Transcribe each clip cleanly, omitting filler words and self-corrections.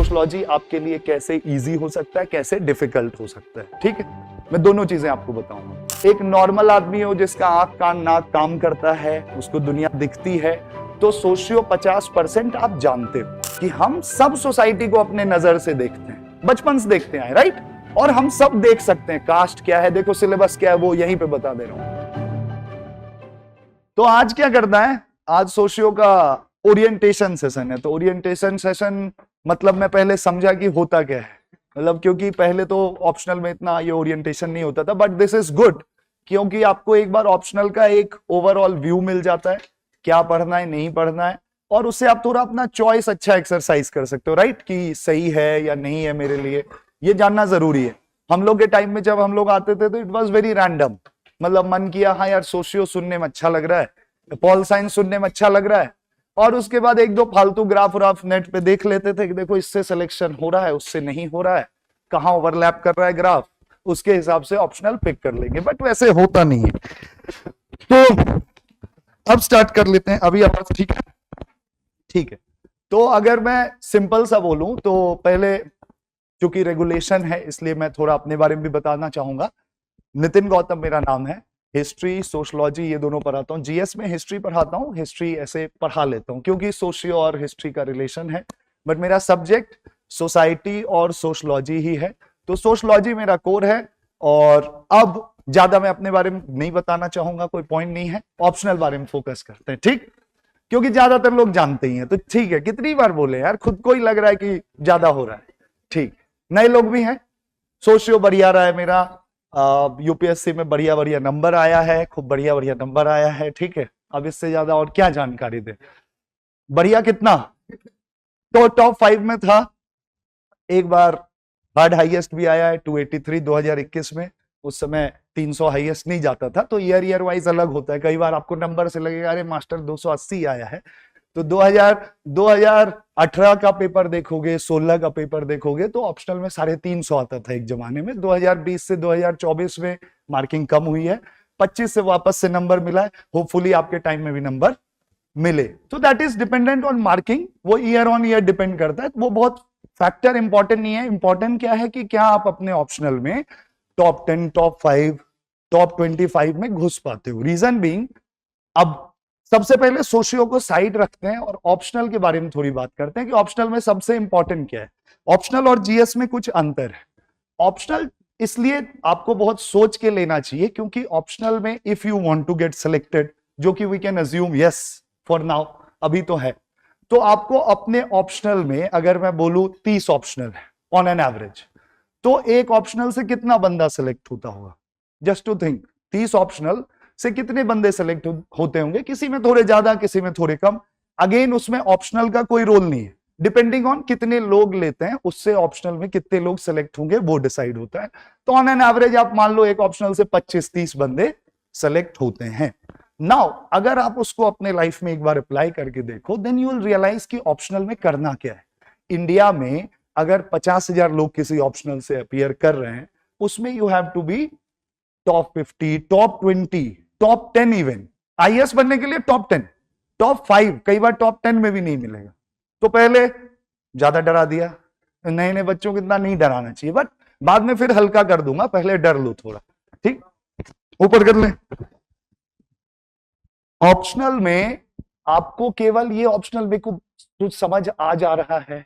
Sociology आपके लिए कैसे इजी हो सकता है, कैसे डिफिकल्ट हो सकता है। ठीक है, मैं दोनों चीजें आपको बताऊंगा। एक नॉर्मल आदमी हो जिसका आंख कान नाक काम करता है, उसको दुनिया दिखती है, तो सोशियो 50% आप जानते हो कि हम सब सोसाइटी को अपने नजर से देखते हैं, बचपन से देखते हैं, राइट। और हम सब देख सकते हैं कास्ट क्या है, देखो सिलेबस क्या है, वो यहीं पे बता दे रहा हूं। तो आज क्या करना है, आज सोशियो का ओरिएंटेशन सेशन है। तो ओरिएंटेशन सेशन मतलब मैं पहले समझा कि होता क्या है, मतलब क्योंकि पहले तो ऑप्शनल में इतना ये ओरिएंटेशन नहीं होता था, बट दिस इज गुड क्योंकि आपको एक बार ऑप्शनल का एक ओवरऑल व्यू मिल जाता है, क्या पढ़ना है नहीं पढ़ना है, और उससे आप थोड़ा अपना चॉइस अच्छा एक्सरसाइज कर सकते हो, राइट, कि सही है या नहीं है मेरे लिए, ये जानना जरूरी है। हम लोग के टाइम में जब हम लोग आते थे तो इट वाज वेरी रैंडम, मतलब मन किया हाँ यार सोशियो सुनने में अच्छा लग रहा है, पॉल साइंस सुनने में अच्छा लग रहा है, और उसके बाद एक दो फालतू ग्राफ व्राफ नेट पे देख लेते थे कि देखो इससे सिलेक्शन हो रहा है, उससे नहीं हो रहा है, कहाँ ओवरलैप कर रहा है ग्राफ, उसके हिसाब से ऑप्शनल पिक कर लेंगे, बट वैसे होता नहीं है। तो अब स्टार्ट कर लेते हैं। अभी आवाज ठीक है? ठीक है। तो अगर मैं सिंपल सा बोलूं तो पहले, क्योंकि रेगुलेशन है इसलिए मैं थोड़ा अपने बारे में भी बताना चाहूंगा। नितिन गौतम मेरा नाम है, हिस्ट्री सोशलॉजी ये दोनों पढ़ाता हूँ। जीएस में हिस्ट्री पढ़ाता हूँ, हिस्ट्री ऐसे पढ़ा लेता हूँ क्योंकि सोशियो और हिस्ट्री का रिलेशन है, बट मेरा सब्जेक्ट सोसाइटी और सोशलॉजी ही है। तो सोशलॉजी मेरा कोर है, और अब ज्यादा मैं अपने बारे में नहीं बताना चाहूंगा, कोई पॉइंट नहीं है, ऑप्शनल बारे में फोकस करते हैं, ठीक, क्योंकि ज्यादातर लोग जानते ही हैं। तो ठीक है, कितनी बार बोले यार, खुद को ही लग रहा है कि ज्यादा हो रहा है। ठीक, नए लोग भी हैं। सोशियो बढ़िया रहा है मेरा, यूपीएससी में बढ़िया बढ़िया नंबर आया है, खूब बढ़िया बढ़िया नंबर आया है, ठीक है। अब इससे ज्यादा और क्या जानकारी दे, बढ़िया कितना, तो टॉप 5 में था, एक बार थर्ड हाईएस्ट भी आया है 283 2021 में, उस समय 300 हाईएस्ट नहीं जाता था। तो ईयर वाइज अलग होता है, कई बार आपको नंबर से लगेगा अरे मास्टर 280 आया है, तो 2018 का पेपर देखोगे, 16 का पेपर देखोगे तो ऑप्शनल में 350 आता था एक जमाने में। 2020 से 2024 में मार्किंग कम हुई है, 25 से वापस से नंबर मिला है, होपफुली आपके टाइम में भी नंबर मिले। तो that is dependent on marking, वो ईयर ऑन ईयर डिपेंड करता है, वो बहुत फैक्टर इंपॉर्टेंट नहीं है। इंपॉर्टेंट क्या है कि क्या आप अपने ऑप्शनल में टॉप 10, टॉप 5, टॉप 25 में घुस पाते हो। रीजन बीइंग, अब सबसे पहले सोशियो को साइड रखते हैं और ऑप्शनल के बारे में थोड़ी बात करते हैं कि ऑप्शनल में सबसे इंपॉर्टेंट क्या है। ऑप्शनल और जीएस में कुछ अंतर है। ऑप्शनल इसलिए आपको बहुत सोच के लेना चाहिए क्योंकि ऑप्शनल में if you want to get selected, जो कि we can assume yes for now, अभी तो है, तो आपको अपने ऑप्शनल में, अगर मैं बोलूं 30 ऑप्शनल है ऑन एन एवरेज, तो एक ऑप्शनल से कितना बंदा सिलेक्ट होता होगा, जस्ट टू थिंक, 30 ऑप्शनल से कितने बंदे सेलेक्ट होते होंगे, किसी में थोड़े ज्यादा किसी में थोड़े कम। अगेन उसमें ऑप्शनल का कोई रोल नहीं है, डिपेंडिंग ऑन कितने लोग लेते हैं उससे ऑप्शनल में कितने लोग सेलेक्ट होंगे वो डिसाइड होता है। तो ऑन एन एवरेज आप मान लो एक ऑप्शनल से 25-30 बंदे सेलेक्ट होते हैं। नाउ अगर आप उसको अपने लाइफ में एक बार अप्लाई करके देखो, देन यू विल रियलाइज कि ऑप्शनल में करना क्या है। इंडिया में अगर 50,000 लोग किसी ऑप्शनल से अपीयर कर रहे हैं, उसमें you have to be top 50, top 20, top 10, even IAS बनने के लिए टॉप 10, टॉप 5, कई बार टॉप 10 में भी नहीं मिलेगा। तो पहले ज्यादा डरा दिया, नए नए बच्चों को इतना नहीं डराना चाहिए, बट बाद में फिर हल्का कर दूंगा, पहले डर लो थोड़ा, ठीक, ऊपर कर ले। ऑप्शनल में आपको केवल ये ऑप्शनल में कुछ समझ आ जा रहा है,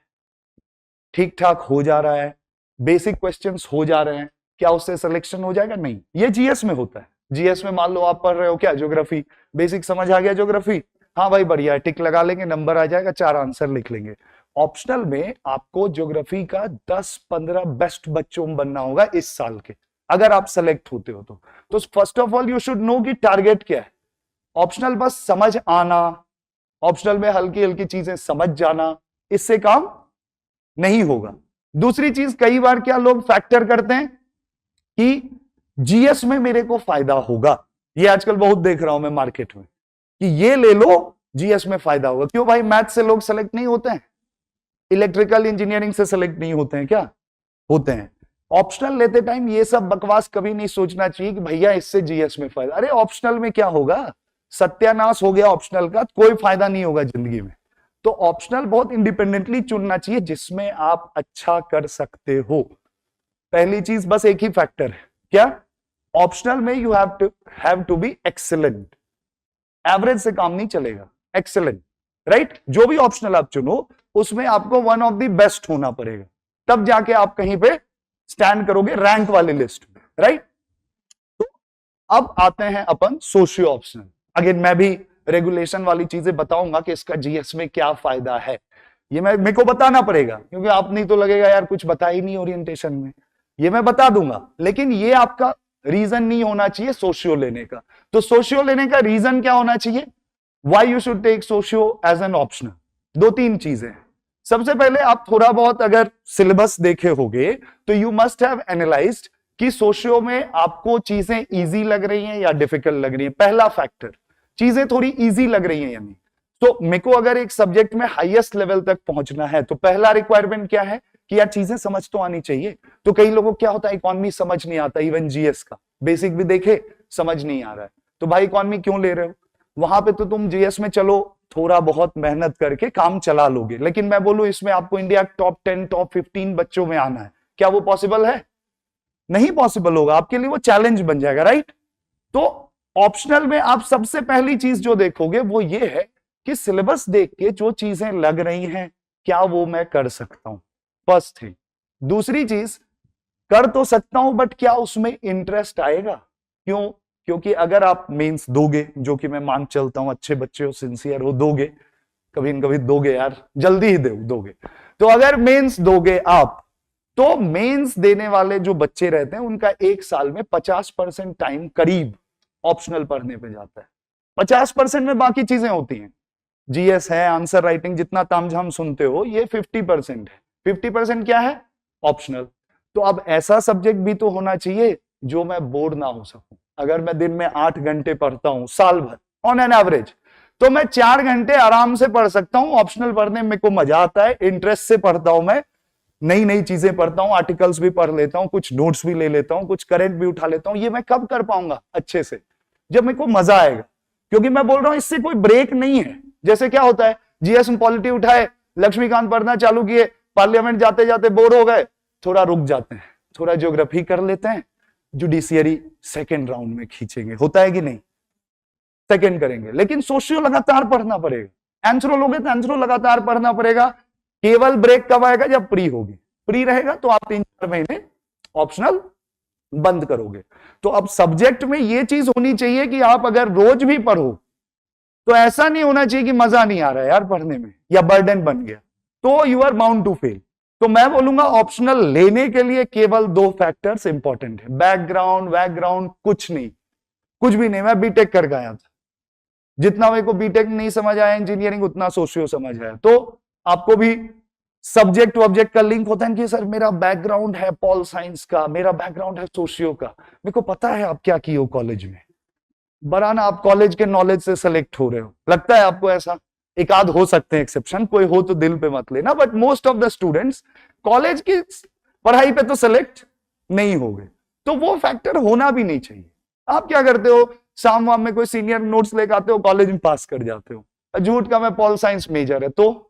ठीक ठाक हो जा रहा है, बेसिक क्वेश्चंस हो जा रहे हैं, क्या उससे सिलेक्शन हो जाएगा? नहीं। ये जीएस में होता है। जीएस में मान लो आप पढ़ रहे हो क्या, ज्योग्राफी, बेसिक समझ आ गया ज्योग्राफी, हाँ भाई बढ़िया है, टिक लगा लेंगे, नंबर आ जाएगा, 4 आंसर लिख लेंगे। ऑप्शनल में आपको ज्योग्राफी का 10-15 बेस्ट बच्चों में बनना होगा इस साल के, अगर आप सेलेक्ट होते हो तो first of all you should no कि टारगेट क्या है। ऑप्शनल बस समझ आना, ऑप्शनल में हल्की हल्की चीजें समझ जाना, इससे काम नहीं होगा। दूसरी चीज, कई बार क्या लोग फैक्टर करते हैं कि जीएस में मेरे को फायदा होगा, ये आजकल बहुत देख रहा हूं मैं मार्केट में कि ये ले लो जीएस में फायदा होगा। क्यों भाई, मैथ से लोग सेलेक्ट नहीं होते हैं, इलेक्ट्रिकल इंजीनियरिंग से सेलेक्ट नहीं होते हैं क्या? होते हैं। ऑप्शनल लेते टाइम ये सब बकवास कभी नहीं सोचना चाहिए कि भैया इससे जीएस में फायदा, अरे ऑप्शनल में क्या होगा, सत्यानाश हो गया ऑप्शनल का, कोई फायदा नहीं होगा जिंदगी में। तो ऑप्शनल बहुत इंडिपेंडेंटली चुनना चाहिए जिसमें आप अच्छा कर सकते हो। पहली चीज बस एक ही फैक्टर है, क्या? ऑप्शनल में you have to be excellent. Average से काम नहीं चलेगा, एक्सीलेंट, राइट? जो भी ऑप्शनल आप चुनो उसमें आपको वन ऑफ द बेस्ट होना पड़ेगा, तब जाके आप कहीं पे स्टैंड करोगे रैंक वाली लिस्ट में, राइट? तो अब आते हैं अपन सोशियो ऑप्शनल। अगेन मैं भी रेगुलेशन वाली चीजें बताऊंगा कि इसका जीएस में क्या फायदा है, ये मेरे को बताना पड़ेगा, क्योंकि आप नहीं तो लगेगा यार कुछ बता ही नहीं ओरिएंटेशन में। ये मैं बता दूंगा, लेकिन ये आपका रीजन नहीं होना चाहिए सोशियो लेने का। तो सोशियो लेने का रीजन क्या होना चाहिए? Why you should take socio as an optional? दो तीन चीजें हैं। सबसे पहले आप थोड़ा बहुत अगर सिलेबस देखे होंगे तो यू मस्ट हैव एनालाइज्ड कि सोशियो में आपको चीजें इजी लग रही हैं या डिफिकल्ट लग रही हैं। पहला फैक्टर, चीजें थोड़ी इजी लग रही हैं यानी। तो मेरे को अगर एक सब्जेक्ट में हाईएस्ट लेवल तक पहुंचना है तो पहला रिक्वायरमेंट क्या है कि यार चीजें समझ तो आनी चाहिए। तो कई लोगों को क्या होता है, इकोनॉमी समझ नहीं आता, इवन जीएस का बेसिक भी देखे समझ नहीं आ रहा है, तो भाई इकोनॉमी क्यों ले रहे हो? वहां पे तो तुम जीएस में चलो थोड़ा बहुत मेहनत करके काम चला लोगे, लेकिन मैं बोलूं इसमें आपको इंडिया टॉप 10 टॉप 15 बच्चों में आना है, क्या वो पॉसिबल है? नहीं पॉसिबल होगा, आपके लिए वो चैलेंज बन जाएगा, राइट? तो ऑप्शनल में आप सबसे पहली चीज जो देखोगे वो ये है कि सिलेबस देख के जो चीजें लग रही हैं क्या वो मैं कर सकता हूं, फर्स्ट थिंग। दूसरी चीज, कर तो सकता हूं बट क्या उसमें इंटरेस्ट आएगा? क्यों? क्योंकि अगर आप मेंस दोगे, जो कि मैं मान चलता हूं अच्छे बच्चे हो, सिंसियर हो, दोगे, कभी न कभी दोगे यार, जल्दी ही दोगे। तो अगर मेंस दोगे आप, तो मेंस देने वाले जो बच्चे रहते हैं उनका एक साल में 50% टाइम करीब ऑप्शनल पढ़ने पे जाता है। 50% में बाकी चीजें होती हैं, जीएस है, आंसर राइटिंग, जितना तामझाम सुनते हो, ये 50% है। 50% क्या है? ऑप्शनल। तो अब ऐसा सब्जेक्ट भी तो होना चाहिए जो मैं बोर ना हो सकूं। अगर मैं दिन में 8 घंटे पढ़ता हूं साल भर ऑन एन एवरेज, तो मैं 4 घंटे आराम से पढ़ सकता हूं। ऑप्शनल पढ़ने में मेरे को मजा आता है, इंटरेस्ट से पढ़ता हूं, मैं नई नई चीजें पढ़ता हूं, आर्टिकल्स भी पढ़ लेता हूं, कुछ नोट्स भी ले लेता हूं, कुछ करंट भी उठा लेता हूं। ये मैं कब कर पाऊंगा अच्छे से? जब मेरे को मजा आएगा, क्योंकि मैं बोल रहा हूं इससे कोई ब्रेक नहीं है। जैसे क्या होता है, जीएस में पॉलिटी उठाए, लक्ष्मीकांत पढ़ना चालू किए, पार्लियामेंट जाते जाते बोर हो गए, थोड़ा रुक जाते हैं, थोड़ा ज्योग्राफी कर लेते हैं, जुडिशियरी सेकेंड राउंड में खींचेंगे, होता है कि नहीं? सेकेंड करेंगे। लेकिन सोशियो लगातार पढ़ना पड़ेगा, एंथ्रो लोगे तो एंथ्रो लगातार पढ़ना पड़ेगा। केवल ब्रेक कब आएगा? जब प्री होगी। प्री रहेगा तो आप 3-4 महीने ऑप्शनल बंद करोगे। तो अब सब्जेक्ट में यह चीज होनी चाहिए कि आप अगर रोज भी पढ़ो तो ऐसा नहीं होना चाहिए कि मजा नहीं आ रहा है यार पढ़ने में, या बर्डन बन गया, तो you are bound to fail. तो मैं बोलूंगा ऑप्शनल लेने के लिए केवल 2 फैक्टर्स इंपॉर्टेंट है, बैकग्राउंड कुछ नहीं, कुछ भी नहीं। मैं बीटेक कर गया था, जितना मेरे को बीटेक नहीं समझ आया इंजीनियरिंग, उतना सोशियो समझ आया। तो आपको भी सब्जेक्ट ऑब्जेक्ट का लिंक होता है कि सर मेरा बैकग्राउंड है पॉल साइंस का, मेरा बैकग्राउंड है सोशियो का। मेरे को पता है आप क्या किए हो कॉलेज में, बराना आप कॉलेज के नॉलेज से सेलेक्ट हो रहे हो, लगता है आपको ऐसा? एक आध हो सकते हैं एक्सेप्शन, कोई हो तो दिल पे मत लेना, but most of the students college की पढ़ाई पे तो सेलेक्ट नहीं हो गए। तो वो फैक्टर होना भी नहीं चाहिए। आप क्या करते हो, शाम वाम में कोई सीनियर नोट्स लेकर आते हो, कॉलेज में पास कर जाते हो, झूठ का मैं पॉल साइंस मेजर है, तो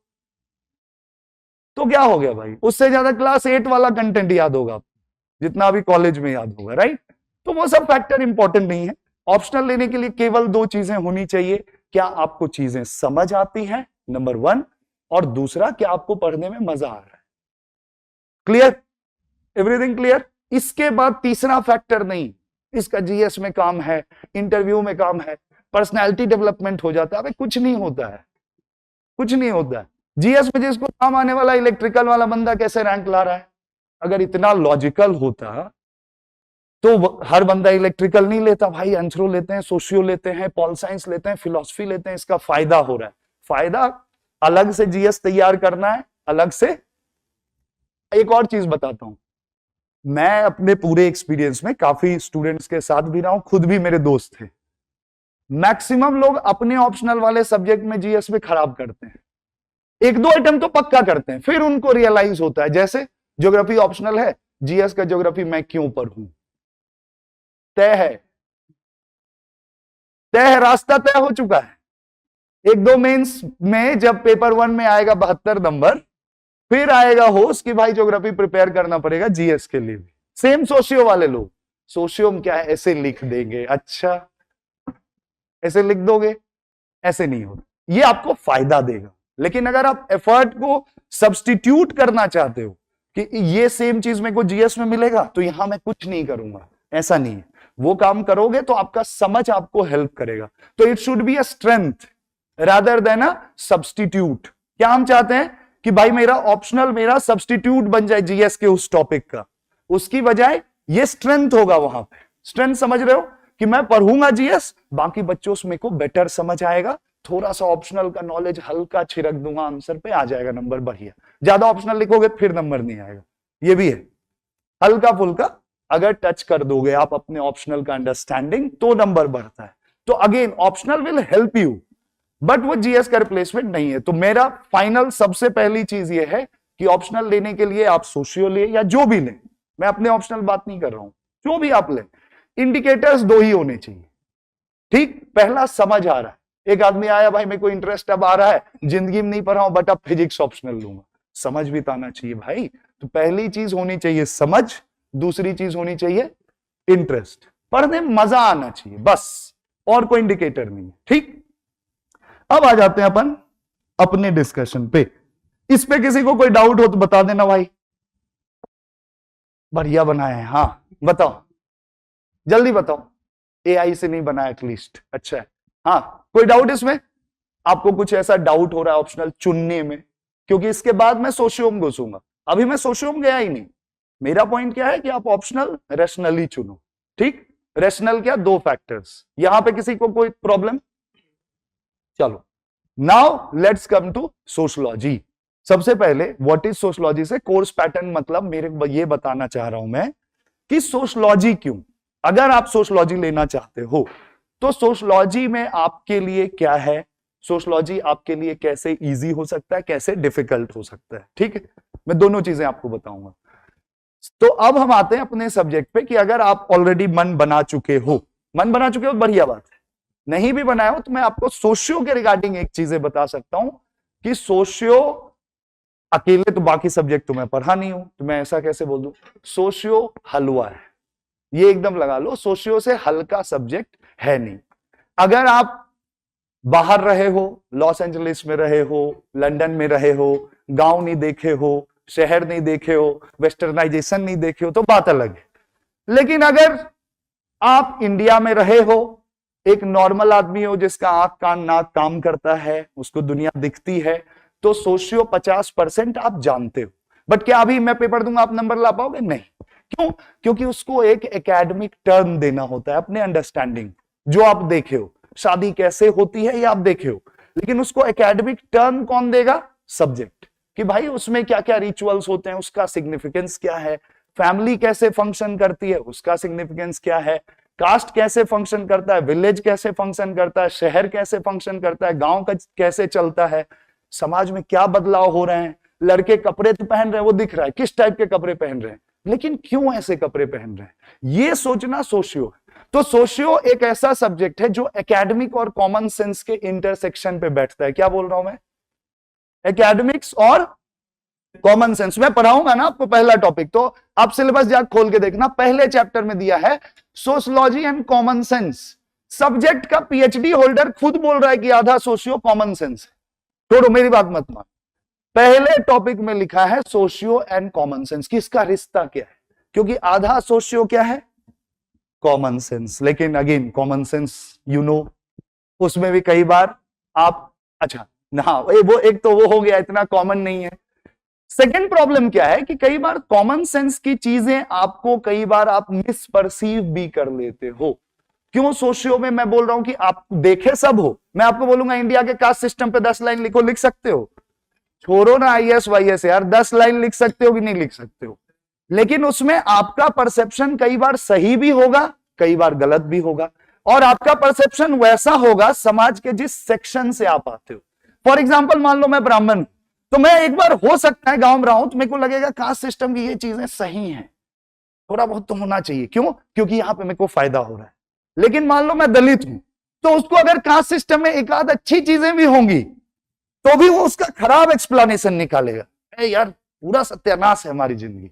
क्या हो गया भाई? उससे ज्यादा क्लास 8 वाला कंटेंट याद होगा जितना अभी कॉलेज में याद होगा, राइट? तो वो सब फैक्टर इंपॉर्टेंट नहीं है। ऑप्शनल लेने के लिए केवल 2 चीजें होनी चाहिए, क्या आपको चीजें समझ आती हैं, नंबर 1, और दूसरा क्या आपको पढ़ने में मजा आ रहा है। क्लियर? Everything clear? इसके बाद तीसरा फैक्टर नहीं, इसका जीएस में काम है, इंटरव्यू में काम है, पर्सनैलिटी डेवलपमेंट हो जाता है। अबे कुछ नहीं होता है, कुछ नहीं होता है। जीएस में जिसको काम आने वाला इलेक्ट्रिकल वाला बंदा कैसे रैंक ला रहा है? अगर इतना लॉजिकल होता तो हर बंदा इलेक्ट्रिकल नहीं लेता भाई, एंथ्रो लेते हैं, सोशियो लेते हैं, पॉल साइंस लेते हैं, फिलॉसफी लेते हैं। इसका फायदा हो रहा है। फायदा अलग से जीएस तैयार करना है, अलग से। एक और चीज बताता हूं, मैं अपने पूरे एक्सपीरियंस में काफी स्टूडेंट्स के साथ भी रहा हूं, खुद भी मेरे दोस्त थे। मैक्सिमम लोग अपने ऑप्शनल वाले सब्जेक्ट में जीएस में खराब करते हैं, 1-2 आइटम तो पक्का करते हैं, फिर उनको रियलाइज होता है, जैसे ज्योग्राफी ऑप्शनल है, जीएस का ज्योग्राफी मैं क्यों पढ़ूं? तय है, रास्ता तय हो चुका है। एक दो मेंस में जब पेपर 1 में आएगा 72 नंबर, फिर आएगा होश कि भाई ज्योग्राफी प्रिपेयर करना पड़ेगा जीएस के लिए भी। सेम सोशियो वाले लोग, सोशियो में क्या है, ऐसे लिख देंगे, अच्छा ऐसे लिख दोगे, ऐसे नहीं होता, ये आपको फायदा देगा। लेकिन अगर आप एफर्ट को सब्स्टिट्यूट करना चाहते हो कि ये सेम चीज मेरे को जीएस में मिलेगा तो यहां मैं कुछ नहीं करूंगा, ऐसा नहीं है। वो काम करोगे तो आपका समझ आपको हेल्प करेगा। तो it should be a strength rather than a substitute. क्या हम चाहते हैं कि भाई मेरा ऑप्शनल मेरा सब्स्टिट्यूट बन जाए जीएस के उस टॉपिक का, उसकी बजाय ये स्ट्रेंथ होगा वहां पे। स्ट्रेंथ समझ रहे हो कि मैं पढ़ूंगा जीएस, बाकी बच्चों से मेरे को बेटर समझ आएगा, थोड़ा सा ऑप्शनल का नॉलेज हल्का छिड़क दूंगा आंसर पे, आ जाएगा नंबर बढ़िया। ज्यादा ऑप्शनल लिखोगे फिर नंबर नहीं आएगा, ये भी है। हल्का फुल्का अगर टच कर दोगे आप अपने ऑप्शनल का अंडरस्टैंडिंग तो नंबर बढ़ता है। तो again optional will help you, but वो जीएस का रिप्लेसमेंट नहीं है। तो मेरा फाइनल सबसे पहली चीज ये है कि ऑप्शनल लेने के लिए आप सोशियो ले या जो भी लें, मैं अपने ऑप्शनल बात नहीं कर रहा हूं, जो भी आप लें, इंडिकेटर्स 2 ही होने चाहिए। ठीक, पहला समझ आ रहा है, एक आदमी आया भाई मेरे को इंटरेस्ट अब आ रहा है, जिंदगी में नहीं पढ़ा हूं बट अब फिजिक्स ऑप्शनल लूंगा, समझ भी तो आना चाहिए भाई। तो पहली चीज होनी चाहिए समझ, दूसरी चीज होनी चाहिए इंटरेस्ट, पढ़ने में मजा आना चाहिए, बस, और कोई इंडिकेटर नहीं है। ठीक, अब आ जाते हैं अपन अपने डिस्कशन पे। इस पे किसी को कोई डाउट हो तो बता देना भाई। बढ़िया बनाए हैं, हाँ बताओ, जल्दी बताओ, एआई से नहीं बना एटलीस्ट, अच्छा है। हाँ कोई डाउट इसमें, आपको कुछ ऐसा डाउट हो रहा है ऑप्शनल चुनने में? क्योंकि इसके बाद मैं सोशियो में घुसूंगा, अभी मैं सोशियो में गया ही नहीं। मेरा पॉइंट क्या है कि आप ऑप्शनल रैशनली चुनो। ठीक, रैशनल क्या, 2 फैक्टर्स। यहां पे किसी को कोई प्रॉब्लम? चलो, now let's come to sociology. सबसे पहले व्हाट इज सोशलॉजी से कोर्स पैटर्न, मतलब मेरे ये बताना चाह रहा हूं मैं कि सोशलॉजी क्यों। अगर आप सोशलॉजी लेना चाहते हो तो सोशलॉजी में आपके लिए क्या है, सोशलॉजी आपके लिए कैसे इजी हो सकता है, कैसे डिफिकल्ट हो सकता है। ठीक है, मैं दोनों चीजें आपको बताऊंगा। तो अब हम आते हैं अपने सब्जेक्ट पे कि अगर आप ऑलरेडी मन बना चुके हो, बढ़िया बात है, नहीं भी बनाया हो तो मैं आपको सोशियो के रिगार्डिंग एक चीजें बता सकता हूं कि सोशियो अकेले तो बाकी सब्जेक्ट तो मैं पढ़ा नहीं हूं, तो मैं ऐसा कैसे बोल दूं, सोशियो हलवा है, ये एकदम लगा लो, सोशियो से हल्का सब्जेक्ट है नहीं। अगर आप बाहर रहे हो, लॉस एंजलिस में रहे हो, लंदन में रहे हो, गांव नहीं देखे हो, शहर नहीं देखे हो, वेस्टर्नाइजेशन नहीं देखे हो तो बात अलग है। लेकिन अगर आप इंडिया में रहे हो, एक नॉर्मल आदमी हो जिसका आंख कान नाक काम करता है, उसको दुनिया दिखती है, तो सोशियो 50% आप जानते हो। बट क्या अभी मैं पेपर दूंगा आप नंबर ला पाओगे? नहीं। क्यों? क्योंकि उसको एक एकेडमिक टर्न देना होता है अपने अंडरस्टैंडिंग, जो आप देखे हो, शादी कैसे होती है ये आप देखे हो, लेकिन उसको एकेडमिक टर्न कौन देगा? सब्जेक्ट, कि भाई उसमें क्या क्या रिचुअल्स होते हैं, उसका सिग्निफिकेंस क्या है, फैमिली कैसे फंक्शन करती है, उसका सिग्निफिकेंस क्या है, कास्ट कैसे फंक्शन करता है, विलेज कैसे फंक्शन करता है, शहर कैसे फंक्शन करता है, गांव का कैसे चलता है, समाज में क्या बदलाव हो रहे हैं, लड़के कपड़े तो पहन रहे हैं वो दिख रहा है, किस टाइप के कपड़े पहन रहे हैं, लेकिन क्यों ऐसे कपड़े पहन रहे हैं, ये सोचना सोशियो है। तो सोशियो एक ऐसा सब्जेक्ट है जो एकेडमिक और कॉमन सेंस के इंटरसेक्शन पे बैठता है। क्या बोल रहा हूं मैं? एकेडमिक्स और कॉमन सेंस। मैं पढ़ाऊंगा ना आपको पहला टॉपिक, तो आप सिलेबस जाकर खोल के देखना, पहले चैप्टर में दिया है sociology and common sense. Subject का पीएचडी होल्डर खुद बोल रहा है कि आधा सोशियो कॉमन सेंस है। छोड़ो मेरी बात मत मान, पहले टॉपिक में लिखा है सोशियो एंड कॉमन सेंस, किसका रिश्ता क्या है, क्योंकि आधा सोशियो क्या है, कॉमन सेंस। लेकिन again common sense you know, उसमें भी कई बार आप, अच्छा ना वो एक तो वो हो गया, इतना कॉमन नहीं है। सेकेंड प्रॉब्लम क्या है कि कई बार कॉमन सेंस की चीजें आपको कई बार आप मिसपर्सीव भी कर लेते हो। क्यों? सोशियो में मैं बोल रहा हूं कि आप देखे सब हो, मैं आपको बोलूंगा इंडिया के कास्ट सिस्टम पे 10 लाइन लिखो, लिख सकते हो? छोड़ो ना आईएएस वाईएएस यार, 10 लाइन लिख सकते हो कि नहीं लिख सकते हो, लेकिन उसमें आपका परसेप्शन कई बार सही भी होगा, कई बार गलत भी होगा, और आपका परसेप्शन वैसा होगा समाज के जिस सेक्शन से आप आते हो। फॉर एग्जाम्पल मान लो मैं ब्राह्मण, तो मैं एक बार हो सकता है गांव में रहा हूं तो मेरे को लगेगा कास्ट सिस्टम की ये चीजें सही हैं, थोड़ा बहुत तो होना चाहिए, क्यों? क्योंकि यहां पे मेरे को फायदा हो रहा है। लेकिन मान लो मैं दलित हूं, तो उसको अगर कास्ट सिस्टम में एक आध अच्छी चीजें भी होंगी तो भी वो उसका खराब एक्सप्लेनेशन निकालेगा, यार पूरा सत्यानाश है हमारी जिंदगी।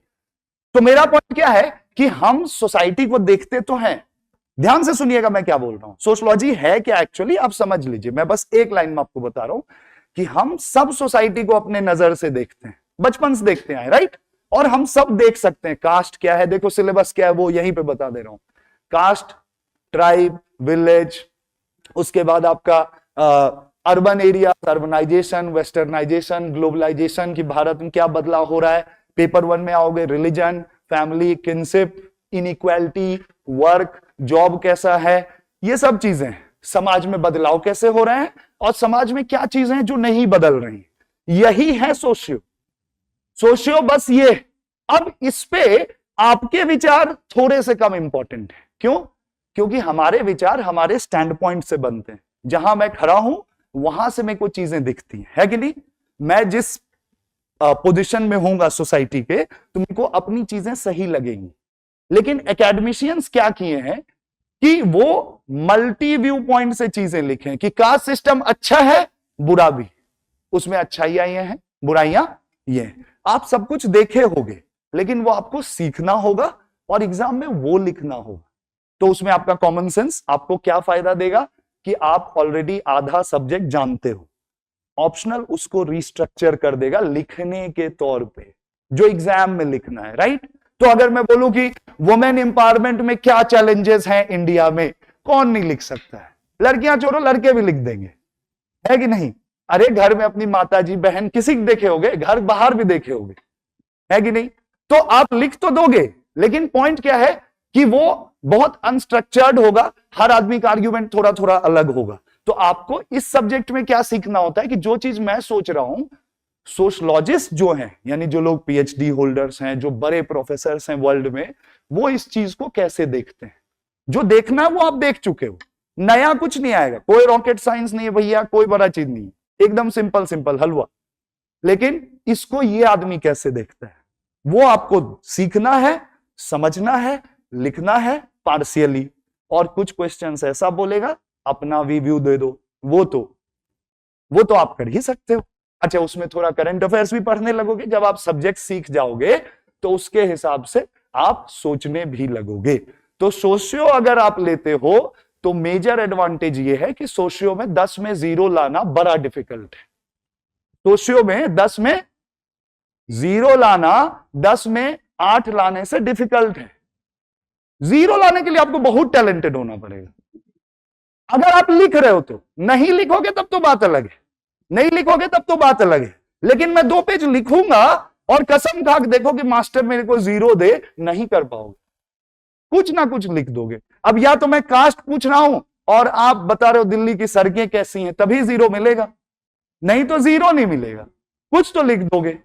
तो मेरा पॉइंट क्या है कि हम सोसाइटी को देखते तो हैं, ध्यान से सुनिएगा मैं क्या बोल रहा हूं। सोशलॉजी है क्या एक्चुअली आप समझ लीजिए, मैं बस एक लाइन में आपको बता रहा हूं कि हम सब सोसाइटी को अपने नजर से देखते हैं, बचपन से देखते हैं, राइट। और हम सब देख सकते हैं कास्ट क्या है, देखो सिलेबस क्या है वो यहीं पे बता दे रहा हूं। कास्ट, ट्राइब, विलेज, उसके बाद आपका urban area, urbanisation, westernisation, globalisation की भारत में क्या बदलाव हो रहा है, पेपर 1 में आओगे, religion, family, kinship, inequality, work, job कैसा है, ये सब चीजें, समाज में बदलाव कैसे हो रहे हैं और समाज में क्या चीजें हैं जो नहीं बदल रही, यही है सोशियो। सोशियो बस ये। अब इस पे आपके विचार थोड़े से कम इंपॉर्टेंट है, क्यों? क्योंकि हमारे विचार हमारे स्टैंड पॉइंट से बनते हैं, जहां मैं खड़ा हूं वहां से मेरे को चीजें दिखती है कि नहीं। मैं जिस पोजीशन में होऊंगा सोसाइटी के तो मेरे को अपनी चीजें सही लगेंगी। लेकिन एकेडमिशियंस क्या किए हैं कि वो मल्टी व्यू पॉइंट से चीजें लिखें कि कास्ट सिस्टम अच्छा है, बुरा भी, उसमें अच्छाइयां ये हैं, बुराइयां ये हैं। आप सब कुछ देखे होंगे लेकिन वो आपको सीखना होगा और एग्जाम में वो लिखना होगा। तो उसमें आपका कॉमन सेंस आपको क्या फायदा देगा कि आप ऑलरेडी आधा सब्जेक्ट जानते हो, ऑप्शनल उसको रिस्ट्रक्चर कर देगा लिखने के तौर पे जो एग्जाम में लिखना है, राइट। तो अगर मैं बोलूं कि वुमेन एम्पावरमेंट में क्या चैलेंजेस हैं इंडिया में, कौन नहीं लिख सकता है? लड़कियां छोड़ो, लड़के भी लिख देंगे, है कि नहीं। अरे घर में अपनी माता जी बहन किसी को देखे होगे, घर बाहर भी देखे होगे, है कि नहीं। तो आप लिख तो दोगे लेकिन पॉइंट क्या है कि वो बहुत अनस्ट्रक्चर्ड होगा, हर आदमी का आर्ग्यूमेंट थोड़ा थोड़ा अलग होगा। तो आपको इस सब्जेक्ट में क्या सीखना होता है कि जो चीज मैं सोच रहा हूं, सोशलॉजिस्ट जो हैं, यानी जो लोग पीएचडी होल्डर्स हैं, जो बड़े प्रोफेसर्स हैं वर्ल्ड में, वो इस चीज को कैसे देखते हैं। जो देखना है वो आप देख चुके हो, नया कुछ नहीं आएगा, कोई रॉकेट साइंस नहीं है भैया, कोई बड़ा चीज नहीं है, एकदम सिंपल सिंपल हलवा। लेकिन इसको ये आदमी कैसे देखता है वो आपको सीखना है, समझना है, लिखना है पार्शियली। और कुछ क्वेश्चंस ऐसा बोलेगा अपना रिव्यू दे दो, वो तो आप कर ही सकते हो। अच्छा, उसमें थोड़ा करंट अफेयर्स भी पढ़ने लगोगे, जब आप सब्जेक्ट सीख जाओगे तो उसके हिसाब से आप सोचने भी लगोगे। तो सोशियो अगर आप लेते हो तो मेजर एडवांटेज ये है कि सोशियो में 10 में 0 लाना बड़ा डिफिकल्ट है। सोशियो में 10 में 0 लाना 10 में 8 लाने से डिफिकल्ट है। 0 लाने के लिए आपको बहुत टैलेंटेड होना पड़ेगा। अगर आप लिख रहे हो तो, नहीं लिखोगे तब तो बात अलग है, नहीं लिखोगे तब तो बात अलग है। लेकिन मैं 2 पेज लिखूंगा और कसम खा के देखो कि मास्टर मेरे को 0 दे, नहीं कर पाओगे, कुछ ना कुछ लिख दोगे। अब या तो मैं कास्ट पूछ रहा हूं और आप बता रहे हो दिल्ली की सड़कें कैसी हैं, तभी 0 मिलेगा, नहीं तो 0 नहीं मिलेगा, कुछ तो लिख दोगे।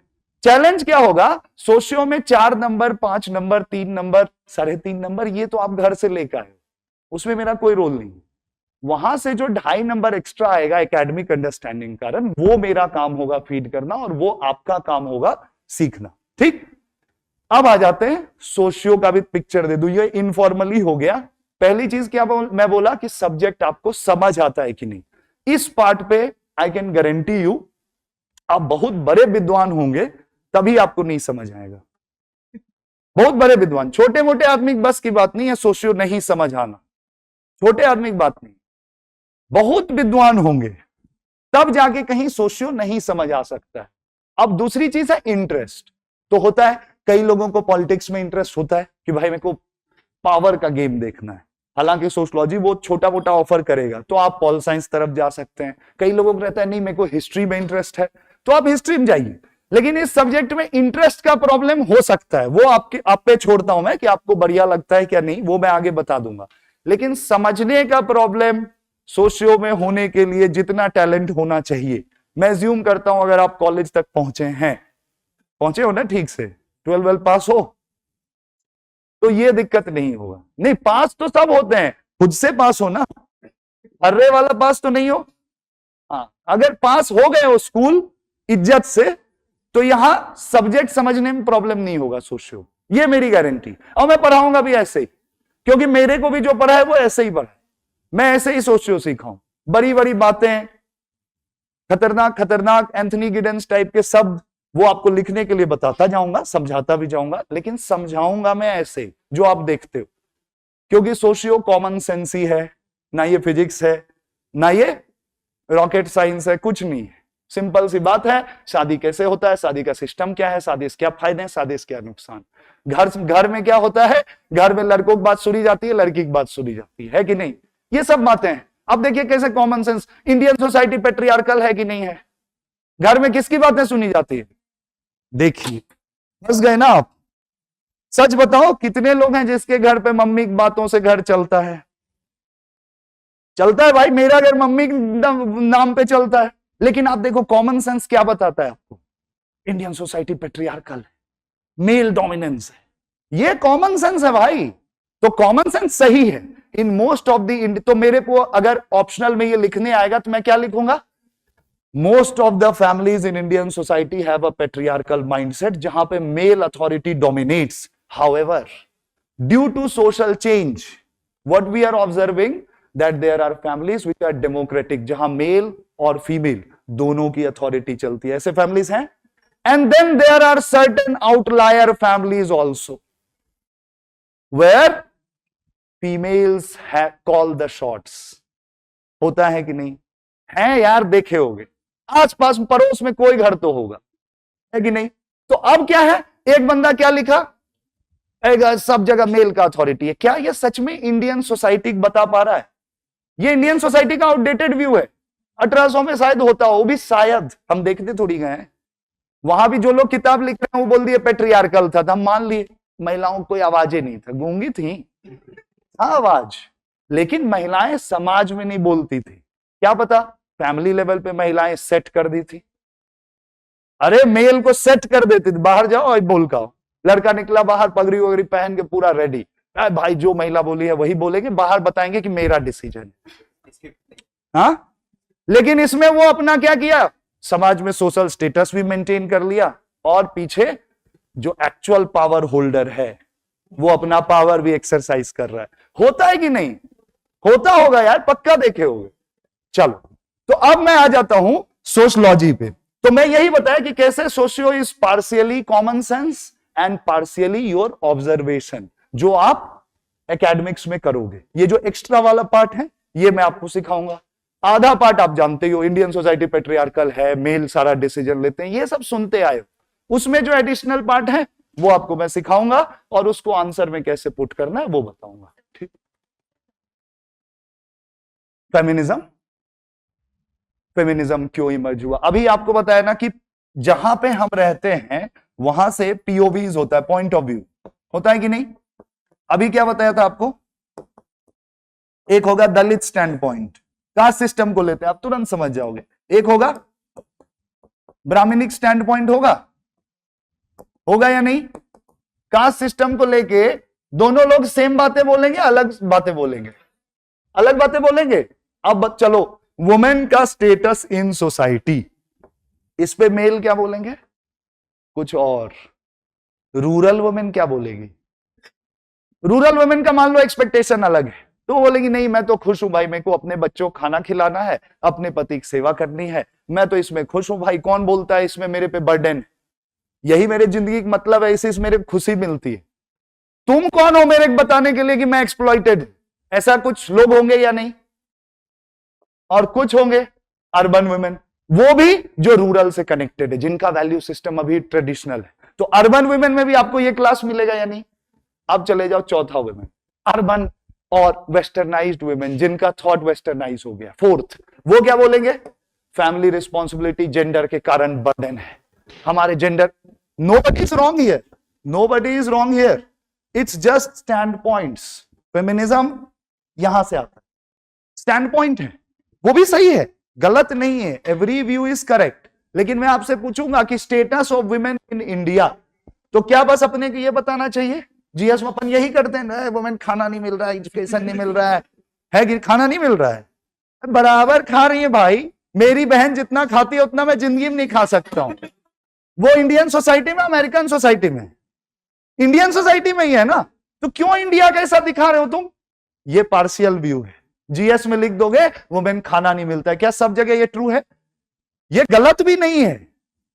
चैलेंज क्या होगा, सोशियो में 4 नंबर, 5 नंबर, 3 नंबर, 3.5 नंबर, ये तो आप घर से लेकर आए, उसमें मेरा कोई रोल नहीं। वहां से जो 2.5 नंबर एक्स्ट्रा आएगा एकेडमिक अंडरस्टैंडिंग कारण, वो मेरा काम होगा फीड करना और वो आपका काम होगा सीखना। ठीक, अब आ जाते हैं सोशियो का भी पिक्चर दे दूं, ये इनफॉर्मली हो गया। पहली चीज क्या मैं बोला कि सब्जेक्ट आपको समझ आता है कि नहीं। इस पार्ट पे आई कैन गारंटी यू आप बहुत बड़े विद्वान होंगे तभी आपको नहीं समझ आएगा। बहुत बड़े विद्वान, छोटे मोटे आदमी बस की बात नहीं है सोशियो नहीं समझ आना, छोटे आदमी की बात नहीं, बहुत विद्वान होंगे तब जाके कहीं सोशियो नहीं समझ आ सकता है। अब दूसरी चीज है इंटरेस्ट। तो होता है कई लोगों को पॉलिटिक्स में इंटरेस्ट होता है कि भाई मेरे को पावर का गेम देखना है, हालांकि सोशलॉजी वो छोटा मोटा ऑफर करेगा, तो आप पॉल साइंस तरफ जा सकते हैं। कई लोगों को रहता है नहीं मेरे को हिस्ट्री में इंटरेस्ट है, तो आप हिस्ट्री में जाइए। लेकिन इस सब्जेक्ट में इंटरेस्ट का प्रॉब्लम हो सकता है, वो आप पे छोड़ता हूं मैं कि आपको बढ़िया लगता है क्या नहीं, वो मैं आगे बता दूंगा। लेकिन समझने का प्रॉब्लम सोशियो में होने के लिए जितना टैलेंट होना चाहिए, मैं अज्यूम करता हूं अगर आप कॉलेज तक पहुंचे हो ना ठीक से, 12 पास हो, तो ये दिक्कत नहीं होगा। नहीं, पास तो सब होते हैं, खुद से पास हो ना, हर्रे वाला पास तो नहीं हो। हाँ, अगर पास हो गए हो स्कूल इज्जत से, तो यहां सब्जेक्ट समझने में प्रॉब्लम नहीं होगा सोशियो, ये मेरी गारंटी। और मैं पढ़ाऊंगा भी ऐसे ही, क्योंकि मेरे को भी जो पढ़ा है वो ऐसे ही पढ़ा है। मैं ऐसे ही सोशियो सीखा हूं, बड़ी बड़ी बातें, खतरनाक खतरनाक एंथनी गिडेंस टाइप के शब्द वो आपको लिखने के लिए बताता जाऊंगा, समझाता भी जाऊंगा, लेकिन समझाऊंगा मैं ऐसे जो आप देखते हो, क्योंकि सोशियो कॉमन सेंस ही है, ना ये फिजिक्स है, ना ये रॉकेट साइंस है, कुछ नहीं है। सिंपल सी बात है, शादी कैसे होता है, शादी का सिस्टम क्या है, शादी से क्या फायदे हैं, शादी से क्या नुकसान, घर में क्या होता है, घर में लड़कों की बात सुनी जाती है, लड़की की बात सुनी जाती है कि नहीं, ये सब बातें हैं। अब देखिए कैसे common sense, Indian society patriarchal है कि नहीं है, घर में किसकी बातें सुनी जाती है, देखिए फंस गए ना आप। सच बताओ कितने लोग हैं जिसके घर पे मम्मी की बातों से घर चलता है? चलता है भाई, मेरा घर मम्मी के नाम पे चलता है। लेकिन आप देखो कॉमन सेंस क्या बताता है आपको, इंडियन सोसाइटी पेट्रियार्कल है, मेल डोमिनेंस है, ये कॉमन सेंस है भाई। तो कॉमन सेंस सही है इन मोस्ट ऑफ द, तो मेरे को अगर ऑप्शनल में ये लिखने आएगा तो मैं क्या लिखूंगा, most of the families in Indian society have a patriarchal mindset, जहां पे male authority dominates. However due to social change what we are observing that there are families which are democratic, जहां मेल और female दोनों की authority चलती है, ऐसे families हैं। And then there are certain outlier families also where females call the shots. होता है कि नहीं है यार, देखे होंगे आसपास पड़ोस में कोई घर तो होगा, है कि नहीं। तो अब क्या है, एक बंदा क्या लिखा, सब जगह मेल का अथॉरिटी है। क्या ये सच में इंडियन सोसाइटी बता पा रहा है? ये इंडियन सोसाइटी का आउटडेटेड व्यू है। 1800 में शायद होता हो, वो भी शायद, हम देखते थोड़ी गए हैं। वहां भी जो लोग किताब लिख रहे हैं वो बोल दिए पेट्रियार्कल था, तो हम मान लिए। महिलाओं को कोई आवाजें नहीं था, गूंगी थी हाँ आवाज, लेकिन महिलाएं समाज में नहीं बोलती थी। क्या पता फैमिली लेवल पे महिलाएं सेट कर दी थी। अरे मेल को सेट कर देती थी, बाहर जाओ और बोल का, लड़का निकला बाहर पगड़ी वगड़ी पहन के पूरा रेडी, भाई जो महिला बोली है वही बोलेंगे, बाहर बताएंगे कि मेरा डिसीजन है। हाँ, लेकिन इसमें वो अपना क्या किया, समाज में सोशल स्टेटस भी मेंटेन कर लिया, और पीछे जो एक्चुअल पावर होल्डर है वो अपना पावर भी एक्सरसाइज कर रहा है। होता है कि नहीं? होता होगा यार, पक्का देखे होंगे। चलो, तो अब मैं आ जाता हूं सोशलॉजी पे। तो मैं यही बताया कि कैसे socio is partially common sense and partially your observation, जो आप एकेडमिक्स में करोगे। ये जो एक्स्ट्रा वाला पार्ट है ये मैं आपको सिखाऊंगा। आधा पार्ट आप जानते हो, इंडियन सोसाइटी पेट्रियार्कल है, मेल सारा डिसीजन लेते हैं, ये सब सुनते आए हो। उसमें जो एडिशनल पार्ट है वो आपको मैं सिखाऊंगा, और उसको आंसर में कैसे पुट करना है वो बताऊंगा। ठीक, फेमिनिज्म, फेमिनिज्म क्यों इमर्ज हुआ? अभी आपको बताया ना कि जहां पे हम रहते हैं वहां से पीओवीज होता है, पॉइंट ऑफ व्यू होता है कि नहीं। अभी क्या बताया था आपको, एक होगा दलित स्टैंड पॉइंट, कास्ट सिस्टम को लेते हैं, आप तुरंत समझ जाओगे। एक होगा ब्राह्मणिक स्टैंड पॉइंट, होगा या नहीं? कास्ट सिस्टम को लेके दोनों लोग सेम बातें बोलेंगे, अलग बातें बोलेंगे? अलग बातें बोलेंगे। अब चलो, वुमेन का स्टेटस इन सोसाइटी, इस पे मेल क्या बोलेंगे, कुछ और। रूरल वुमेन क्या बोलेगी? रूरल वुमेन का मान लो एक्सपेक्टेशन अलग है, तो वो बोलेगी नहीं मैं तो खुश हूं भाई, मेरे को अपने बच्चों को खाना खिलाना है, अपने पति की सेवा करनी है, मैं तो इसमें खुश हूं भाई, कौन बोलता है इसमें मेरे पे बर्डन है, यही मेरे जिंदगी का मतलब है, इसी मेरे को खुशी मिलती है। तुम कौन हो मेरे को बताने के लिए कि मैं एक्सप्लॉइटेड? ऐसा कुछ लोग होंगे या नहीं? और कुछ होंगे अर्बन वुमेन, वो भी जो रूरल से कनेक्टेड है, जिनका वैल्यू सिस्टम अभी ट्रेडिशनल है। तो अर्बन वुमेन में भी आपको ये क्लास मिलेगा या नहीं? अब चले जाओ चौथा वुमेन, अर्बन और वेस्टर्नाइज्ड वुमेन, जिनका थॉट वेस्टर्नाइज हो गया। फोर्थ, वो क्या बोलेंगे, फैमिली रिस्पॉन्सिबिलिटी जेंडर के कारण बर्डन है हमारे gender. Nobody is wrong here, nobody is wrong here, it's just stand points. Feminism यहां से आता है, स्टैंड पॉइंट है, वो भी सही है, गलत नहीं है, एवरी व्यू इज करेक्ट। लेकिन मैं आपसे पूछूंगा कि status of women in India, तो क्या बस अपने को ये बताना चाहिए? जीएस में अपन यही करते हैं ना, वुमेन खाना नहीं मिल रहा है, एजुकेशन नहीं मिल रहा है कि खाना नहीं मिल रहा है? बराबर खा रही है भाई, मेरी बहन जितना खाती है उतना मैं जिंदगी में नहीं खा सकता हूं। वो इंडियन सोसाइटी में, अमेरिकन सोसाइटी में, इंडियन सोसाइटी में ही है ना, तो क्यों इंडिया कैसा दिखा रहे हो तुम? ये पार्शियल व्यू है, जीएस में लिख दोगे वुमेन खाना नहीं मिलता है, क्या सब जगह ये ट्रू है? ये गलत भी नहीं है।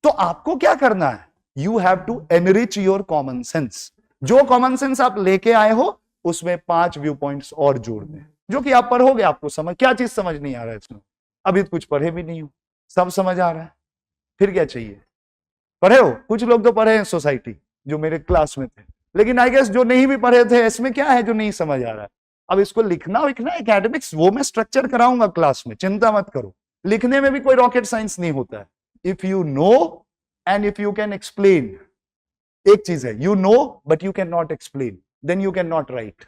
तो आपको क्या करना है? You have to enrich your common sense. जो कॉमन सेंस आप लेके आए हो उसमें 5 व्यू पॉइंट्स और जोड़ दें, जो कि आप पढ़ोगे आपको समझ, क्या चीज समझ नहीं आ रहा है इसमें? अभी तो कुछ पढ़े भी नहीं हो, सब समझ आ रहा है, फिर क्या चाहिए? पढ़े हो? कुछ लोग तो पढ़े हैं सोसाइटी, जो मेरे क्लास में थे, लेकिन आई गेस जो नहीं भी पढ़े थे, इसमें क्या है जो नहीं समझ आ रहा है? अब इसको लिखना लिखना एकेडमिक्स वो मैं स्ट्रक्चर कराऊंगा क्लास में, चिंता मत करो। लिखने में भी कोई रॉकेट साइंस नहीं होता है। If you know and if you can explain, एक चीज है, you know but you can not explain, then you can not write.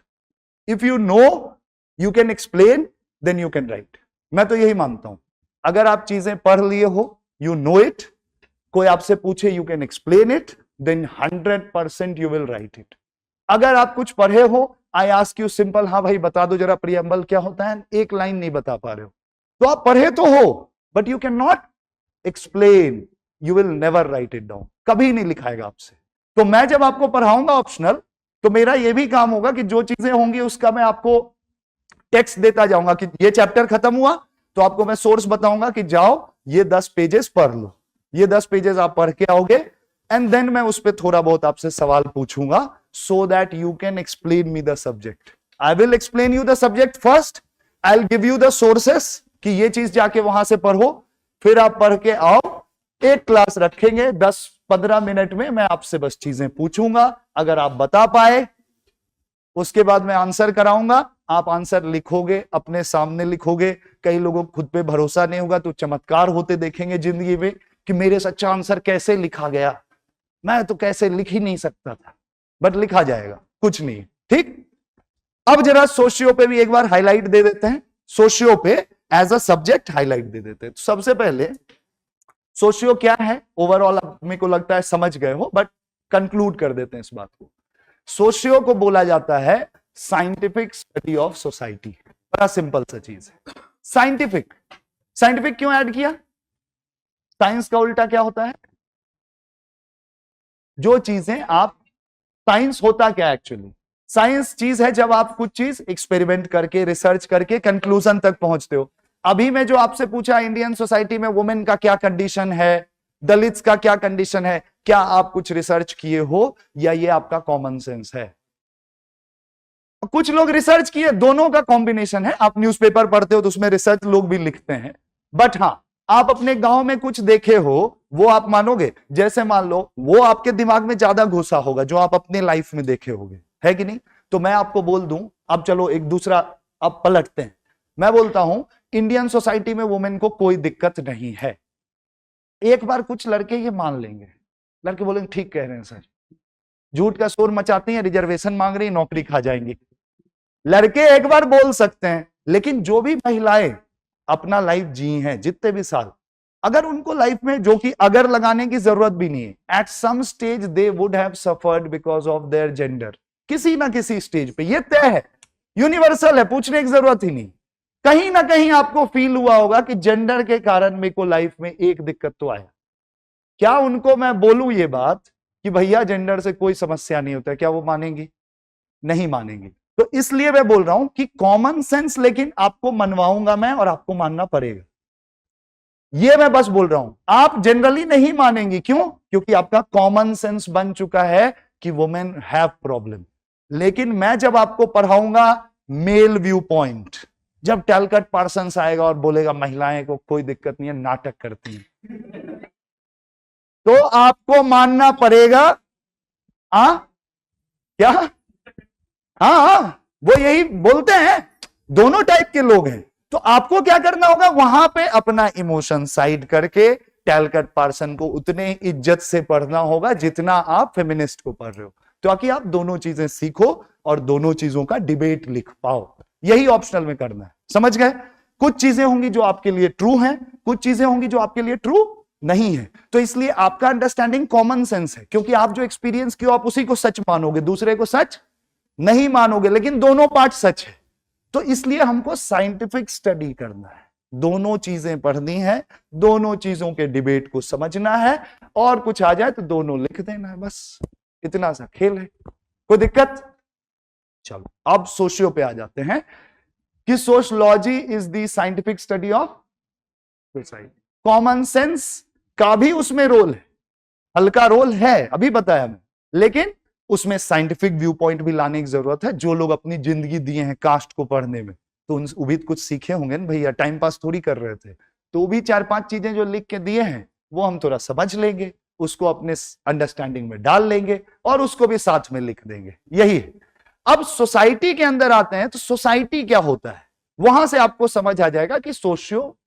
If you know you can explain, then you can write. मैं तो यही मानता हूं, अगर आप चीजें पढ़ लिए हो, यू नो इट, कोई आपसे पूछे you can explain it, then 100% you will write it. अगर आप कुछ पढ़े हो, आई आस्क यू सिंपल, हाँ भाई बता दो जरा प्रीएम्बल क्या होता है, एक लाइन नहीं बता पा रहे हो, तो आप पढ़े तो हो but you can not explain, you will never write it down, कभी नहीं लिखाएगा आपसे। तो मैं जब आपको पढ़ाऊंगा ऑप्शनल, तो मेरा यह भी काम होगा कि जो चीजें होंगी उसका मैं आपको टेक्स्ट देता जाऊंगा कि ये चैप्टर खत्म हुआ तो आपको मैं सोर्स बताऊंगा कि जाओ ये 10 पेजेस पढ़ लो, ये 10 पेजेस आप पढ़ के आओगे, एंड देन मैं उस पर थोड़ा बहुत आपसे सवाल पूछूंगा, so that you can explain me the subject. I will explain you the subject first, I will give you the sources कि ये चीज जाके वहां से पढ़ो, फिर आप पढ़ के आओ, एक क्लास रखेंगे 10-15 मिनट में, मैं आपसे बस चीजें पूछूंगा, अगर आप बता पाए उसके बाद मैं आंसर कराऊंगा, आप आंसर लिखोगे, अपने सामने लिखोगे। कई लोगों को खुद पे भरोसा नहीं होगा तो चमत्कार होते देखेंगे जिंदगी में कि मेरे सच्चा आंसर कैसे लिखा गया, मैं तो कैसे लिख ही नहीं सकता था, बट लिखा जाएगा, कुछ नहीं, ठीक। अब जरा सोशियो पे भी एक बार हाईलाइट दे देते हैं, सोशियो पे एज अ सब्जेक्ट हाईलाइट दे देते हैं। तो सबसे पहले सोशियो क्या है, ओवरऑल मेरे को लगता है समझ गए हो, बट कंक्लूड कर देते हैं इस बात को। सोशियो को बोला जाता है साइंटिफिक स्टडी ऑफ सोसाइटी। बड़ा सिंपल सा चीज है। साइंटिफिक, साइंटिफिक क्यों ऐड किया? साइंस का उल्टा क्या होता है? जो चीजें आप, साइंस होता क्या एक्चुअली? साइंस चीज है जब आप कुछ चीज एक्सपेरिमेंट करके, रिसर्च करके कंक्लूजन तक पहुंचते हो। अभी मैं जो आपसे पूछा इंडियन सोसाइटी में वुमेन का क्या कंडीशन है, दलित्स का क्या कंडीशन है, क्या आप कुछ रिसर्च किए हो या ये आपका कॉमन सेंस है? कुछ लोग रिसर्च किए, दोनों का कॉम्बिनेशन है। आप न्यूज़पेपर पढ़ते हो तो उसमें रिसर्च लोग भी लिखते हैं, बट हां आप अपने गांव में कुछ देखे हो, वो आप मानोगे? जैसे मान लो वो आपके दिमाग में ज्यादा घुसा होगा जो आप अपने लाइफ में देखे होगे, है कि नहीं? तो मैं आपको बोल दूं, अब चलो एक दूसरा अब पलटते हैं। मैं बोलता हूं इंडियन सोसाइटी में वुमेन को कोई दिक्कत नहीं है। एक बार कुछ लड़के ये मान लेंगे, लड़के बोलेंगे ठीक कह रहे हैं सर, झूठ का शोर मचाती हैं, रिजर्वेशन मांग रही, नौकरी खा जाएंगी। लड़के एक बार बोल सकते हैं, लेकिन जो भी महिलाएं अपना लाइफ जी हैं जितने भी साल, अगर उनको लाइफ में जो कि अगर लगाने की जरूरत भी नहीं है, at some stage they would have suffered because of their gender, किसी ना किसी स्टेज पे, ये तय है, यूनिवर्सल है, पूछने की जरूरत ही नहीं। कहीं ना कहीं आपको फील हुआ होगा कि जेंडर के कारण मेरे को लाइफ में एक दिक्कत तो आया। क्या उनको मैं बोलूं ये बात कि भैया जेंडर से कोई समस्या नहीं होता, क्या वो मानेंगी? नहीं मानेंगी। तो इसलिए मैं बोल रहा हूं कि कॉमन सेंस लेकिन आपको मनवाऊंगा मैं, और आपको मानना पड़ेगा। ये मैं बस बोल रहा हूं, आप जनरली नहीं मानेंगी, क्यों? क्योंकि आपका कॉमन सेंस बन चुका है कि वुमेन हैव प्रॉब्लम। लेकिन मैं जब आपको पढ़ाऊंगा मेल व्यू पॉइंट, जब टैलकट पार्सन्स आएगा और बोलेगा महिलाएं को कोई दिक्कत नहीं है, नाटक करती हैं, तो आपको मानना पड़ेगा। क्या? हाँ, वो यही बोलते हैं, दोनों टाइप के लोग हैं। तो आपको क्या करना होगा, वहां पे अपना इमोशन साइड करके टैलकट पार्सन को उतने इज्जत से पढ़ना होगा जितना आप फेमिनिस्ट को पढ़ रहे हो, ताकि आप दोनों चीजें सीखो और दोनों चीजों का डिबेट लिख पाओ। यही ऑप्शनल में करना है, समझ गए? कुछ चीजें होंगी जो आपके लिए ट्रू हैं, कुछ चीजें होंगी जो आपके लिए ट्रू नहीं है। तो इसलिए आपका अंडरस्टैंडिंग कॉमन सेंस है, क्योंकि आप जो एक्सपीरियंस किया आप उसी को सच मानोगे, दूसरे को सच नहीं मानोगे, लेकिन दोनों पार्ट सच है। तो इसलिए हमको साइंटिफिक स्टडी करना है, दोनों चीजें पढ़नी है, दोनों चीजों के डिबेट को समझना है, और कुछ आ जाए तो दोनों लिख देना है, बस इतना सा खेल है। कोई दिक्कत? चलो अब सोशियो पे आ जाते हैं कि sociology is the scientific study of society. Common sense का भी उसमें रोल है, हल्का रोल है, अभी बताया मैं, लेकिन उसमें साइंटिफिक व्यू पॉइंट भी लाने की जरूरत है। जो लोग अपनी जिंदगी दिए हैं कास्ट को पढ़ने में, तो वो भी कुछ सीखे होंगे ना भैया, टाइम पास थोड़ी कर रहे थे, तो भी 4-5 चीजें जो लिख के दिए हैं वो हम थोड़ा समझ लेंगे, उसको अपने अंडरस्टैंडिंग में डाल लेंगे और उसको भी साथ में लिख देंगे, यही है। अब सोसाइटी के अंदर आते हैं, तो सोसाइटी क्या होता है, वहां से आपको समझ आ जाएगा कि सोशियो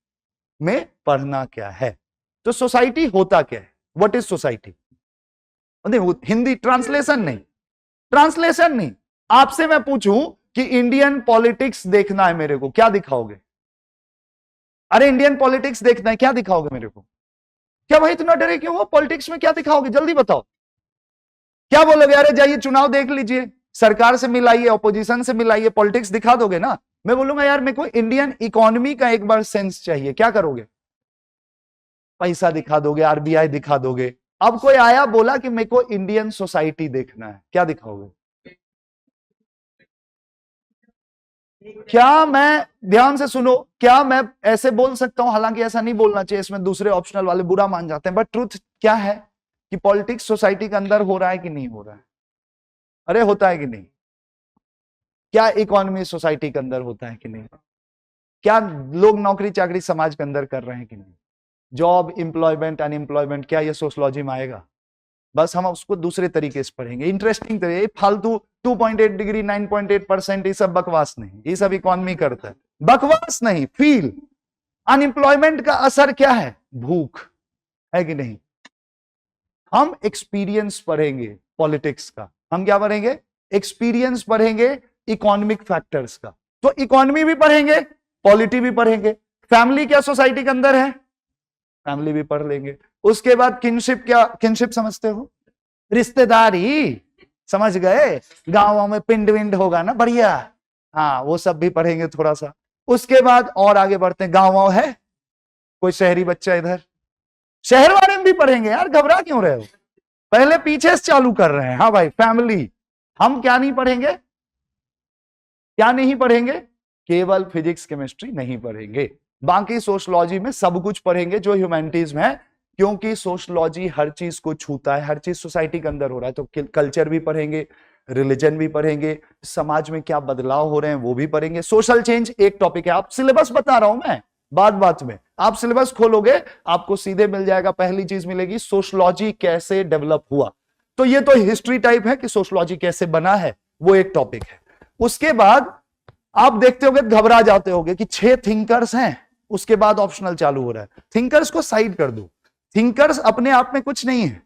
में पढ़ना क्या है। तो सोसाइटी होता क्या है, what is society. Hindi translation नहीं, आपसे मैं पूछूं कि इंडियन पॉलिटिक्स देखना है मेरे को, क्या दिखाओगे। अरे इंडियन पॉलिटिक्स देखना है, क्या दिखाओगे मेरे को। क्या भाई इतना डरे क्यों हो, पॉलिटिक्स में क्या दिखाओगे, जल्दी बताओ। क्या बोलोगे, अरे जाइए चुनाव देख लीजिए, सरकार से मिलाइए, ऑपोजिशन से मिलाइए, पॉलिटिक्स दिखा दोगे ना। मैं बोलूंगा यार मेरे को इंडियन इकोनॉमी का एक बार सेंस चाहिए, क्या करोगे, पैसा दिखा दोगे, आरबीआई दिखा दोगे। अब कोई आया बोला कि मेरे को इंडियन सोसाइटी देखना है, क्या दिखाओगे। क्या मैं, ध्यान से सुनो, क्या मैं ऐसे बोल सकता हूं, हालांकि ऐसा नहीं बोलना चाहिए, इसमें दूसरे ऑप्शनल वाले बुरा मान जाते हैं, बट ट्रुथ क्या है कि पॉलिटिक्स सोसाइटी के अंदर हो रहा है कि नहीं हो रहा है। अरे होता है कि नहीं, क्या इकोनॉमी सोसाइटी के अंदर होता है कि नहीं, क्या लोग नौकरी चाकरी समाज के अंदर कर रहे हैं कि नहीं, जॉब, एम्प्लॉयमेंट, अनएम्प्लॉयमेंट, क्या ये सोशलॉजी में आएगा। बस हम उसको दूसरे तरीके से पढ़ेंगे, इंटरेस्टिंग तरीके, फालतू 2.8 डिग्री 9.8%, ये सब बकवास नहीं, ये सब इकोनॉमी करता है, बकवास नहीं, फील। अनएम्प्लॉयमेंट का असर क्या है, भूख है कि नहीं। हम एक्सपीरियंस पढ़ेंगे पॉलिटिक्स का, हम क्या पढ़ेंगे, एक्सपीरियंस पढ़ेंगे इकोनॉमिक फैक्टर्स का। तो इकोनॉमी भी पढ़ेंगे, पॉलिटी भी पढ़ेंगे, फैमिली क्या सोसाइटी के अंदर है, फैमिली भी पढ़ लेंगे। उसके बाद किनशिप, क्या किनशिप समझते हो, रिश्तेदारी, समझ गए, गांवों में पिंड विंड होगा ना बढ़िया, हाँ वो सब भी पढ़ेंगे थोड़ा सा। उसके बाद और आगे बढ़ते हैं, गांव है, कोई शहरी बच्चा इधर, शहर वाले में भी पढ़ेंगे यार, घबरा क्यों रहे हो, पहले पीछे से चालू कर रहे हैं। हाँ भाई फैमिली, हम क्या नहीं पढ़ेंगे, क्या नहीं पढ़ेंगे, केवल फिजिक्स केमिस्ट्री नहीं पढ़ेंगे, बाकी सोशलॉजी में सब कुछ पढ़ेंगे जो ह्यूमैनिटीज में है, क्योंकि सोशलॉजी हर चीज को छूता है, हर चीज सोसाइटी के अंदर हो रहा है। तो कल्चर भी पढ़ेंगे, रिलीजन भी पढ़ेंगे, समाज में क्या बदलाव हो रहे हैं वो भी पढ़ेंगे। सोशल चेंज एक टॉपिक है, आप सिलेबस बता रहा हूं मैं, बात में आप सिलेबस खोलोगे आपको सीधे मिल जाएगा, पहली चीज मिलेगी सोशलॉजी कैसे डेवलप हुआ। तो ये तो हिस्ट्री टाइप है कि सोशलॉजी कैसे बना है, वो एक टॉपिक है। उसके बाद आप देखते होगे, घबरा जाते होगे कि 6 थिंकर्स हैं, उसके बाद ऑप्शनल चालू हो रहा है। थिंकर्स को साइड कर दो, थिंकर्स अपने आप में कुछ नहीं है।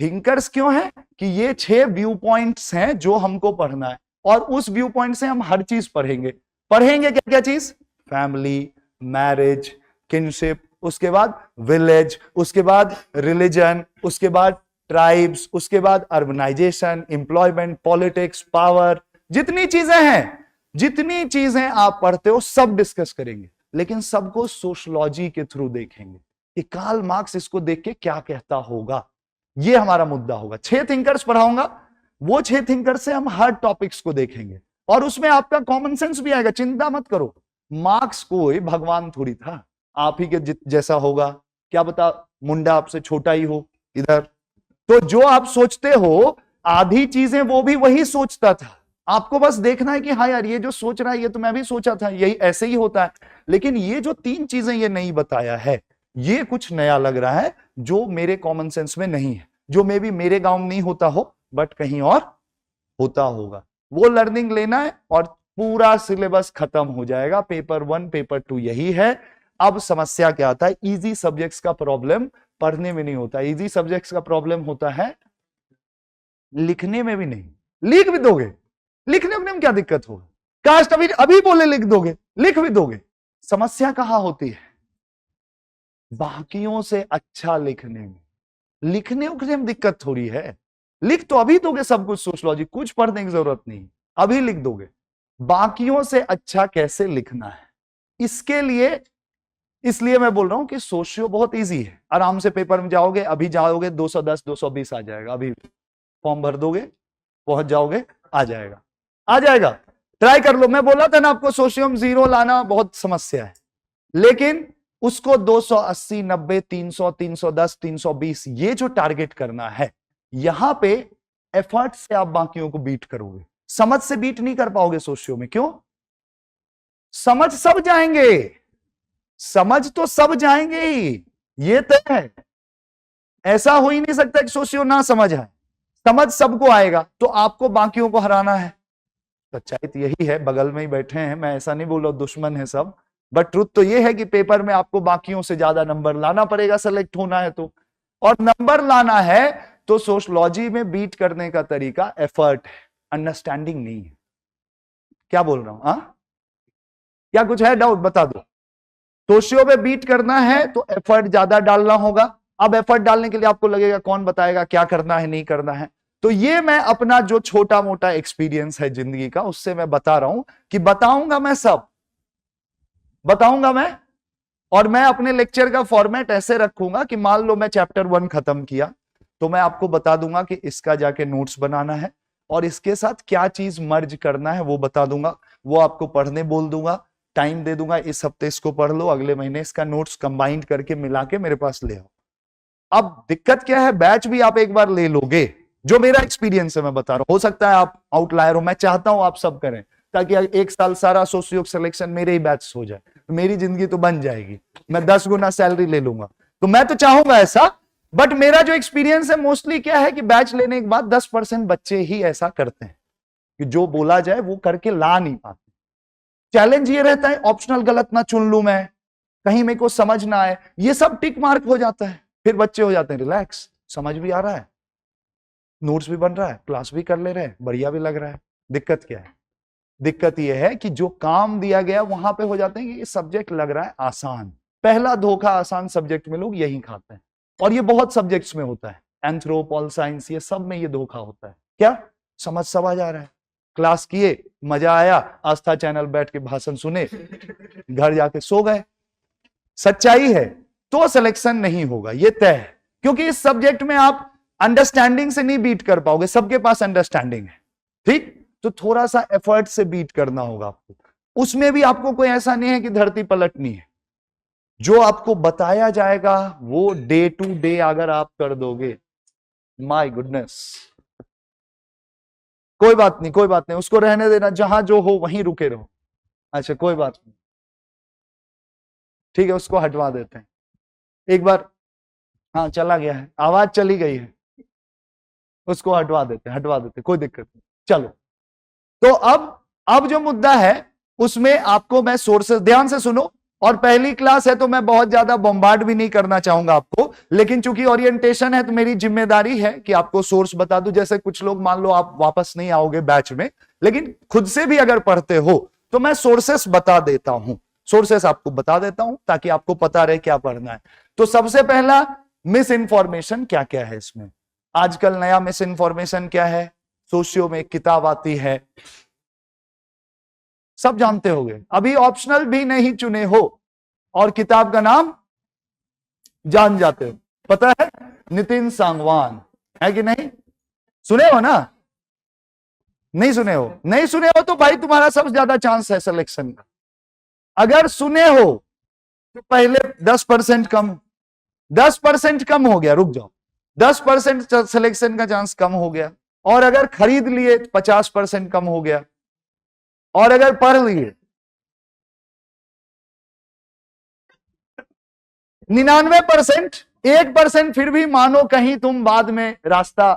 थिंकर्स क्यों है कि ये 6 व्यू पॉइंट्स हैं जो हमको पढ़ना है, और उस व्यू पॉइंट से हम हर चीज पढ़ेंगे क्या क्या चीज, फैमिली, मैरिज, किनशिप, उसके बाद विलेज, उसके बाद रिलीजन, उसके बाद ट्राइब्स, उसके बाद अर्बनाइजेशन, एम्प्लॉयमेंट, पॉलिटिक्स, पावर, जितनी चीजें आप पढ़ते हो सब डिस्कस करेंगे, लेकिन सबको सोशलॉजी के थ्रू देखेंगे कि कार्ल मार्क्स इसको देख के क्या कहता होगा, ये हमारा मुद्दा होगा। 6 थिंकर्स पढ़ाऊंगा, वो 6 थिंकर्स से हम हर टॉपिक्स को देखेंगे, और उसमें आपका कॉमन सेंस भी आएगा, चिंता मत करो। मार्क्स कोई भगवान थोड़ी था, आप ही के जैसा होगा, क्या पता मुंडा आपसे छोटा ही हो इधर। तो जो आप सोचते हो आधी चीजें वो भी वही सोचता था, आपको बस देखना है कि हाँ यार ये जो सोच रहा है ये तो मैं भी सोचा था, यही ऐसे ही होता है। लेकिन ये जो 3 चीजें ये नहीं बताया है, ये कुछ नया लग रहा है जो मेरे कॉमन सेंस में नहीं है, जो मे भी मेरे गांव में नहीं होता हो बट कहीं और होता होगा। वो लर्निंग लेना है और पूरा सिलेबस खत्म हो जाएगा। पेपर 1 पेपर 2 यही है। अब समस्या क्या आता है, इजी सब्जेक्ट्स का प्रॉब्लम पढ़ने में नहीं होता, इजी सब्जेक्ट्स का प्रॉब्लम होता है लिखने में भी नहीं। लिख भी दोगे, लिखने में क्या दिक्कत होगा, कास्ट अभी बोले लिख दोगे, लिख भी दोगे। समस्या कहां होती है, बाकियों से अच्छा लिखने में, लिखने उखने में दिक्कत थोड़ी है। लिख तो अभी दोगे सब कुछ, सोशलॉजी कुछ पढ़ने की जरूरत नहीं, अभी लिख दोगे। बाकियों से अच्छा कैसे लिखना है, इसके लिए, इसलिए मैं बोल रहा हूं कि सोशियो बहुत इजी है, आराम से पेपर में जाओगे, अभी जाओगे 210 220 आ जाएगा, अभी फॉर्म भर दोगे पहुंच जाओगे, आ जाएगा। ट्राई कर लो। मैं बोला था ना आपको सोशियम 0 लाना बहुत समस्या है, लेकिन उसको 280, 90, 300, 310, 320 ये जो टारगेट करना है, यहां पे एफर्ट से आप बाकियों को बीट करोगे। समझ से बीट नहीं कर पाओगे सोशियो में। क्यों? समझ सब जाएंगे, समझ तो सब जाएंगे ही, ये तय है। ऐसा हो ही नहीं सकता कि सोशियो ना समझ आए, समझ सबको आएगा। तो आपको बाकियों को हराना है। सच्चाई तो यही है, बगल में ही बैठे हैं, मैं ऐसा नहीं बोल रहा दुश्मन है सब, बट ट्रुथ तो ये है कि पेपर में आपको बाकियों से ज्यादा नंबर लाना पड़ेगा, सेलेक्ट होना है तो। और नंबर लाना है तो सोशलॉजी में बीट करने का तरीका एफर्ट है, अंडरस्टैंडिंग नहीं है। क्या बोल रहा हूं? क्या कुछ है डाउट? बता दो। सोशियो में बीट करना है तो एफर्ट ज्यादा डालना होगा। अब एफर्ट डालने के लिए आपको लगेगा कौन बताएगा क्या करना है नहीं करना है। तो ये मैं अपना जो छोटा मोटा एक्सपीरियंस है जिंदगी का, उससे मैं बता रहा हूं कि बताऊंगा मैं, सब बताऊंगा मैं। और मैं अपने लेक्चर का फॉर्मेट ऐसे रखूंगा कि मान लो मैं चैप्टर 1 खत्म किया तो मैं आपको बता दूंगा कि इसका जाके नोट्स बनाना है और इसके साथ क्या चीज मर्ज करना है वो बता दूंगा। वो आपको पढ़ने बोल दूंगा, टाइम दे दूंगा, इस हफ्ते इसको पढ़ लो, अगले महीने इसका नोट्स कंबाइंड करके मिला के मेरे पास ले आओ। अब दिक्कत क्या है, बैच भी आप एक बार ले लोगे, जो मेरा एक्सपीरियंस है मैं बता रहा हूं। हो सकता है आप आउटलायर हो, मैं चाहता हूं आप सब करें ताकि एक साल सारा सोशियो सिलेक्शन मेरे ही बैच हो जाए, तो मेरी जिंदगी तो बन जाएगी, मैं 10 गुना सैलरी ले लूंगा। तो मैं तो चाहूंगा ऐसा, बट मेरा जो एक्सपीरियंस है मोस्टली क्या है कि बैच लेने के बाद 10% बच्चे ही ऐसा करते हैं कि जो बोला जाए वो करके ला नहीं पाते। चैलेंज ये रहता है ऑप्शनल गलत ना चुन लूं मैं, कहीं मेरे को समझ ना आए, ये सब टिक मार्क हो जाता है। फिर बच्चे हो जाते हैं रिलैक्स, समझ भी आ रहा है, नोट्स भी बन रहा है, क्लास भी कर ले रहे हैं, बढ़िया भी लग रहा है। दिक्कत क्या है? दिक्कत यह है कि जो काम दिया गया वहां पे हो जाते हैं कि ये सब्जेक्ट लग रहा है आसान। पहला धोखा आसान सब्जेक्ट में लोग यही खाते हैं, और ये बहुत सब्जेक्ट्स में होता है, एंथ्रो, पॉल साइंस, ये सब में ये धोखा होता है। क्या समझ सब आ जा रहा है, क्लास किए, मजा आया, आस्था चैनल बैठ के भाषण सुने, घर जाके सो गए, सच्चाई है तो सिलेक्शन नहीं होगा, ये तय है। क्योंकि इस सब्जेक्ट में आप अंडरस्टैंडिंग से नहीं बीट कर पाओगे, सबके पास अंडरस्टैंडिंग है, ठीक? तो थोड़ा सा एफर्ट से बीट करना होगा आपको। उसमें भी आपको कोई ऐसा नहीं है कि धरती पलटनी है, जो आपको बताया जाएगा वो डे टू डे अगर आप कर दोगे, माय गुडनेस, कोई बात नहीं, कोई बात नहीं, उसको रहने देना, जहां जो हो वहीं रुके रहो। अच्छा कोई बात नहीं, ठीक है, उसको हटवा देते हैं एक बार। हाँ चला गया है, आवाज चली गई है, उसको हटवा देते, हटवा देते, कोई दिक्कत नहीं। चलो, तो अब जो मुद्दा है उसमें आपको मैं सोर्सेस, ध्यान से सुनो, और पहली क्लास है तो मैं बहुत ज्यादा बॉम्बार्ड भी नहीं करना चाहूंगा आपको, लेकिन चूंकि ओरिएंटेशन है तो मेरी जिम्मेदारी है कि आपको सोर्स बता दूं। जैसे कुछ लोग मान लो आप वापस नहीं आओगे बैच में, लेकिन खुद से भी अगर पढ़ते हो तो मैं सोर्सेस बता देता हूं, सोर्सेस आपको बता देता हूं ताकि आपको पता रहे क्या पढ़ना है। तो सबसे पहला मिस इन्फॉर्मेशन क्या क्या है इसमें। आजकल नया मिस इन्फॉर्मेशन क्या है, सोशियो में एक किताब आती है, सब जानते होंगे, अभी ऑप्शनल भी नहीं चुने हो और किताब का नाम जान जाते हो, पता है, नितिन सांगवान, है कि नहीं? सुने हो ना? नहीं सुने हो? नहीं सुने हो तो भाई तुम्हारा सबसे ज्यादा चांस है सिलेक्शन का। अगर सुने हो तो पहले 10% कम, 10% कम हो गया, रुक जाओ, 10% सिलेक्शन का चांस कम हो गया। और अगर खरीद लिए 50% कम हो गया, और अगर पढ़ लिए 99%, 1% फिर भी मानो कहीं तुम बाद में रास्ता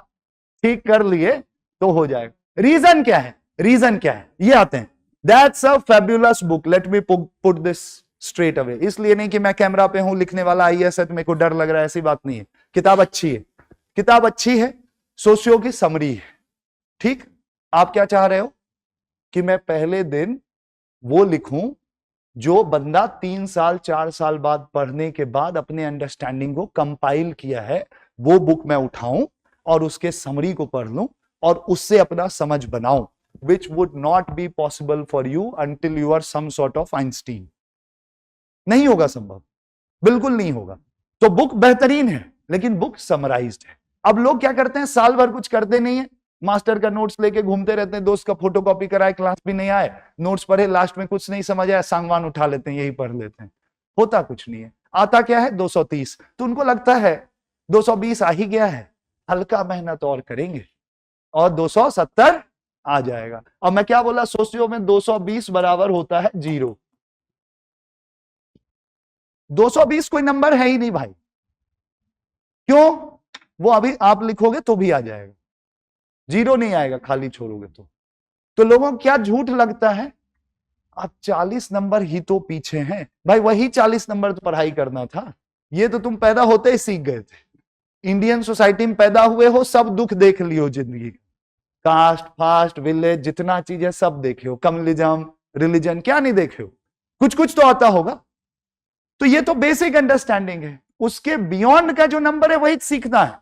ठीक कर लिए तो हो जाएगा। रीजन क्या है? रीजन क्या है ये आते हैं। That's a fabulous book, let me put this straight away. इसलिए नहीं कि मैं कैमरा पे हूं, लिखने वाला आईएएस है तो मेरे को डर लग रहा है, ऐसी बात नहीं है। किताब अच्छी है, किताब अच्छी है, सोशियो की समरी है, ठीक? आप क्या चाह रहे हो कि मैं पहले दिन वो लिखूं जो बंदा 3 साल 4 साल बाद पढ़ने के बाद अपने अंडरस्टैंडिंग को कंपाइल किया है, वो बुक मैं उठाऊं और उसके समरी को पढ़ लूं और उससे अपना समझ बनाऊं, which would not be possible for you until you are some sort of Einstein। नहीं होगा संभव, बिल्कुल नहीं होगा। तो बुक बेहतरीन है लेकिन बुक समराइज्ड है। अब लोग क्या करते हैं, साल भर कुछ करते नहीं है, मास्टर का नोट्स लेके घूमते रहते हैं, दोस्त का फोटोकॉपी कराए, क्लास भी नहीं आए, नोट्स पढ़े, लास्ट में कुछ नहीं समझ आया, सांगवान उठा लेते हैं, यही पढ़ लेते हैं, होता कुछ नहीं है। आता क्या है 230, तो उनको लगता है 220 आ ही गया है, हल्का मेहनत और करेंगे और 270 आ जाएगा। और मैं क्या बोला, सोशियो में 220 बराबर होता है 0। 220 कोई नंबर है ही नहीं भाई, क्यों? वो अभी आप लिखोगे तो भी आ जाएगा, 0 नहीं आएगा खाली छोड़ोगे तो लोगों को क्या झूठ लगता है, आप 40 नंबर ही तो पीछे हैं भाई, वही 40 नंबर तो पढ़ाई करना था, ये तो तुम पैदा होते ही सीख गए थे। इंडियन सोसाइटी में पैदा हुए हो, सब दुख देख लियो जिंदगी, कास्ट फास्ट विलेज जितना चीज है सब देखे हो, कम्युनिज्म रिलीजन क्या नहीं देखे हो, कुछ कुछ तो आता होगा। तो ये तो बेसिक अंडरस्टैंडिंग है, उसके बियॉन्ड का जो नंबर है वही सीखना है।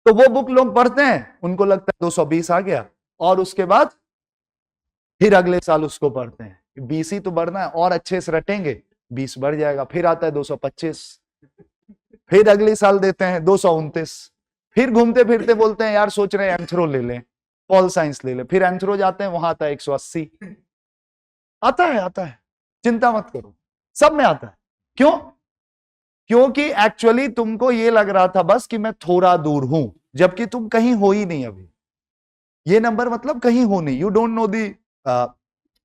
तो वो बुक लोग पढ़ते हैं, उनको लगता है 220 आ गया, और उसके बाद फिर अगले साल उसको पढ़ते हैं 20 ही तो बढ़ना है, और अच्छे से रटेंगे 20 बढ़ जाएगा, फिर आता है 225, फिर अगले साल देते हैं 229, फिर घूमते फिरते बोलते हैं यार सोच रहे हैं एंथ्रो ले लें, पॉल साइंस ले लें, फिर एंथ्रो जाते हैं, वहां आता है 180। आता है, चिंता मत करो, सब में आता है। क्यों? क्योंकि एक्चुअली तुमको ये लग रहा था बस कि मैं थोड़ा दूर हूं, जबकि तुम कहीं हो ही नहीं अभी। ये नंबर मतलब कहीं हो नहीं, you don't know the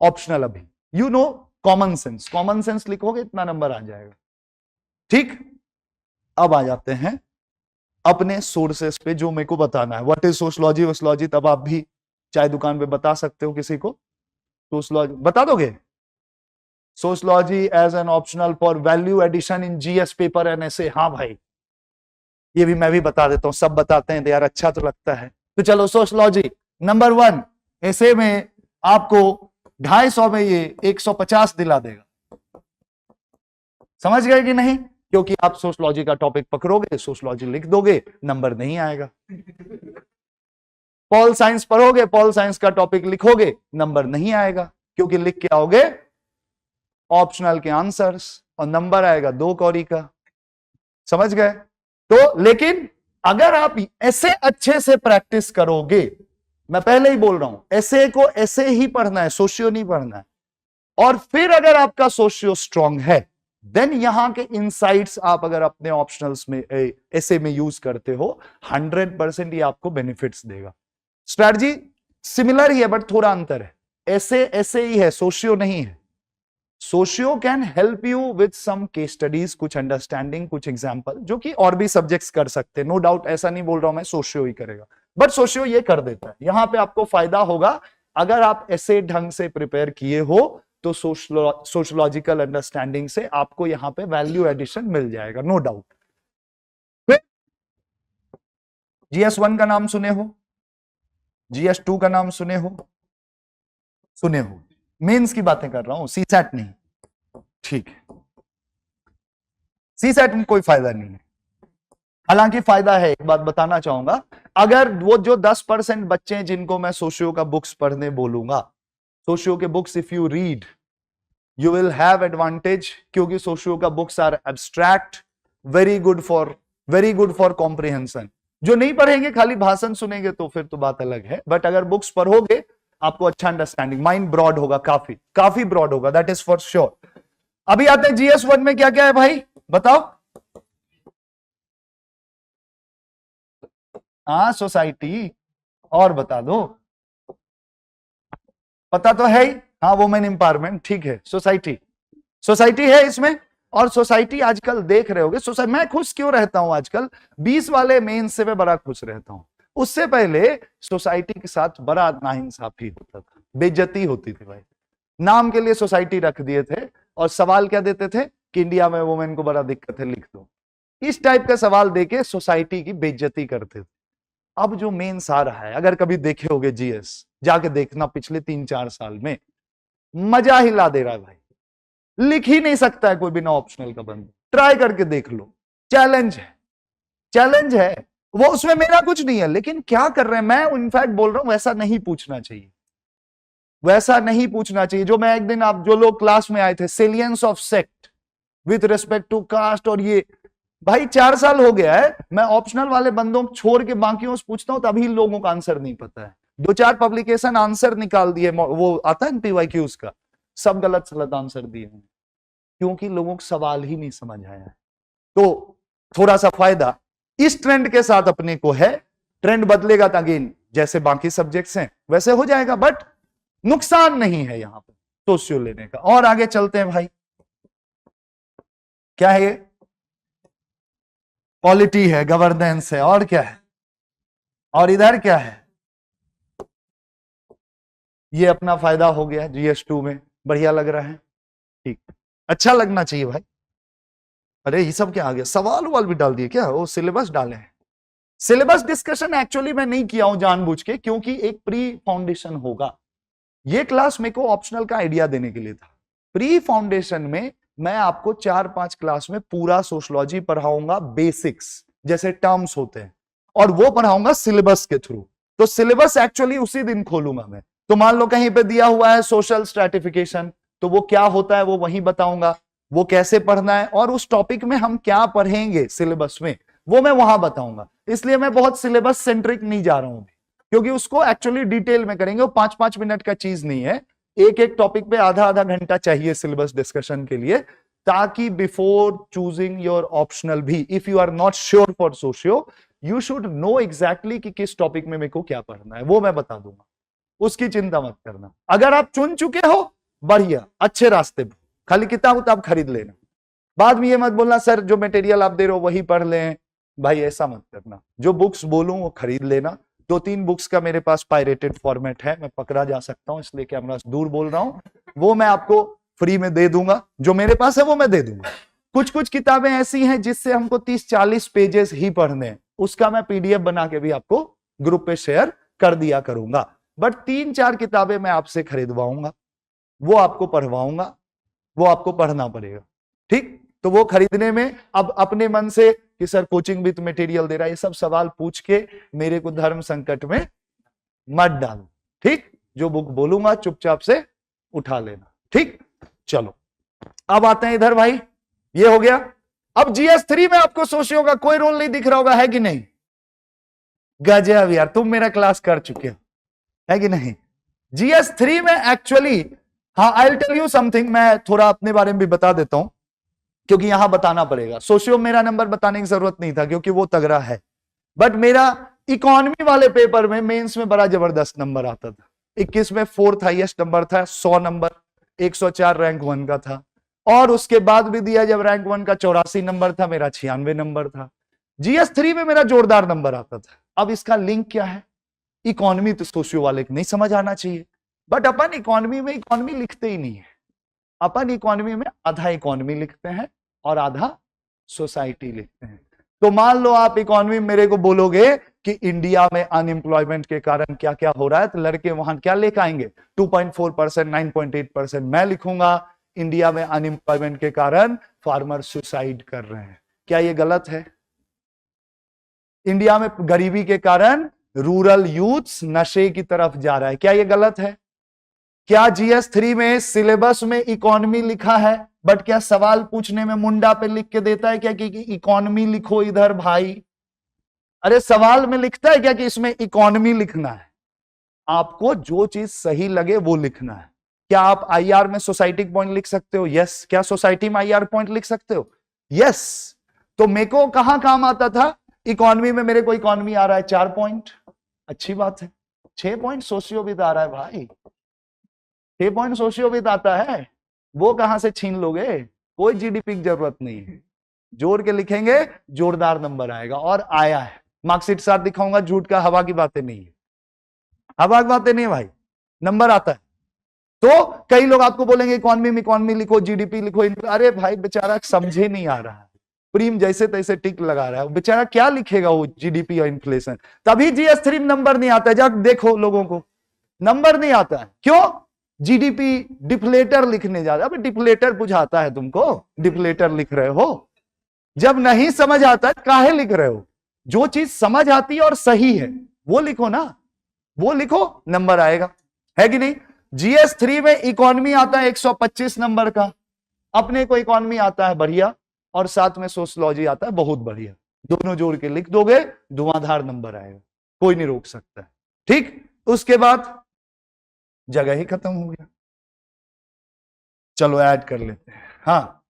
optional अभी, you know common sense, common sense लिखोगे इतना नंबर आ जाएगा। ठीक, अब आ जाते हैं अपने सोर्सेस पे जो मेरे को बताना है। व्हाट इज सोशलॉजी वोशलॉजी, तब आप भी चाय दुकान पे बता सकते हो किसी को, सोशलॉजी बता दोगे। Sociology as an optional for value addition in GS paper and ऐसे, हाँ भाई ये भी मैं भी बता देता हूं, सब बताते हैं तो यार अच्छा तो लगता है। तो चलो सोशलॉजी नंबर 1, ऐसे में आपको 250 में ये 150 दिला देगा, समझ गए कि नहीं? क्योंकि आप सोशलॉजी का टॉपिक पकड़ोगे, सोशलॉजी लिख दोगे, नंबर नहीं आएगा। पॉल साइंस पढ़ोगे, पॉल साइंस का टॉपिक लिखोगे, नंबर नहीं आएगा, क्योंकि लिख के आओगे ऑप्शनल के आंसर्स, और नंबर आएगा 2 कौड़ी का। समझ गए? तो लेकिन अगर आप ऐसे अच्छे से प्रैक्टिस करोगे, मैं पहले ही बोल रहा हूं ऐसे को ऐसे ही पढ़ना है, सोशियो नहीं पढ़ना है, और फिर अगर आपका सोशियो स्ट्रांग है, देन यहां के इनसाइट्स आप अगर अपने ऑप्शनल्स में ऐसे में यूज करते हो, 100% ये आपको बेनिफिट्स देगा। स्ट्रैटेजी सिमिलर ही है बट थोड़ा अंतर है, ऐसे ऐसे ही है, सोशियो नहीं है। Socio can help you with some case studies, कुछ अंडरस्टैंडिंग, कुछ एग्जांपल, जो कि और भी सब्जेक्ट्स कर सकते हैं, नो डाउट, ऐसा नहीं बोल रहा हूं मैं सोशियो ही करेगा, बट सोशियो ये कर देता है। यहां पे आपको फायदा होगा अगर आप ऐसे ढंग से प्रिपेयर किए हो, तो सोशलॉजिकल अंडरस्टैंडिंग से आपको यहां पे वैल्यू एडिशन मिल जाएगा, नो डाउट। फिर GS1 का नाम सुने हो, GS2 का नाम सुने हो, मेंस की बातें कर रहा हूं, सीसैट नहीं। ठीक है, सीसैट में कोई फायदा नहीं है, हालांकि फायदा है, एक बात बताना चाहूंगा, अगर वो जो 10% बच्चे हैं जिनको मैं सोशियो का बुक्स पढ़ने बोलूंगा, सोशियो के books if you read you will have advantage, क्योंकि सोशियो का books are abstract, very good for comprehension. जो नहीं पढ़ेंगे खाली भाषण सुनेंगे तो फिर तो बात अलग है, बट अगर बुक्स पढ़ोगे आपको अच्छा अंडरस्टैंडिंग, माइंड ब्रॉड होगा, काफी ब्रॉड होगा, दैट इज फॉर श्योर। अभी आते हैं GS1 में क्या क्या है भाई, बताओ। हाँ सोसाइटी, और बता दो, पता तो है ही, हाँ वुमेन एम्पावरमेंट, ठीक है, सोसाइटी है इसमें। और सोसाइटी आजकल देख रहे होगे, सोसाइटी मैं खुश क्यों रहता हूं आजकल, 20 वाले मेन से मैं बड़ा खुश रहता हूं। उससे पहले सोसाइटी के साथ बड़ा नाइंसाफी होता था, बेइज्जती होती थी भाई, नाम के लिए सोसाइटी रख दिए थे, और सवाल क्या देते थे कि इंडिया में वुमेन को बड़ा दिक्कत है, लिख दो, इस टाइप का सवाल देके सोसाइटी की बेइज्जती करते थे। अब जो मेंस आ रहा है, अगर कभी देखे होगे GS, जाके देखना पिछले 3-4 साल में, मजा ही ला दे रहा है भाई, लिख ही नहीं सकता है कोई बिना ऑप्शनल का बंदा, ट्राई करके देख लो, चैलेंज है वो, उसमें मेरा कुछ नहीं है, लेकिन क्या कर रहे हैं, मैं इनफैक्ट बोल रहा हूं वैसा नहीं पूछना चाहिए, जो मैं एक दिन, आप जो लोग क्लास में आए थे, salience of sect with respect to caste, और ये भाई 4 साल हो गया है, मैं ऑप्शनल वाले बंदों को छोड़ के बाकियों से पूछता हूं, तभी लोगों का आंसर नहीं पता है। 2-4 पब्लिकेशन आंसर निकाल दिए, वो आता है पीवाईक्यूज का, सब गलत सलत आंसर दिए हैं, क्योंकि लोगों को सवाल ही नहीं समझ आया है। तो थोड़ा सा फायदा इस ट्रेंड के साथ अपने को है, ट्रेंड बदलेगा तो अगेन जैसे बाकी सब्जेक्ट्स हैं वैसे हो जाएगा, बट नुकसान नहीं है यहां पर सोशियो लेने का। और आगे चलते हैं भाई, क्या है ये? पॉलिटी है, गवर्नेंस है, और क्या है? और इधर क्या है? ये अपना फायदा हो गया GS2 में, बढ़िया लग रहा है, ठीक, अच्छा लगना चाहिए भाई। अरे ये सब क्या आ गया, सवाल वाल भी डाल दिए क्या? वो सिलेबस डाले हैं। सिलेबस डिस्कशन एक्चुअली मैं नहीं किया हूं जानबूझ के, क्योंकि एक प्री फाउंडेशन होगा। ये क्लास मेरे को ऑप्शनल का आइडिया देने के लिए था। प्री फाउंडेशन में मैं आपको 4-5 क्लास में पूरा सोशियोलॉजी पढ़ाऊंगा, बेसिक्स जैसे टर्म्स होते हैं, और वो पढ़ाऊंगा सिलेबस के थ्रू। तो सिलेबस एक्चुअली उसी दिन खोलूंगा मैं। तो मान लो कहीं पे दिया हुआ है सोशल स्ट्रैटिफिकेशन, तो वो क्या होता है वो वहीं बताऊंगा, वो कैसे पढ़ना है, और उस टॉपिक में हम क्या पढ़ेंगे सिलेबस में वो मैं वहां बताऊंगा। इसलिए मैं बहुत सिलेबस सेंट्रिक नहीं जा रहा हूं, क्योंकि उसको एक्चुअली डिटेल में करेंगे, वो 5-5 मिनट का चीज नहीं है। एक एक टॉपिक पे आधा-आधा घंटा चाहिए सिलेबस डिस्कशन के लिए, ताकि बिफोर चूजिंग योर ऑप्शनल भी, if you are not sure for socio, you should know exactly कि किस टॉपिक में मेरे को क्या पढ़ना है, वो मैं बता दूंगा, उसकी चिंता मत करना। अगर आप चुन चुके हो, बढ़िया, अच्छे रास्ते पर, खाली किताब उताब खरीद लेना। बाद में ये मत बोलना सर जो मटेरियल आप दे रहे हो वही पढ़ लें, भाई ऐसा मत करना। जो बुक्स बोलूं वो खरीद लेना। 2-3 बुक्स का मेरे पास पायरेटेड फॉर्मेट है, मैं पकड़ा जा सकता हूं, इसलिए कैमरा से दूर बोल रहा हूं, वो मैं आपको फ्री में दे दूंगा। जो मेरे पास है वो मैं दे दूंगा। कुछ कुछ किताबें ऐसी हैं जिससे हमको 30-40 पेजेस ही पढ़ने हैं, उसका मैं PDF बना के भी आपको ग्रुप पे शेयर कर दिया करूंगा। बट 3-4 किताबें मैं आपसे खरीदवाऊंगा, वो आपको पढ़वाऊंगा, वो आपको पढ़ना पड़ेगा, ठीक? तो वो खरीदने में अब अपने मन से कि सर कोचिंग विद मटेरियल दे रहा है, ये सब सवाल पूछ के मेरे को धर्म संकट में मत डालो, ठीक? जो बुक बोलूंगा चुपचाप से उठा लेना, ठीक? चलो अब आते हैं इधर भाई, ये हो गया। अब GS3 में आपको सोशियो का कोई रोल नहीं दिख रहा होगा, है कि नहीं? गजब यार, तुम मेरा क्लास कर चुके हो, है कि नहीं? GS3 में एक्चुअली, हाँ I will tell you something, मैं थोड़ा अपने बारे में भी बता देता हूं, क्योंकि यहां बताना पड़ेगा। सोशियो मेरा नंबर बताने की जरूरत नहीं था क्योंकि वो तगड़ा है, बट मेरा इकोनॉमी वाले पेपर में मेंस में बड़ा जबरदस्त नंबर आता था। 21 में 4th हाईएस्ट नंबर था, 100 नंबर, 104 रैंक 1 का था। और उसके बाद भी दिया जब रैंक 1 का 84 नंबर था, मेरा 96 नंबर था। GS3 में मेरा जोरदार नंबर आता था। अब इसका लिंक क्या है? इकोनॉमी तो सोशियो वाले को नहीं समझ आना चाहिए, बट अपन इकोनॉमी में इकोनॉमी लिखते ही नहीं है। अपन इकोनॉमी में आधा इकोनॉमी लिखते हैं और आधा सोसाइटी लिखते हैं। तो मान लो आप इकोनॉमी मेरे को बोलोगे कि इंडिया में अनएम्प्लॉयमेंट के कारण क्या क्या हो रहा है, तो लड़के वहां क्या लेकर आएंगे? 2.4%, 9.8%। मैं लिखूंगा इंडिया में अनएम्प्लॉयमेंट के कारण फार्मर सुसाइड कर रहे हैं। क्या ये गलत है? इंडिया में गरीबी के कारण रूरल यूथ्स नशे की तरफ जा रहा है, क्या ये गलत है? क्या GS3 में सिलेबस में इकोनॉमी लिखा है, बट क्या सवाल पूछने में मुंडा पे लिख के देता है क्या कि इकोनॉमी लिखो इधर भाई? अरे सवाल में लिखता है क्या कि इसमें इकोनॉमी लिखना है? आपको जो चीज सही लगे वो लिखना है। क्या आप IR में सोसाइटी पॉइंट लिख सकते हो? यस। क्या सोसाइटी में IR पॉइंट लिख सकते हो? यस। तो मेरे को कहां काम आता था? इकोनॉमी में मेरे को इकोनॉमी आ रहा है 4 पॉइंट, अच्छी बात है। 6 पॉइंट सोशियो विद आ रहा है भाई, 6 पॉइंट सोशियो विद आता है, वो कहां से छीन लोगे? कोई GDP की जरूरत नहीं है, जोड़ के लिखेंगे जोरदार नंबर आएगा। और आया है, मार्कशीट साथ दिखाऊंगा, झूठ का हवा की बातें नहीं है, हवा की बातें नहीं है भाई, नंबर आता है। तो कई लोग आपको बोलेंगे इकोनॉमी में इकोनॉमी लिखो, GDP लिखो, अरे भाई बेचारा समझे नहीं आ रहा है, प्रीम जैसे तैसे टिक लगा रहा है, बेचारा क्या लिखेगा वो GDP और इन्फ्लेशन? तभी GS3 में नंबर नहीं आता है। जब देखो लोगों को नंबर नहीं आता है, क्यों? GDP डिफ्लेटर लिखने जा रहे। अब डिफ्लेटर बुझाता है तुमको? डिफ्लेटर लिख रहे हो, जब नहीं समझ आता है काहे लिख रहे हो? जो चीज समझ आती है और सही है वो लिखो ना, वो लिखो, नंबर आएगा, है कि नहीं? GS3 में इकोनॉमी आता है 125 नंबर का, अपने को इकोनॉमी आता है बढ़िया और साथ में सोशलॉजी आता है, बहुत बढ़िया, दोनों जोड़ के लिख दोगे, धुआंधार नंबर आएगा, कोई नहीं रोक सकता है। ठीक, उसके बाद जगह ही खत्म हो गया। चलो ऐड कर लेते हैं। हाँ,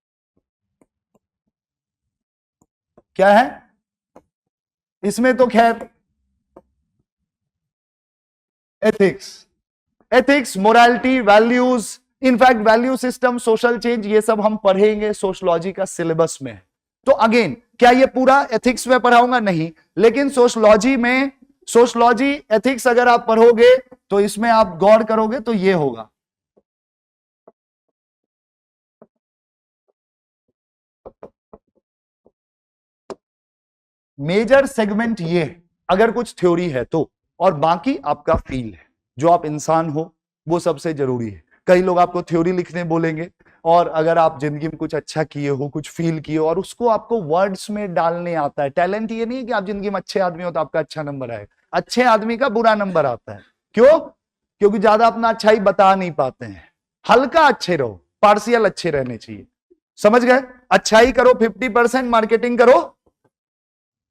क्या है इसमें? तो खैर ethics, morality, values, in fact value system, social change, ये सब हम पढ़ेंगे सोशलॉजी का सिलेबस में। तो अगेन, क्या ये पूरा एथिक्स में पढ़ाऊंगा? नहीं, लेकिन सोशलॉजी में, सोशलॉजी एथिक्स अगर आप पढ़ोगे तो इसमें आप गौर करोगे तो ये होगा। मेजर सेगमेंट ये, अगर कुछ थ्योरी है तो, और बाकी आपका फील है, जो आप इंसान हो वो सबसे जरूरी है। कई लोग आपको थ्योरी लिखने बोलेंगे, और अगर आप जिंदगी में कुछ अच्छा किए हो, कुछ फील किए हो, और उसको आपको वर्ड्स में डालने आता है। टैलेंट ये नहीं है कि आप जिंदगी में अच्छे आदमी हो तो आपका अच्छा नंबर आएगा, अच्छे आदमी का बुरा नंबर आता है। क्यों? क्योंकि ज्यादा अपना अच्छाई बता नहीं पाते हैं। हल्का अच्छे रहो, पार्शियल अच्छे रहने चाहिए, समझ गए? अच्छाई करो 50%, मार्केटिंग करो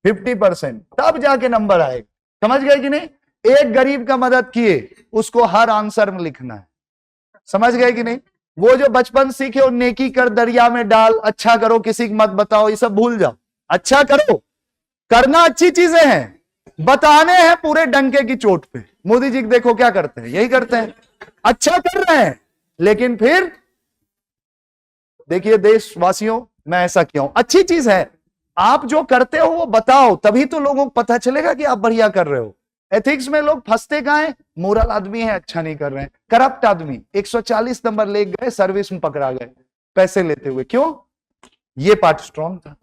50%, तब जाके नंबर आएगा। समझ गए कि नहीं? एक गरीब का मदद किए, उसको हर आंसर में लिखना है। समझ गए कि नहीं? वो जो बचपन सीखे और नेकी कर दरिया में डाल, अच्छा करो किसी की मत बताओ, ये सब भूल जाओ। अच्छा करो, करना अच्छी चीजें हैं, बताने हैं पूरे डंके की चोट पे। मोदी जी देखो क्या करते हैं, यही करते हैं, अच्छा कर रहे हैं, लेकिन फिर देखिए देशवासियों, मैं ऐसा क्यों, अच्छी चीज है, आप जो करते हो वो बताओ, तभी तो लोगों को पता चलेगा कि आप बढ़िया कर रहे हो। एथिक्स में लोग फंसते कहां हैं? मोरल आदमी है, अच्छा नहीं कर रहे हैं, करप्ट आदमी 140 नंबर ले गए, सर्विस में पकड़ा गए पैसे लेते हुए। क्यों? ये पार्ट स्ट्रांग था।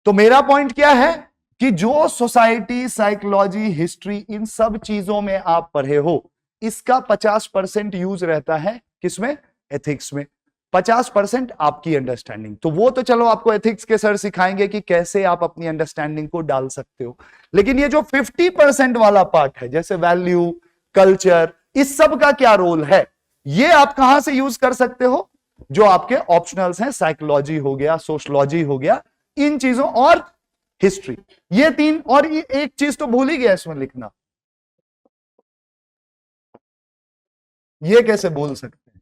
तो मेरा पॉइंट क्या है कि जो सोसाइटी, साइकोलॉजी, हिस्ट्री, इन सब चीजों में आप पढ़े हो, इसका 50% यूज रहता है किसमें? एथिक्स में। 50% आपकी अंडरस्टैंडिंग। तो वो तो चलो आपको एथिक्स के सर सिखाएंगे कि कैसे आप अपनी अंडरस्टैंडिंग को डाल सकते हो, लेकिन ये जो 50% वाला पार्ट है, जैसे वैल्यू, कल्चर, इस सब का क्या रोल है, ये आप कहां से यूज कर सकते हो? जो आपके ऑप्शनल्स हैं, साइकोलॉजी हो गया, सोशलॉजी हो गया, इन चीजों, और हिस्ट्री, ये तीन। और ये एक चीज तो भूल ही गया इसमें लिखना, ये कैसे बोल सकते हैं?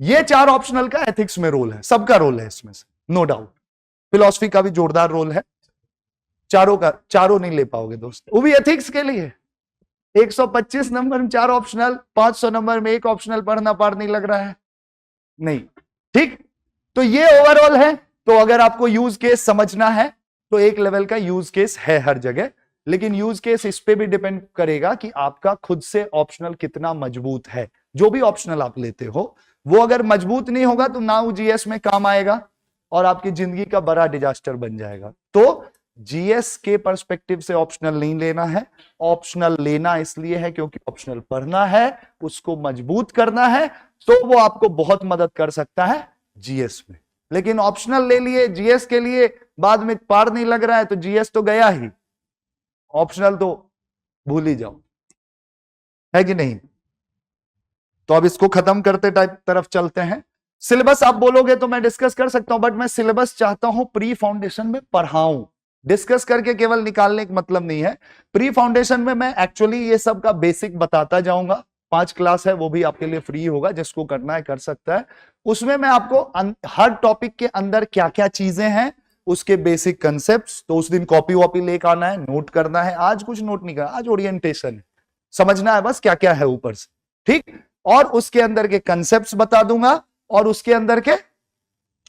ये 4 ऑप्शनल का एथिक्स में रोल है, सबका रोल है इसमें से, नो डाउट। फिलॉसफी का भी जोरदार रोल है, चारों का, चारों नहीं ले पाओगे दोस्त, वो भी एथिक्स के लिए। 125 नंबर में 4 ऑप्शनल, 500 नंबर में 1 ऑप्शनल, पढ़ना पार नहीं लग रहा है, नहीं। ठीक, तो ये ओवरऑल है। तो अगर आपको यूज केस समझना है तो एक लेवल का यूज केस है हर जगह, लेकिन यूज केस इस पे भी डिपेंड करेगा कि आपका खुद से ऑप्शनल कितना मजबूत है। जो भी ऑप्शनल आप लेते हो वो अगर मजबूत नहीं होगा तो ना वो जीएस में काम आएगा और आपकी जिंदगी का बड़ा डिजास्टर बन जाएगा। तो जीएस के पर्सपेक्टिव से ऑप्शनल नहीं लेना है। ऑप्शनल लेना इसलिए है क्योंकि ऑप्शनल पढ़ना है, उसको मजबूत करना है, तो वो आपको बहुत मदद कर सकता है जीएस में। लेकिन ऑप्शनल ले लिए जीएस के लिए, बाद में पार नहीं लग रहा है तो जीएस तो गया ही, ऑप्शनल तो भूल ही जाओ, है कि नहीं? तो अब इसको खत्म करते टाइप तरफ चलते हैं। सिलेबस आप बोलोगे तो मैं डिस्कस कर सकता हूं, बट मैं सिलेबस चाहता हूं प्री फाउंडेशन में पढ़ाऊं। डिस्कस करके केवल निकालने का मतलब नहीं है। प्री फाउंडेशन में मैं एक्चुअली ये सब का बेसिक बताता जाऊंगा। 5 क्लास है, वो भी आपके लिए फ्री होगा, जिसको करना है कर सकता है। उसमें मैं आपको हर टॉपिक के अंदर क्या क्या चीजें हैं, उसके बेसिक कंसेप्ट्स, तो उस दिन कॉपी वॉपी लेकर आना है, नोट करना है। आज कुछ नोट नहीं करना, आज ओरिएंटेशन है, समझना है बस क्या क्या है ऊपर से, ठीक। और उसके अंदर के कंसेप्ट्स बता दूंगा, और उसके अंदर के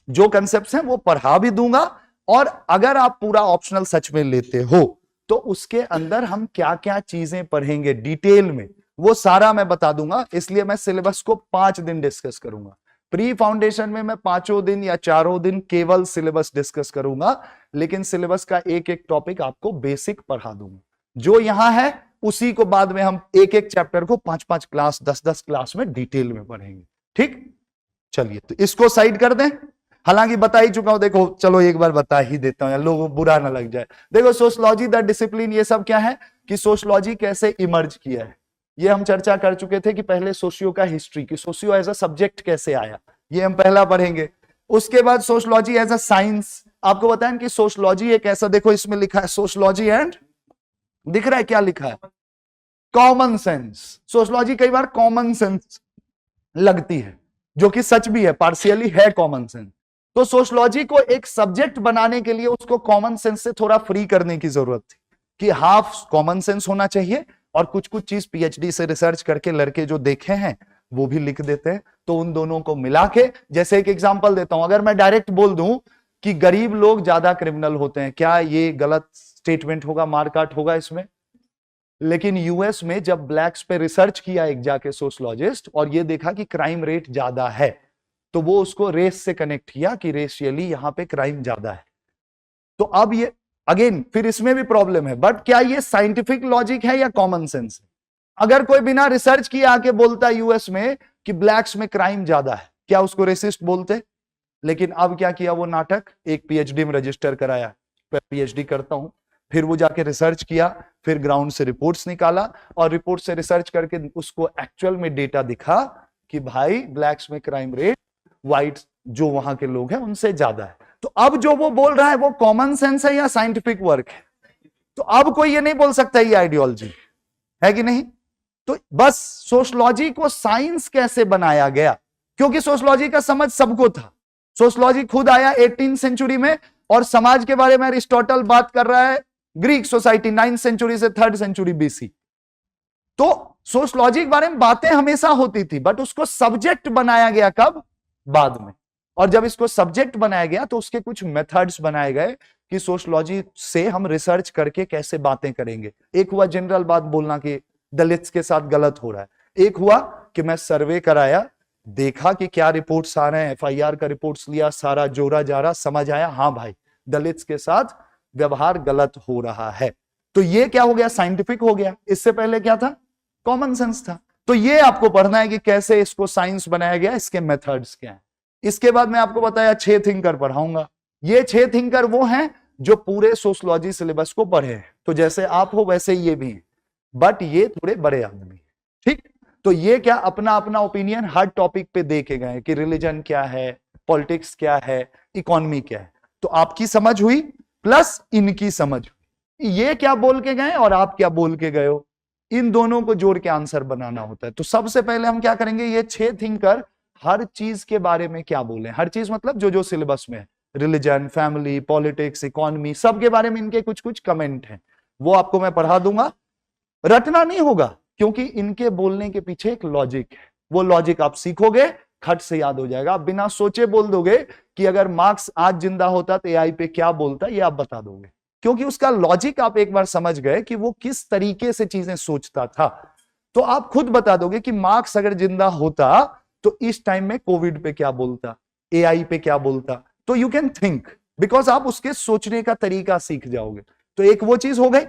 जो कंसेप्ट्स हैं वो पढ़ा भी दूंगा। और अगर आप पूरा ऑप्शनल सच में लेते हो तो उसके अंदर हम क्या क्या चीजें पढ़ेंगे डिटेल में, वो सारा मैं बता दूंगा। इसलिए मैं सिलेबस को 5 दिन डिस्कस करूंगा। प्री फाउंडेशन में मैं 5 दिन या 4 दिन केवल सिलेबस डिस्कस करूंगा, लेकिन सिलेबस का एक एक टॉपिक आपको बेसिक पढ़ा दूंगा। जो यहां है उसी को बाद में हम एक एक चैप्टर को 5-5 क्लास, 10-10 क्लास में डिटेल में पढ़ेंगे, ठीक। चलिए, तो इसको साइड कर दें। हालांकि बता ही चुका हूं, देखो चलो एक बार बता ही देता हूं, लोगों को बुरा ना लग जाए। देखो सोशलॉजी द डिसिप्लिन, ये सब क्या है कि सोशलॉजी कैसे इमर्ज किया है, ये हम चर्चा कर चुके थे कि पहले सोशियो का हिस्ट्री, कि सोशियो एज अ सब्जेक्ट कैसे आया, ये हम पहला पढ़ेंगे। उसके बाद सोशलॉजी एज अ साइंस, आपको बताएं कि सोशलॉजी एक ऐसा, देखो इसमें लिखा है सोशलॉजी एंड, दिख रहा है क्या लिखा है, कॉमन सेंस। सोशलॉजी कई बार कॉमन सेंस लगती है, जो कि सच भी है, पार्शियली है कॉमन सेंस। तो सोशलॉजी को एक सब्जेक्ट बनाने के लिए उसको कॉमन सेंस से थोड़ा फ्री करने की जरूरत थी, कि हाफ कॉमन सेंस होना चाहिए और कुछ कुछ चीज पीएचडी से रिसर्च करके लड़के जो देखे हैं वो भी लिख देते हैं। तो उन दोनों को मिला के, जैसे एक एग्जांपल देता हूं, अगर मैं डायरेक्ट बोल दूं कि गरीब लोग ज्यादा क्रिमिनल होते हैं, क्या ये गलत स्टेटमेंट होगा, मारकाट होगा इसमें? लेकिन यूएस में जब ब्लैक्स पे रिसर्च किया एक जाके सोशलॉजिस्ट, और ये देखा कि क्राइम रेट ज्यादा है, तो वो उसको रेस से कनेक्ट किया कि रेशियली यहां पे क्राइम ज्यादा है। तो अब ये अगेन फिर इसमें भी प्रॉब्लम है, बट क्या ये साइंटिफिक लॉजिक है या कॉमन सेंस है? अगर कोई बिना रिसर्च किए आके बोलता है यूएस में कि ब्लैक्स में क्राइम ज्यादा है, क्या उसको रेसिस्ट बोलते? लेकिन अब क्या किया वो नाटक, एक पीएचडी में रजिस्टर कराया, पीएचडी करता हूं, फिर वो जाके रिसर्च किया, फिर ग्राउंड से रिपोर्ट्स निकाला, और रिपोर्ट से रिसर्च करके उसको एक्चुअल में डेटा दिखा कि भाई ब्लैक्स में क्राइम रेट व्हाइट जो वहां के लोग हैं उनसे ज्यादा है। तो अब जो वो बोल रहा है वो कॉमन सेंस है या साइंटिफिक वर्क है? तो अब कोई ये नहीं बोल सकता ये आइडियोलॉजी है कि नहीं। तो बस सोशलॉजी को साइंस कैसे बनाया गया, क्योंकि सोशलॉजी का समझ सबको था। सोशलॉजी खुद आया 18th सेंचुरी में, और समाज के बारे में अरिस्टोटल बात कर रहा है ग्रीक सोसाइटी 9th सेंचुरी से 3rd सेंचुरी बीसी। तो सोशलॉजी के बारे में बातें हमेशा होती थी, बट उसको सब्जेक्ट बनाया गया कब? बाद में। और जब इसको सब्जेक्ट बनाया गया तो उसके कुछ मेथड्स बनाए गए कि सोशलॉजी से हम रिसर्च करके कैसे बातें करेंगे। एक हुआ जनरल बात बोलना कि दलित्स के साथ गलत हो रहा है, एक हुआ कि मैं सर्वे कराया, देखा कि क्या रिपोर्ट्स आ रहे हैं, एफआईआर का रिपोर्ट्स लिया, सारा जोड़ा जा रहा, समझ आया हाँ भाई दलित्स के साथ व्यवहार गलत हो रहा है। तो ये क्या हो गया? साइंटिफिक हो गया। इससे पहले क्या था? कॉमन सेंस था। तो ये आपको पढ़ना है कि कैसे इसको साइंस बनाया गया, इसके मेथड्स क्या हैं। इसके बाद मैं आपको बताया 6 थिंकर पढ़ाऊंगा। ये 6 थिंकर वो हैं जो पूरे सोशलॉजी सिलेबस को पढ़े हैं। तो जैसे आप हो वैसे ये भी हैं, बट ये थोड़े बड़े आदमी, ठीक। तो ये क्या अपना अपना ओपिनियन हर टॉपिक पे दे के गए कि रिलीजन क्या है, पॉलिटिक्स क्या है, इकोनॉमी क्या है। तो आपकी समझ हुई प्लस इनकी समझ हुई, ये क्या बोल के गए और आप क्या बोल के गए हो, इन दोनों को जोड़ के आंसर बनाना होता है। तो सबसे पहले हम क्या करेंगे, ये 6 थिंकर हर चीज के बारे में क्या बोले, हर चीज मतलब जो जो सिलेबस में है, रिलीजन, फैमिली, पॉलिटिक्स, इकोनॉमी, सब के बारे में इनके कुछ कुछ कमेंट हैं, वो आपको मैं पढ़ा दूंगा। रटना नहीं होगा, क्योंकि इनके बोलने के पीछे एक लॉजिक है, वो लॉजिक आप सीखोगे, खट से याद हो जाएगा। आप बिना सोचे बोल दोगे कि अगर मार्क्स आज जिंदा होता तो एआई पे क्या बोलता, ये आप बता दोगे, क्योंकि उसका लॉजिक आप एक बार समझ गए कि वो किस तरीके से चीजें सोचता था। तो आप खुद बता दोगे कि मार्क्स अगर जिंदा होता तो इस टाइम में कोविड पे क्या बोलता, एआई पे क्या बोलता। तो यू कैन थिंक, बिकॉज आप उसके सोचने का तरीका सीख जाओगे। तो एक वो चीज हो गई,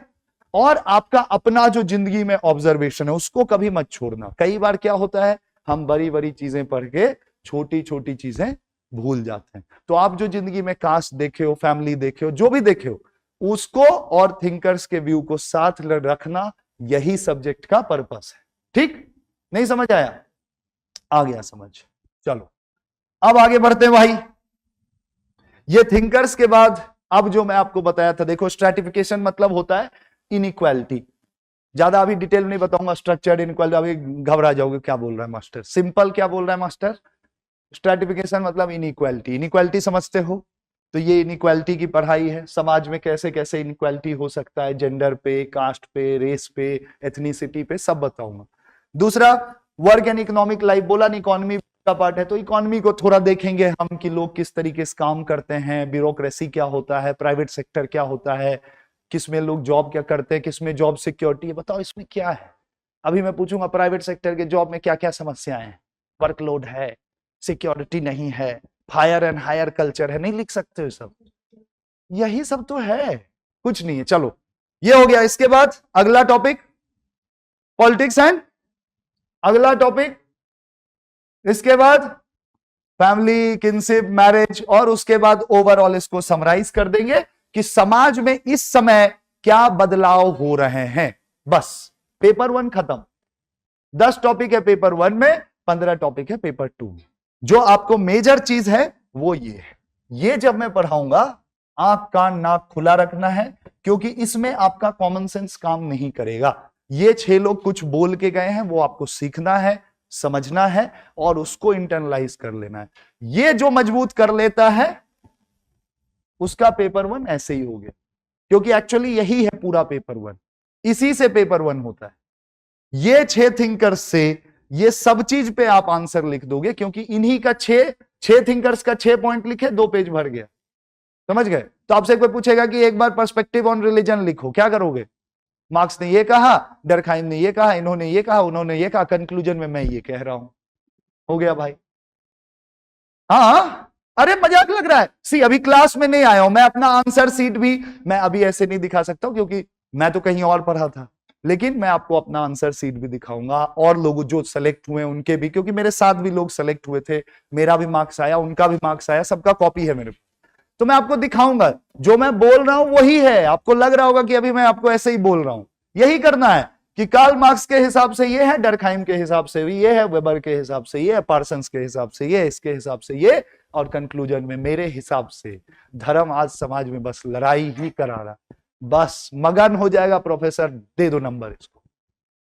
और आपका अपना जो जिंदगी में ऑब्जर्वेशन है उसको कभी मत छोड़ना। कई बार क्या होता है, हम बड़ी बड़ी चीजें पढ़ के छोटी छोटी चीजें भूल जाते हैं। तो आप जो जिंदगी में कास्ट देखे हो, फैमिली देखे हो, जो भी देखे हो, उसको और थिंकर्स के व्यू को साथ रखना, यही सब्जेक्ट का पर्पस है। ठीक, नहीं समझ आया? आ गया समझ? चलो अब आगे बढ़ते हैं भाई। ये थिंकर्स के बाद अब जो मैं आपको बताया था, देखो स्ट्रैटिफिकेशन मतलब होता है इनइक्वालिटी। ज्यादा अभी डिटेल नहीं बताऊंगा, स्ट्रक्चर्ड इनइक्वालिटी, अभी घबरा जाओगे क्या बोल रहा है मास्टर, सिंपल क्या बोल रहा है मास्टर। स्ट्रैटिफिकेशन मतलब इनइक्वालिटी, इनइक्वालिटी समझते हो? तो ये इनइक्वालिटी की पढ़ाई है, समाज में कैसे कैसे इनइक्वालिटी हो सकता है, जेंडर पे, कास्ट पे, रेस पे, एथनिसिटी पे, सब बताऊंगा। दूसरा वर्क एंड इकोनॉमिक लाइफ, बोला नहीं इकोनॉमी का पार्ट है, तो इकोनॉमी को थोड़ा देखेंगे हम कि लोग किस तरीके से काम करते हैं, ब्यूरोक्रेसी क्या होता है, प्राइवेट सेक्टर क्या होता है, किसमें लोग जॉब क्या करते हैं, किसमें जॉब सिक्योरिटी है, बताओ इसमें क्या है। अभी मैं पूछूंगा प्राइवेट सेक्टर के जॉब में क्या क्या समस्याएं हैं, वर्कलोड है, सिक्योरिटी नहीं है, फायर एंड हायर कल्चर है, नहीं लिख सकते हो सब, यही सब तो है, कुछ नहीं है। चलो ये हो गया। इसके बाद अगला टॉपिक पॉलिटिक्स एंड, अगला टॉपिक, इसके बाद फैमिली, किनशिप, मैरिज, और उसके बाद ओवरऑल इसको समराइज कर देंगे कि समाज में इस समय क्या बदलाव हो रहे हैं। बस पेपर 1 खत्म। 10 टॉपिक है पेपर 1 में, 15 टॉपिक है पेपर 2 में। जो आपको मेजर चीज है वो ये है। ये जब मैं पढ़ाऊंगा आंख कान नाक खुला रखना है, क्योंकि इसमें आपका कॉमन सेंस काम नहीं करेगा। ये 6 लोग कुछ बोल के गए हैं, वो आपको सीखना है, समझना है और उसको इंटरनलाइज कर लेना है। ये जो मजबूत कर लेता है उसका पेपर 1 ऐसे ही हो गया, क्योंकि एक्चुअली यही है पूरा पेपर 1, इसी से पेपर 1 होता है। ये 6 थिंकर्स से ये सब चीज पे आप आंसर लिख दोगे, क्योंकि इन्हीं का 6 थिंकर्स का 6 पॉइंट लिखे, 2 पेज भर गया। समझ गए? तो आपसे कोई पूछेगा कि एक बार पर्सपेक्टिव ऑन रिलीजन लिखो, क्या करोगे? मार्क्स ने ये कहा, डरखाइम ने ये कहा, इन्होंने ये कहा, उन्होंने ये कहा, कंक्लूजन में मैं ये कह रहा हूं। हो गया भाई। हाँ, अरे मजाक लग रहा है? सी अभी क्लास में नहीं आया हूं मैं, अपना आंसर सीट भी मैं अभी ऐसे नहीं दिखा सकता हूं, क्योंकि मैं तो कहीं और पढ़ा था, लेकिन मैं आपको अपना आंसर सीट भी दिखाऊंगा और लोग जो सेलेक्ट हुए उनके भी, क्योंकि मेरे साथ भी लोग सेलेक्ट हुए थे, मेरा भी मार्क्स आया, उनका भी मार्क्स आया, सबका कॉपी है मेरे पास। तो मैं आपको दिखाऊंगा, जो मैं बोल रहा हूं वही है। आपको लग रहा होगा कि अभी मैं आपको ऐसे ही बोल रहा हूं, यही करना है कि कार्ल मार्क्स के हिसाब से ये है, डरखाइम के हिसाब से भी ये है, वेबर के हिसाब से ये है, पार्सन्स के हिसाब से ये, इसके हिसाब से ये, और कंक्लूजन में मेरे हिसाब से धर्म आज समाज में बस लड़ाई ही करा रहा। बस मगन हो जाएगा प्रोफेसर, दे दो नंबर इसको,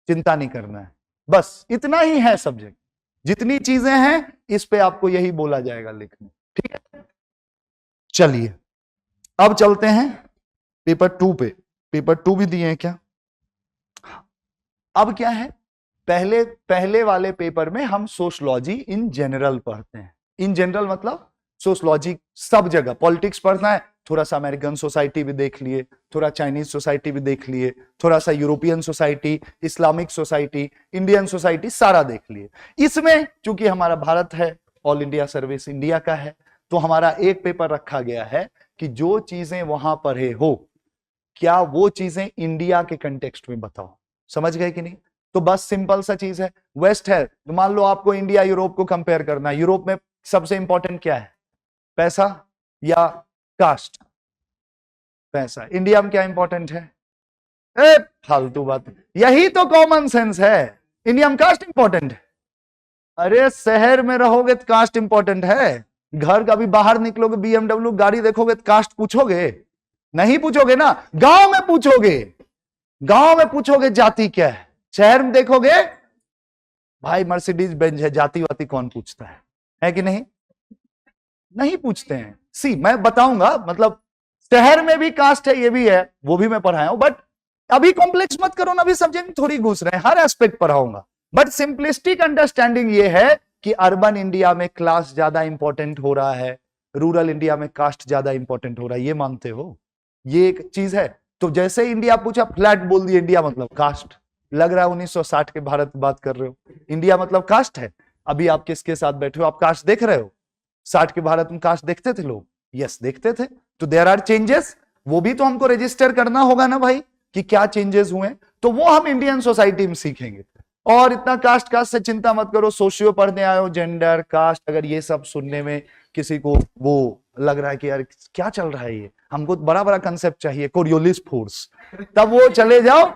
चिंता नहीं करना है, बस इतना ही है सब्जेक्ट। जितनी चीजें हैं इस पे आपको यही बोला जाएगा लिखने, ठीक है? चलिए अब चलते हैं पेपर 2 पे। पेपर 2 भी दिए हैं क्या? अब क्या है, पहले वाले पेपर में हम सोशलॉजी इन जनरल पढ़ते हैं। इन जनरल मतलब सोशलॉजी सब जगह, पॉलिटिक्स पढ़ना है, थोड़ा सा अमेरिकन सोसाइटी भी देख लिए, थोड़ा चाइनीज सोसाइटी भी देख लिए, थोड़ा सा European society, Islamic society, Indian society, सारा देख लिए। इसमें चूंकि हमारा भारत है, ऑल इंडिया सर्विस इंडिया का है, तो हमारा एक पेपर रखा गया है कि जो चीजें वहां पढ़े हो, क्या वो चीजें इंडिया के कंटेक्स्ट में बताओ। समझ गए कि नहीं? तो बस सिंपल सा चीज है, वेस्ट है तो मान लो आपको इंडिया यूरोप को कंपेयर करना है। यूरोप में सबसे इंपॉर्टेंट क्या है, पैसा या कास्ट? पैसा। इंडिया में क्या इंपॉर्टेंट है? फालतू बात, यही तो कॉमन सेंस है। इंडिया में कास्ट इंपॉर्टेंट है? अरे शहर में रहोगे तो कास्ट इंपॉर्टेंट है, घर का भी बाहर निकलोगे, BMW गाड़ी देखोगे तो कास्ट पूछोगे? नहीं पूछोगे ना। गांव में पूछोगे, गांव में पूछोगे जाति क्या है। शहर में देखोगे भाई मर्सिडीज बेंज है, जाति वाति कौन पूछता है कि नहीं? नहीं पूछते हैं। सी मैं बताऊंगा, मतलब शहर में भी कास्ट है, ये भी है, वो भी मैं पढ़ाया हूं, बट अभी कॉम्प्लेक्स मत करो ना, अभी सब्जेक्ट में थोड़ी घुस रहे हैं, हर एस्पेक्ट पढ़ाऊंगा। बट सिंपलिस्टिक अंडरस्टैंडिंग ये है कि अर्बन इंडिया में क्लास ज्यादा इंपॉर्टेंट हो रहा है, रूरल इंडिया में कास्ट ज्यादा इंपॉर्टेंट हो रहा है, ये मानते हो? ये एक चीज है। तो जैसे इंडिया पूछा, फ्लैट बोल दिया इंडिया मतलब कास्ट। लग रहा है 1960 के भारत की बात कर रहे हो, इंडिया मतलब कास्ट है। अभी आप किसके साथ बैठे हो, आप कास्ट देख रहे हो? 60 के भारत में कास्ट देखते थे लोग? यस देखते थे। तो देयर आर चेंजेस, वो भी तो हमको रजिस्टर करना होगा ना भाई, कि क्या चेंजेस हुए, तो वो हम इंडियन सोसाइटी में सीखेंगे। और इतना कास्ट कास्ट से चिंता मत करो, सोशियो पढ़ने आए हो, जेंडर कास्ट, अगर ये सब सुनने में किसी को वो लग रहा है कि यार क्या चल रहा है, ये हमको बड़ा बड़ा कंसेप्ट चाहिए, कोरियोलिस फोर्स, तब वो चले जाओ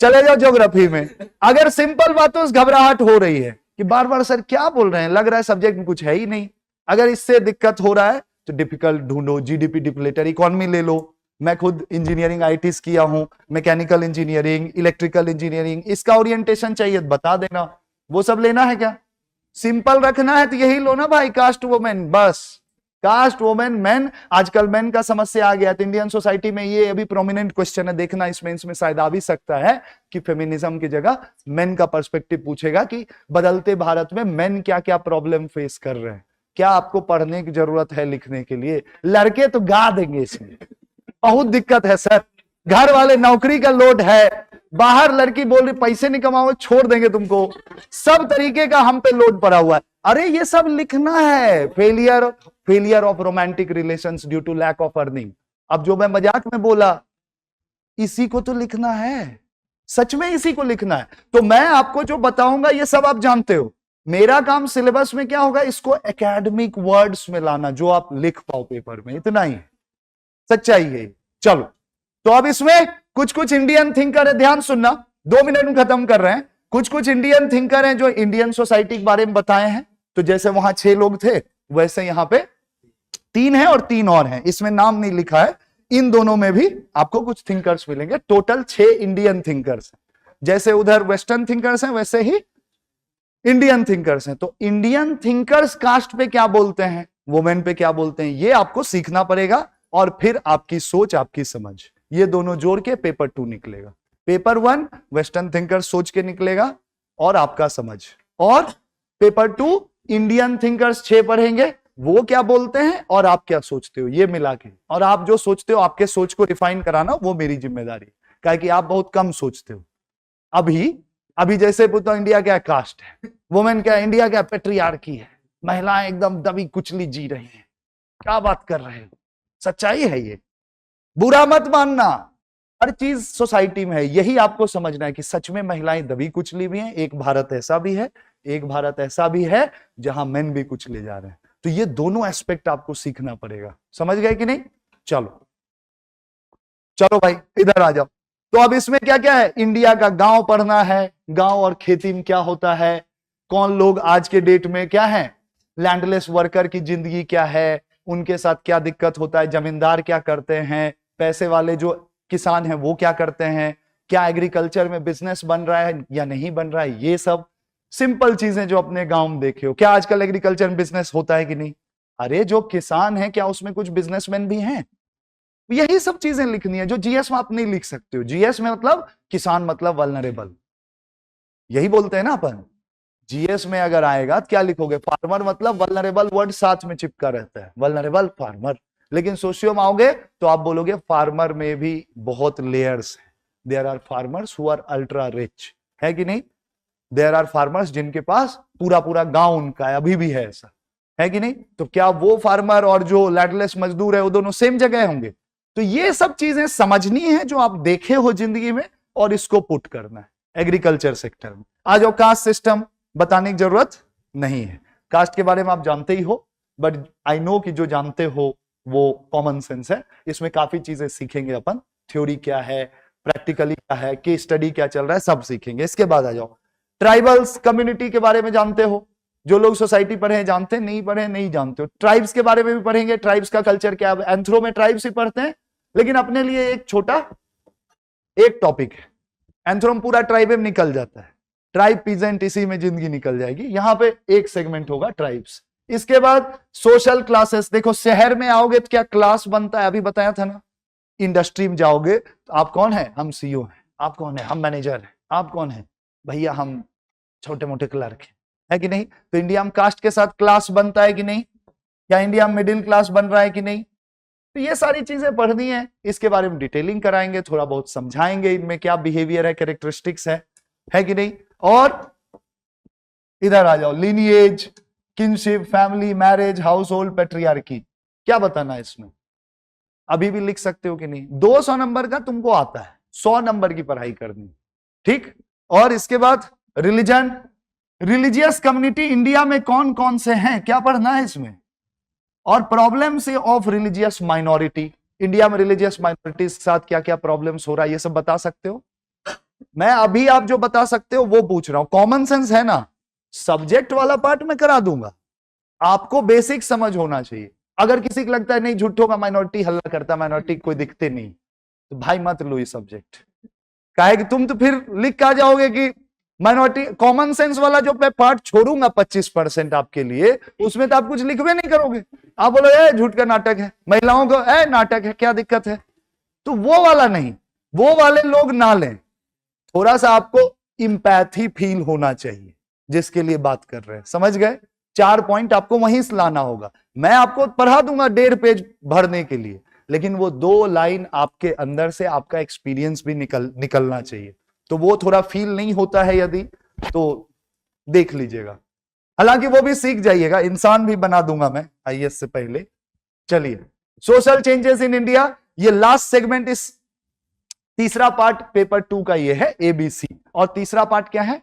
ज्योग्राफी में। अगर सिंपल बातों से घबराहट हो रही है कि बार बार सर क्या बोल रहे हैं, लग रहा है सब्जेक्ट में कुछ है ही नहीं, अगर इससे दिक्कत हो रहा है तो डिफिकल्ट ढूंढो, जीडीपी डिप्लेटर इकोनॉमी ले लो। मैं खुद इंजीनियरिंग आईटीज किया हूं, मैकेनिकल इंजीनियरिंग, इलेक्ट्रिकल इंजीनियरिंग, इसका ओरिएंटेशन चाहिए बता देना, वो सब लेना है क्या? सिंपल रखना है तो यही लो ना भाई, कास्ट वुमेन, बस कास्ट वुमेन मैन। आजकल मैन का समस्या आ गया, तो इंडियन सोसाइटी में ये अभी प्रोमिनेंट क्वेश्चन है, देखना इसमें शायद आ भी सकता है कि फेमिनिज्म की जगह मेन का पर्सपेक्टिव पूछेगा कि बदलते भारत में मेन क्या क्या प्रॉब्लम फेस कर रहे हैं, क्या आपको पढ़ने की जरूरत है लिखने के लिए? लड़के तो गा देंगे इसमें, बहुत दिक्कत है सर, घर वाले नौकरी का लोड है, बाहर लड़की बोल रही पैसे नहीं कमाओ छोड़ देंगे तुमको, सब तरीके का हम पे लोड पड़ा हुआ है। अरे ये सब लिखना है, failure of romantic relations due to lack of earning. अब जो मैं मजाक में बोला, इसी को तो लिखना है, सच में इसी को लिखना है। तो मैं आपको जो बताऊंगा ये सब आप जानते हो, मेरा काम सिलेबस में क्या होगा, इसको एकेडमिक वर्ड्स में लाना जो आप लिख पाओ पेपर में, इतना ही है, सच्चाई है। चलो तो अब इसमें कुछ कुछ इंडियन थिंकर है, ध्यान सुनना, 2 मिनट में खत्म कर रहे हैं। कुछ कुछ इंडियन थिंकर हैं जो इंडियन सोसाइटी के बारे में बताए हैं। तो जैसे वहां 6 लोग थे, वैसे यहां पे 3 है और 3 और हैं, इसमें नाम नहीं लिखा है। इन दोनों में भी आपको कुछ थिंकर्स मिलेंगे। टोटल 6 इंडियन थिंकर्स हैं। जैसे उधर वेस्टर्न थिंकर्स हैं वैसे ही इंडियन थिंकर्स हैं। तो इंडियन थिंकर्स कास्ट पे क्या बोलते हैं, वुमेन पे क्या बोलते हैं, ये आपको सीखना पड़ेगा। और फिर आपकी सोच, आपकी समझ, ये दोनों जोड़ के पेपर 2 निकलेगा। पेपर 1 वेस्टर्न थिंकर सोच के निकलेगा और आपका समझ, और पेपर 2 इंडियन थिंकर्स 6 पढ़ेंगे, वो क्या बोलते हैं और आप क्या सोचते हो, ये मिला के। और आप जो सोचते हो, आपके सोच को रिफाइन कराना वो मेरी जिम्मेदारी है, काहे कि आप बहुत कम सोचते हो। अभी जैसे पूछता इंडिया क्या कास्ट है, वुमेन क्या, इंडिया क्या पेट्रियार्की है, महिलाएं एकदम दबी कुचली जी रही हैं, क्या बात कर रहे हो, सच्चाई है ये, बुरा मत मानना, हर चीज सोसाइटी में है। यही आपको समझना है कि सच में महिलाएं दबी कुचली भी हैं। एक भारत ऐसा भी है, एक भारत ऐसा भी है जहां मेन भी कुचले जा रहे हैं। तो ये दोनों एस्पेक्ट आपको सीखना पड़ेगा। समझ गए कि नहीं? चलो भाई इधर आ जाओ। तो अब इसमें क्या क्या है, इंडिया का गांव पढ़ना है, गांव और खेती में क्या होता है, कौन लोग आज के डेट में क्या है, लैंडलेस वर्कर की जिंदगी क्या है, उनके साथ क्या दिक्कत होता है, जमींदार क्या करते हैं, पैसे वाले जो किसान हैं वो क्या करते हैं, क्या एग्रीकल्चर में बिजनेस बन रहा है या नहीं बन रहा है, ये सब सिंपल चीजें जो अपने गांव में देखे हो। क्या आजकल एग्रीकल्चर में बिजनेस होता है कि नहीं? अरे जो किसान है क्या उसमें कुछ बिजनेसमैन भी हैं? यही सब चीजें लिखनी है जो जीएस में आप नहीं लिख सकते हो। जीएस में मतलब किसान मतलब वल्नरेबल, यही बोलते हैं ना अपन। जीएस में अगर आएगा तो क्या लिखोगे, फार्मर मतलब वल्नरेबल वर्ड साथ में चिपका रहता है, वल्नरेबल फार्मर। लेकिन सोशियो में आओगे तो आप बोलोगे फार्मर में भी बहुत लेयर्स है। There are farmers who are ultra rich, है कि नहीं? देयर आर फार्मर्स जिनके पास पूरा पूरा गांव उनका है, अभी भी है ऐसा, है कि नहीं? तो क्या वो फार्मर और जो लैंडलेस मजदूर है वो दोनों सेम जगह होंगे? तो ये सब चीजें समझनी है जो आप देखे हो जिंदगी में, और इसको पुट करना है एग्रीकल्चर सेक्टर में। आ जाओ, कास्ट सिस्टम बताने की जरूरत नहीं है, कास्ट के बारे में आप जानते ही हो, बट आई नो कि जो जानते हो वो कॉमन सेंस है। इसमें काफी चीजें सीखेंगे अपन, थ्योरी क्या है, प्रैक्टिकली क्या है, केस स्टडी क्या चल रहा है, सब सीखेंगे। इसके बाद आ जाओ, ट्राइबल्स कम्युनिटी के बारे में जानते हो, जो लोग सोसाइटी पढ़े हैं जानते, नहीं पढ़े नहीं जानते हो। ट्राइब्स के बारे में भी पढ़ेंगे, ट्राइब्स का कल्चर क्या है। एंथ्रो में ट्राइब्स ही पढ़ते हैं, लेकिन अपने लिए एक छोटा एक टॉपिक है, एंथ्रो में पूरा ट्राइब में निकल जाता है, ट्राइब पीजेंट इसी में जिंदगी निकल जाएगी। यहां पे एक सेगमेंट होगा ट्राइब्स। इसके बाद सोशल क्लासेस, देखो शहर में आओगे तो क्या क्लास बनता है, अभी बताया था ना। इंडस्ट्री में जाओगे तो आप कौन है, हम सीईओ हैं, आप कौन है, हम मैनेजर हैं, आप कौन है भैया, हम छोटे मोटे क्लर्क हैं, है कि नहीं? तो इंडिया में कास्ट के साथ क्लास बनता है कि नहीं, या इंडिया में मिडिल क्लास बन रहा है कि नहीं? तो ये सारी चीजें पढ़नी है, इसके बारे में डिटेलिंग कराएंगे, थोड़ा बहुत समझाएंगे इनमें क्या बिहेवियर है, कैरेक्टरिस्टिक्स है कि नहीं। और इधर आ जाओ, lineage, kinship, family, marriage, house hold, patriarchy, क्या बताना है इसमें? अभी भी लिख सकते हो कि नहीं? 200 नंबर का तुमको आता है, 100 नंबर की पढ़ाई करनी, ठीक। और इसके बाद रिलीजन, रिलीजियस कम्युनिटी इंडिया में कौन कौन से हैं, क्या पढ़ना है इसमें। और problems of religious minority, India में रिलीजियस माइनॉरिटी के साथ क्या क्या प्रॉब्लम्स हो रहा है, ये सब बता सकते हो। मैं अभी आप जो बता सकते हो वो पूछ रहा हूं, कॉमन सेंस है ना। सब्जेक्ट वाला पार्ट मैं करा दूंगा, आपको बेसिक समझ होना चाहिए। अगर किसी को लगता है नहीं झूठों का माइनॉरिटी हल्ला करता, माइनॉरिटी कोई दिखते नहीं, तो भाई मत लो ये सब्जेक्ट, काहे कि तुम तो फिर लिख के आ जाओगे कि माइनॉरिटी। कॉमन सेंस वाला जो मैं पार्ट छोड़ूंगा 25% आपके लिए, उसमें तो आप कुछ लिखवे नहीं करोगे, आप बोलो ए झूठ का नाटक है, महिलाओं को ए नाटक है, क्या दिक्कत है। तो वो वाला नहीं, वो वाले लोग ना लें। थोड़ा सा आपको इंपैथी फील होना चाहिए जिसके लिए बात कर रहे हैं, समझ गए? 4 पॉइंट आपको वहीं से लाना होगा। मैं आपको पढ़ा दूंगा 1.5 पेज भरने के लिए, लेकिन वो 2 लाइन आपके अंदर से आपका एक्सपीरियंस भी निकलना चाहिए। तो वो थोड़ा फील नहीं होता है यदि, तो देख लीजिएगा। हालांकि वो भी सीख जाइएगा, इंसान भी बना दूंगा मैं आईएएस से पहले। चलिए, सोशल चेंजेस इन इंडिया, ये लास्ट सेगमेंट, इस तीसरा पार्ट पेपर 2 का ये है एबीसी। और तीसरा पार्ट क्या है,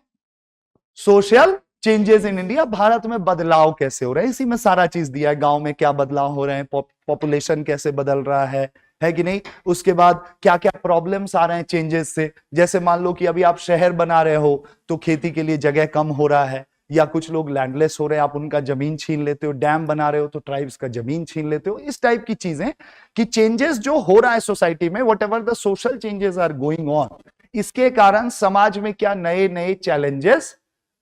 social changes in India, Bharat में बदलाव कैसे हो रहे हैं, इसी में सारा चीज दिया है। गांव में क्या बदलाव हो रहे हैं, पॉपुलेशन कैसे बदल रहा है कि नहीं। उसके बाद क्या क्या प्रॉब्लम्स आ रहे हैं चेंजेस से, जैसे मान लो कि अभी आप शहर बना रहे हो तो खेती के लिए जगह कम हो रहा है, या कुछ लोग लैंडलेस हो रहे हैं, आप उनका जमीन छीन लेते हो, डैम बना रहे हो तो ट्राइब्स का जमीन छीन लेते हो, इस टाइप की चीजें कि चेंजेस जो हो रहा है सोसाइटी में, whatever the social changes are going on, इसके कारण समाज में क्या नए नए चैलेंजेस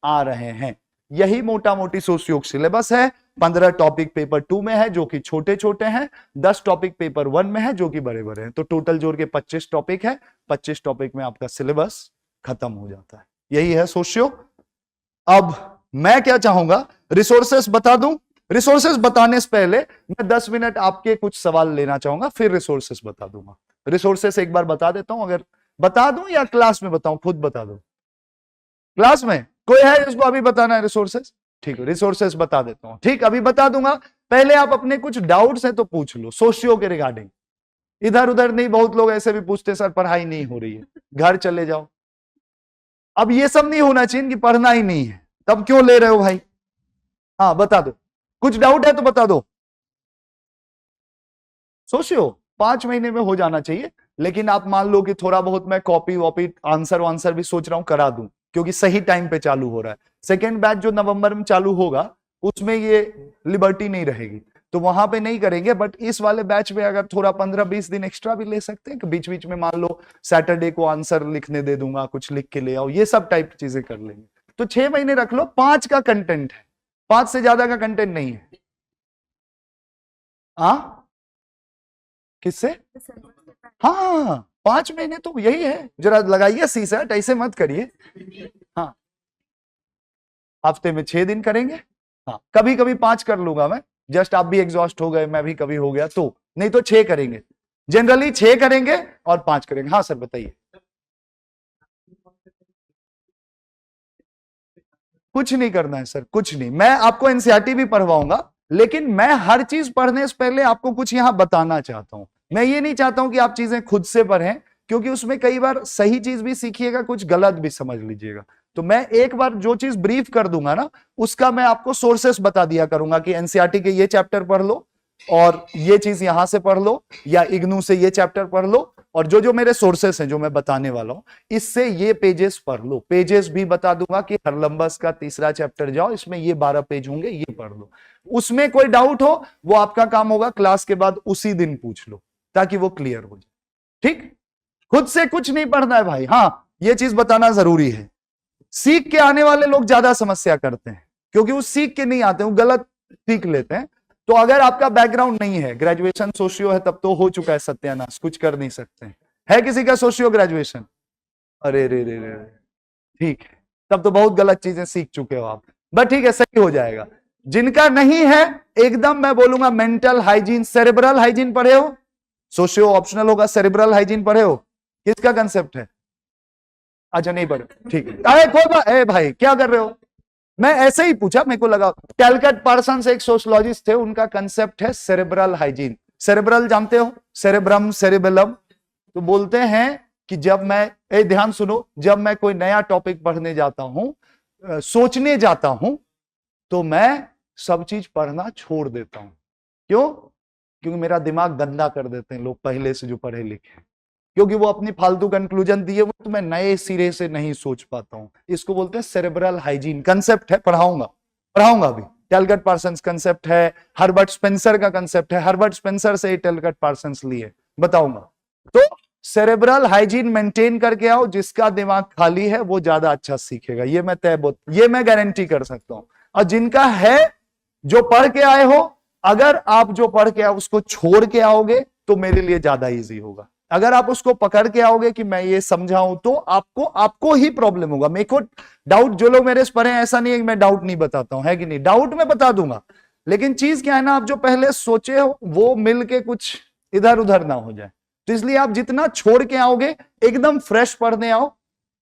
आ रहे हैं। यही मोटा मोटी सोशियो सिलेबस है। 15 टॉपिक पेपर 2 में है जो कि छोटे छोटे हैं, 10 टॉपिक पेपर 1 में है जो कि बड़े बड़े हैं। तो टोटल जोड़ के 25 टॉपिक है। 25 टॉपिक में आपका सिलेबस खत्म हो जाता है। यही है सोशियो। अब मैं क्या चाहूंगा, रिसोर्सेस बता दूं। रिसोर्सेस बताने से पहले मैं 10 मिनट आपके कुछ सवाल लेना चाहूंगा, फिर रिसोर्सेस बता दूंगा। रिसोर्सेस एक बार बता देता हूं, अगर बता दूं या क्लास में बताऊं, खुद बता दो। क्लास में कोई है जिसको अभी बताना है रिसोर्सेस? ठीक है, रिसोर्सेस बता देता हूं। ठीक, अभी बता दूंगा। पहले आप अपने कुछ डाउट्स हैं तो पूछ लो सोशियो के रिगार्डिंग। इधर उधर नहीं, बहुत लोग ऐसे भी पूछते सर पढ़ाई नहीं हो रही है, घर चले जाओ। अब ये सब नहीं होना चाहिए कि पढ़ना ही नहीं है, तब क्यों ले रहे हो भाई? हाँ बता दो, कुछ डाउट है तो बता दो। सोशियो 5 महीने में हो जाना चाहिए, लेकिन आप मान लो कि थोड़ा बहुत मैं कॉपी वॉपी आंसर वांसर भी सोच रहा हूं करा दूं, क्योंकि सही टाइम पे चालू हो रहा है। सेकेंड बैच जो नवंबर में चालू होगा उसमें ये लिबर्टी नहीं रहेगी, तो वहां पे नहीं करेंगे। बट इस वाले बैच में अगर थोड़ा 15-20 दिन एक्स्ट्रा भी ले सकते हैं कि बीच बीच में मान लो सैटरडे को आंसर लिखने दे दूंगा, कुछ लिख के ले आओ, ये सब टाइप की चीजें कर लेंगे। तो 6 महीने रख लो। 5 का कंटेंट है, 5 से ज्यादा का कंटेंट नहीं है। हाँ किससे? हाँ 5 महीने तो यही है। जरा लगाइए सीसेट, ऐसे मत करिए। हाँ हफ्ते में 6 दिन करेंगे। हाँ कभी कभी 5 कर लूंगा मैं, जस्ट आप भी एग्जॉस्ट हो गए, मैं भी कभी हो गया तो, नहीं तो 6 करेंगे। जनरली 6 करेंगे और 5 करेंगे। हाँ सर बताइए। कुछ नहीं करना है सर, कुछ नहीं। मैं आपको एनसीईआरटी भी पढ़वाऊंगा, लेकिन मैं हर चीज पढ़ने से पहले आपको कुछ यहां बताना चाहता हूं। मैं ये नहीं चाहता हूं कि आप चीजें खुद से पढ़ें, क्योंकि उसमें कई बार सही चीज भी सीखिएगा, कुछ गलत भी समझ लीजिएगा। तो मैं एक बार जो चीज ब्रीफ कर दूंगा ना, उसका मैं आपको सोर्सेस बता दिया करूंगा कि एनसीईआरटी के ये चैप्टर पढ़ लो और ये चीज यहां से पढ़ लो, या इग्नू से ये चैप्टर पढ़ लो, और जो जो मेरे सोर्सेस हैं जो मैं बताने वाला हूं, इससे ये पेजेस पढ़ लो। पेजेस भी बता दूंगा कि हरलंबस का 3रा चैप्टर जाओ, इसमें ये 12 पेज होंगे, ये पढ़ लो। उसमें कोई डाउट हो वो आपका काम होगा क्लास के बाद उसी दिन पूछ लो, ताकि वो क्लियर हो जाए। ठीक, खुद से कुछ नहीं पढ़ना है भाई। हाँ ये चीज बताना जरूरी है। सीख के आने वाले लोग ज्यादा समस्या करते हैं, क्योंकि वो सीख के नहीं आते, वो गलत सीख लेते हैं। तो अगर आपका बैकग्राउंड नहीं है, ग्रेजुएशन सोशियो है, तब तो हो चुका है सत्यानाश, कुछ कर नहीं सकते हैं। है किसी का सोशियो ग्रेजुएशन? अरे रे रे रे, ठीक है, तब तो बहुत गलत चीजें सीख चुके हो आप। बट ठीक है, सही हो जाएगा। जिनका नहीं है, एकदम मैं बोलूंगा मेंटल हाइजीन, सेरेब्रल हाइजीन पढ़े हो? सोशियो ऑप्शनल होगा। सेरेब्रल हाइजीन पढ़े हो? किसका कंसेप्ट है? अच्छा नहीं पढ़े, ठीक है। अरे कोई भाई क्या कर रहे हो? मैं ऐसे ही पूछा, मेरे को लगा। कैलकट पार्सन्स एक सोशलॉजिस्ट थे, उनका कंसेप्ट है सेरेब्रल हाइजीन। सेरेब्रल जानते हो? Cerebrum, cerebellum. तो बोलते हैं कि जब मैं, ध्यान सुनो, जब मैं कोई नया टॉपिक पढ़ने जाता हूं, सोचने जाता हूं, तो मैं सब चीज पढ़ना छोड़ देता हूं। क्यों? क्योंकि मेरा दिमाग गंदा कर देते हैं लोग पहले से जो पढ़े लिखे, क्योंकि वो अपनी फालतू कंक्लूजन दिए वो, तो मैं नए सिरे से नहीं सोच पाता हूं। इसको बोलते हैं सेरेब्रल हाइजीन। कंसेप्ट है, पढ़ाऊंगा भी। टेलगट पार्सन्स कंसेप्ट है, हर्बर्ट स्पेंसर का कंसेप्ट है, हर्बर्ट स्पेंसर से ही टेलगट पार्सन्स लिए, बताऊंगा। तो सेरेब्रल हाइजीन मेंटेन करके आओ, जिसका दिमाग खाली है वो ज्यादा अच्छा सीखेगा, ये मैं गारंटी कर सकता हूं। और जिनका है, जो पढ़ के आए हो, अगर आप जो पढ़ के आओ उसको छोड़ के आओगे तो मेरे लिए ज्यादा इजी होगा। अगर आप उसको पकड़ के आओगे कि मैं ये समझाऊं, तो आपको ही प्रॉब्लम होगा। मेरे को डाउट, जो लोग मेरे से पढ़े हैं, ऐसा नहीं है कि मैं डाउट नहीं बताता हूं, है कि नहीं? डाउट मैं बता दूंगा, लेकिन चीज क्या है ना, आप जो पहले सोचे हो वो मिलके कुछ इधर उधर ना हो जाए। तो इसलिए आप जितना छोड़ के आओगे, एकदम फ्रेश पढ़ने आओ,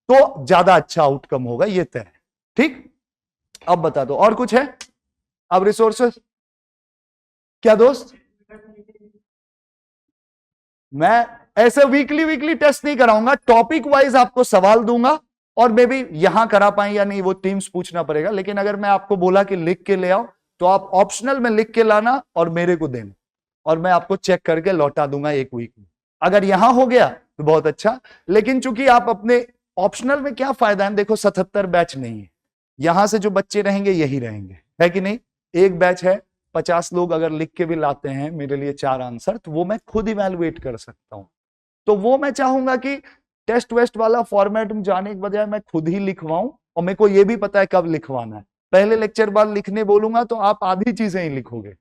तो ज्यादा अच्छा आउटकम होगा, ये तय है। ठीक, अब बता दो और कुछ है? अब रिसोर्सेस क्या दोस्त? मैं ऐसे वीकली टेस्ट नहीं कराऊंगा, टॉपिक वाइज आपको सवाल दूंगा, और मे बी यहां करा पाए या नहीं वो टीम्स पूछना पड़ेगा। लेकिन अगर मैं आपको बोला कि लिख के ले आओ, तो आप ऑप्शनल में लिख के लाना और मेरे को देना, और मैं आपको चेक करके लौटा दूंगा 1 वीक में। अगर यहां हो गया तो बहुत अच्छा। लेकिन चूंकि आप अपने ऑप्शनल में क्या फायदा है, देखो 77 बैच नहीं है, यहां से जो बच्चे रहेंगे यही रहेंगे, है कि नहीं। एक बैच है 50 लोग, अगर लिख के भी लाते हैं मेरे लिए 4 आंसर, तो वो मैं खुद इवेलुएट कर सकता हूं। तो वो मैं चाहूंगा कि टेस्ट वेस्ट वाला फॉर्मेट में जाने के बजाय मैं खुद ही लिखवाऊं, और मेरे को ये भी पता है कब लिखवाना है। पहले लेक्चर बाद लिखने बोलूंगा तो आप आधी चीजें ही लिखोगे,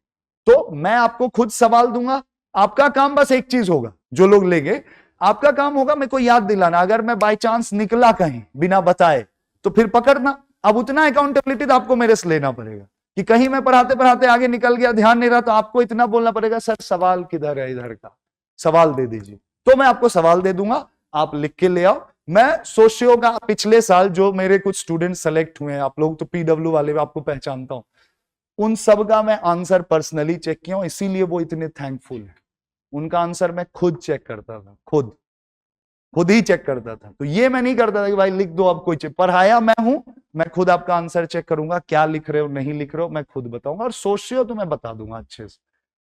तो मैं आपको खुद सवाल दूंगा। आपका काम बस एक चीज होगा, जो लोग लेंगे आपका काम होगा मेरे को याद दिलाना। अगर मैं बाय चांस निकला कहीं बिना बताए तो फिर पकड़ना। अब उतना अकाउंटेबिलिटी तो आपको मेरे से लेना पड़ेगा कि कहीं मैं पढ़ाते पढ़ाते आगे निकल गया, ध्यान नहीं रहा, तो आपको इतना बोलना पड़ेगा सर सवाल किधर है, इधर का सवाल दे दीजिए। तो मैं आपको सवाल दे दूंगा, आप लिख के ले आओ। मैं सोशियो का पिछले साल जो मेरे कुछ स्टूडेंट सेलेक्ट हुए हैं, आप लोग तो पीडब्ल्यू वाले आपको पहचानता हूं, उन सब का मैं आंसर पर्सनली चेक किया हूं, इसीलिए वो इतने थैंकफुल है। उनका आंसर मैं खुद चेक करता था, खुद ही चेक करता था। तो ये मैं नहीं करता था कि भाई लिख दो अब कोई चेक, पढ़ाया मैं हूं, मैं खुद आपका आंसर चेक करूंगा, क्या लिख रहे हो नहीं लिख रहे हो मैं खुद बताऊंगा, और सोशियो तो मैं बता दूंगा अच्छे से।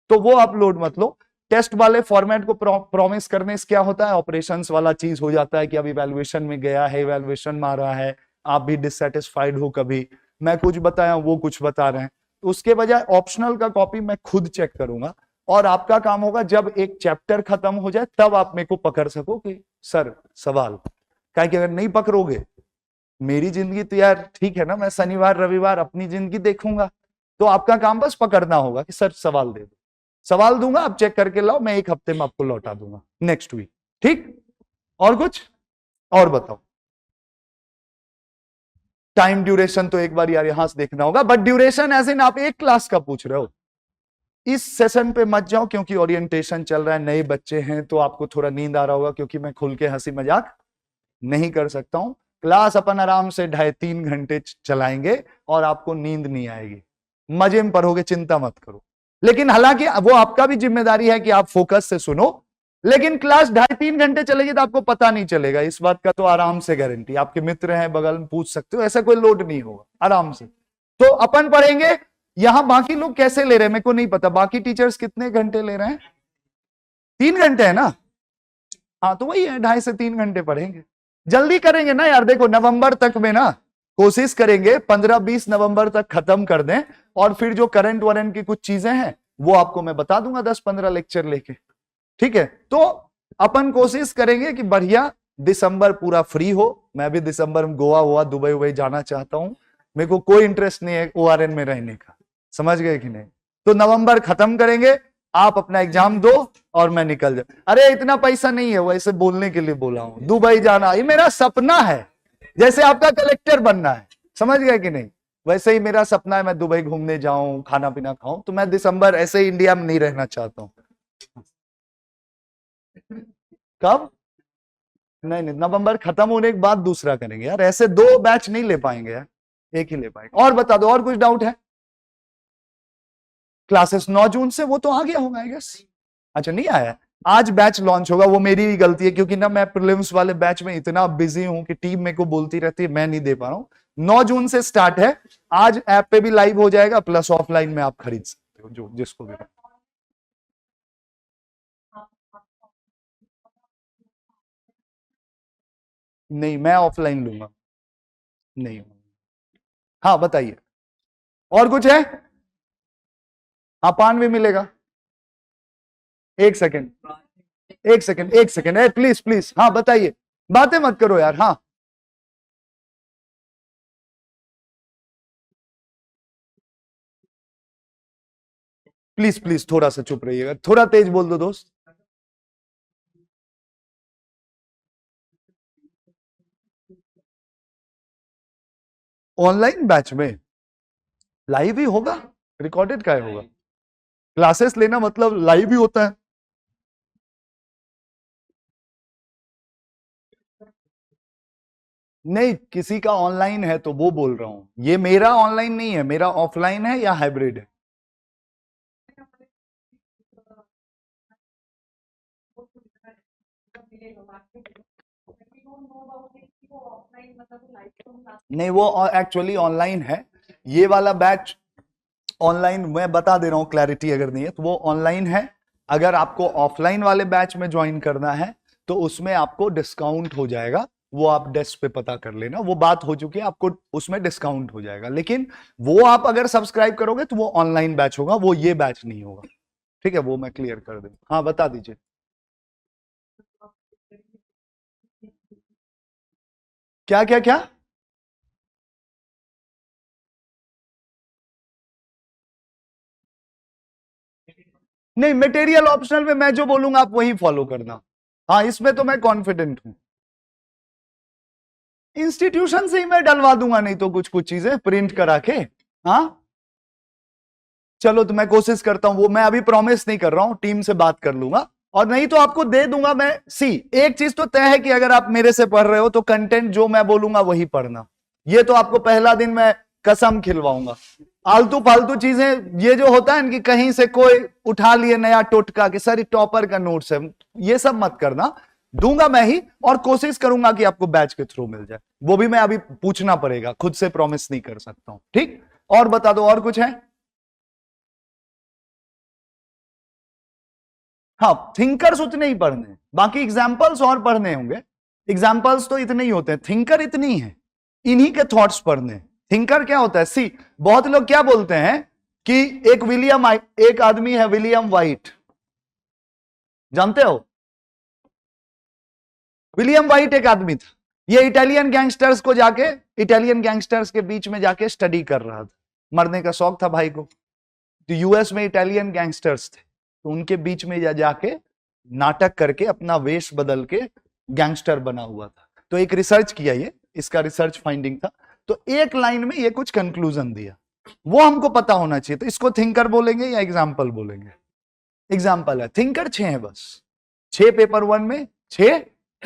तो वो आप लोड मत लो। टेस्ट वाले फॉर्मेट को प्रॉमिस करने से क्या होता है, ऑपरेशंस वाला चीज हो जाता है कि अब इवैल्यूएशन में गया है, इवैल्यूएशन में आ रहा है, आप भी डिससेटिस्फाइड हो, कभी मैं कुछ बताया वो कुछ बता रहे हैं। तो उसके बजाय ऑप्शनल का कॉपी मैं खुद चेक करूंगा, और आपका काम होगा जब एक चैप्टर खत्म हो जाए तब आप मेरे को पकड़ सको कि सर सवाल। क्या कि अगर नहीं पकड़ोगे, मेरी जिंदगी तो यार ठीक है ना, मैं शनिवार रविवार अपनी जिंदगी देखूंगा, तो आपका काम बस पकड़ना होगा कि सर सवाल दे दो। सवाल दूंगा, आप चेक करके लाओ, मैं एक हफ्ते में आपको लौटा दूंगा, नेक्स्ट वीक। ठीक, और कुछ और बताओ। टाइम ड्यूरेशन तो एक बार यार यहां से देखना होगा, बट ड्यूरेशन एज इन आप एक क्लास का पूछ रहे हो, इस सेशन पे मत जाओ क्योंकि ओरिएंटेशन चल रहा है, नए बच्चे हैं, तो आपको थोड़ा नींद आ रहा होगा क्योंकि मैं खुल के हंसी मजाक नहीं कर सकता हूं। क्लास अपन आराम से 2.5-3 घंटे चलाएंगे और आपको नींद नहीं आएगी, मजे में पढ़ोगे, चिंता मत करो। लेकिन हालांकि वो आपका भी जिम्मेदारी है कि आप फोकस से सुनो, लेकिन क्लास 2.5-3 घंटे चलेगी तो आपको पता नहीं चलेगा, इस बात का तो आराम से गारंटी। आपके मित्र हैं बगल में, पूछ सकते हो, ऐसा कोई लोड नहीं होगा, आराम से। तो अपन पढ़ेंगे। यहां बाकी लोग कैसे ले रहे हैं मेरे को नहीं पता, बाकी टीचर्स कितने घंटे ले रहे हैं, 3 घंटे है ना, हाँ तो वही है, 2.5 से 3 घंटे पढ़ेंगे। जल्दी करेंगे ना यार, देखो नवंबर तक में ना कोशिश करेंगे 15-20 नवंबर तक खत्म कर दें, और फिर जो करंट वारंट की कुछ चीजें हैं वो आपको मैं बता दूंगा 10-15 लेक्चर लेके, ठीक है। तो अपन कोशिश करेंगे कि बढ़िया दिसंबर पूरा फ्री हो। मैं भी दिसंबर में गोवा हुआ दुबई वुबई जाना चाहता हूं, मेरे को कोई इंटरेस्ट नहीं है ओआरएन में रहने का, समझ गए कि नहीं। तो नवंबर खत्म करेंगे, आप अपना एग्जाम दो और मैं निकल जाऊं। अरे इतना पैसा नहीं है, वैसे बोलने के लिए बोला हूं, दुबई जाना ये मेरा सपना है, जैसे आपका कलेक्टर बनना है, समझ गए कि नहीं, वैसे ही मेरा सपना है मैं दुबई घूमने जाऊं, खाना पीना खाऊं। तो मैं दिसंबर ऐसे ही इंडिया में नहीं रहना चाहता हूं। कब, नहीं नहीं, नवंबर खत्म होने के बाद दूसरा करेंगे यार, ऐसे 2 बैच नहीं ले पाएंगे यार, एक ही ले पाएंगे। और बता दो, और कुछ डाउट है। क्लासेस 9 जून से, वो तो आ गया होगा आई गेस। अच्छा नहीं आया, आज बैच लॉन्च होगा, वो मेरी ही गलती है क्योंकि ना मैं प्रीलिम्स वाले बैच में इतना बिजी हूं कि टीम मेरे को बोलती रहती है, मैं नहीं दे पा रहा हूं। 9 जून से स्टार्ट है, आज ऐप पे भी लाइव हो जाएगा, प्लस ऑफलाइन में आप खरीद सकते हो जो जिसको भी। नहीं मैं ऑफलाइन लूंगा, नहीं। हाँ बताइए, और कुछ है। हाँ पान भी मिलेगा। एक सेकेंड, एक सेकेंड, एक सेकेंड, प्लीज प्लीज, हाँ बताइए, बातें मत करो यार। हाँ प्लीज प्लीज थोड़ा सा चुप रहिएगा, थोड़ा तेज बोल दो दोस्त। ऑनलाइन बैच में लाइव ही होगा, रिकॉर्डेड का होगा। क्लासेस लेना मतलब लाइव ही होता है। नहीं किसी का ऑनलाइन है तो वो बोल रहा हूं, ये मेरा ऑनलाइन नहीं है, मेरा ऑफलाइन है या हाइब्रिड है। नहीं वो एक्चुअली ऑनलाइन है, ये वाला बैच ऑनलाइन, मैं बता दे रहा हूं क्लैरिटी अगर नहीं है तो, वो ऑनलाइन है। अगर आपको ऑफलाइन वाले बैच में ज्वाइन करना है तो उसमें आपको डिस्काउंट हो जाएगा, वो आप डेस्क पे पता कर लेना, वो बात हो चुकी है, आपको उसमें डिस्काउंट हो जाएगा। लेकिन वो आप अगर सब्सक्राइब करोगे तो वो ऑनलाइन बैच होगा, वो ये बैच नहीं होगा। ठीक है, वो मैं क्लियर कर दूं। हाँ बता दीजिए। क्या क्या क्या? नहीं, मटेरियल ऑप्शनल में मैं जो बोलूंगा आप वही फॉलो करना। हाँ इसमें तो मैं कॉन्फिडेंट हूं। इंस्टीट्यूशन से ही मैं डलवा दूंगा, नहीं तो कुछ कुछ चीजें प्रिंट करा के। हाँ चलो तो मैं कोशिश करता हूं, वो मैं अभी प्रॉमिस नहीं कर रहा हूं, टीम से बात कर लूंगा, और नहीं तो आपको दे दूंगा मैं। सी एक चीज तो तय है कि अगर आप मेरे से पढ़ रहे हो तो कंटेंट जो मैं बोलूंगा वही पढ़ना। ये तो आपको पहला दिन मैं कसम खिलवाऊंगा। आलतू फालतू चीजें ये जो होता है इनकी, कहीं से कोई उठा लिए नया टोटका कि सर टॉपर का नोट्स है, ये सब मत करना। दूंगा मैं ही, और कोशिश करूंगा कि आपको बैच के थ्रू मिल जाए। वो भी मैं अभी पूछना पड़ेगा, खुद से प्रॉमिस नहीं कर सकता हूं। ठीक, और बता दो, और कुछ है? हाँ थिंकर्स उतने ही पढ़ने हैं, बाकी एग्जाम्पल्स और पढ़ने होंगे। एग्जाम्पल्स तो इतने ही होते हैं, थिंकर इतनी ही है, इन्हीं के थॉट्स पढ़ने हैं। थिंकर क्या होता है? सी बहुत लोग क्या बोलते हैं कि एक आदमी है विलियम वाइट, जानते हो? विलियम वाइट एक आदमी था, ये इटालियन गैंगस्टर्स को जाके, इटालियन गैंगस्टर्स के बीच में जाके स्टडी कर रहा था। मरने का शौक था भाई को, तो यूएस में इटालियन गैंगस्टर्स थे, तो उनके बीच में जाके नाटक करके अपना वेश बदल के गैंगस्टर बना हुआ था। तो एक रिसर्च किया, ये इसका रिसर्च फाइंडिंग था, तो एक लाइन में ये कुछ कंक्लूजन दिया, वो हमको पता होना चाहिए। तो इसको थिंकर बोलेंगे या एग्जाम्पल बोलेंगे? एग्जाम्पल है, थिंकर 6 है बस, 6 पेपर 1 में, 6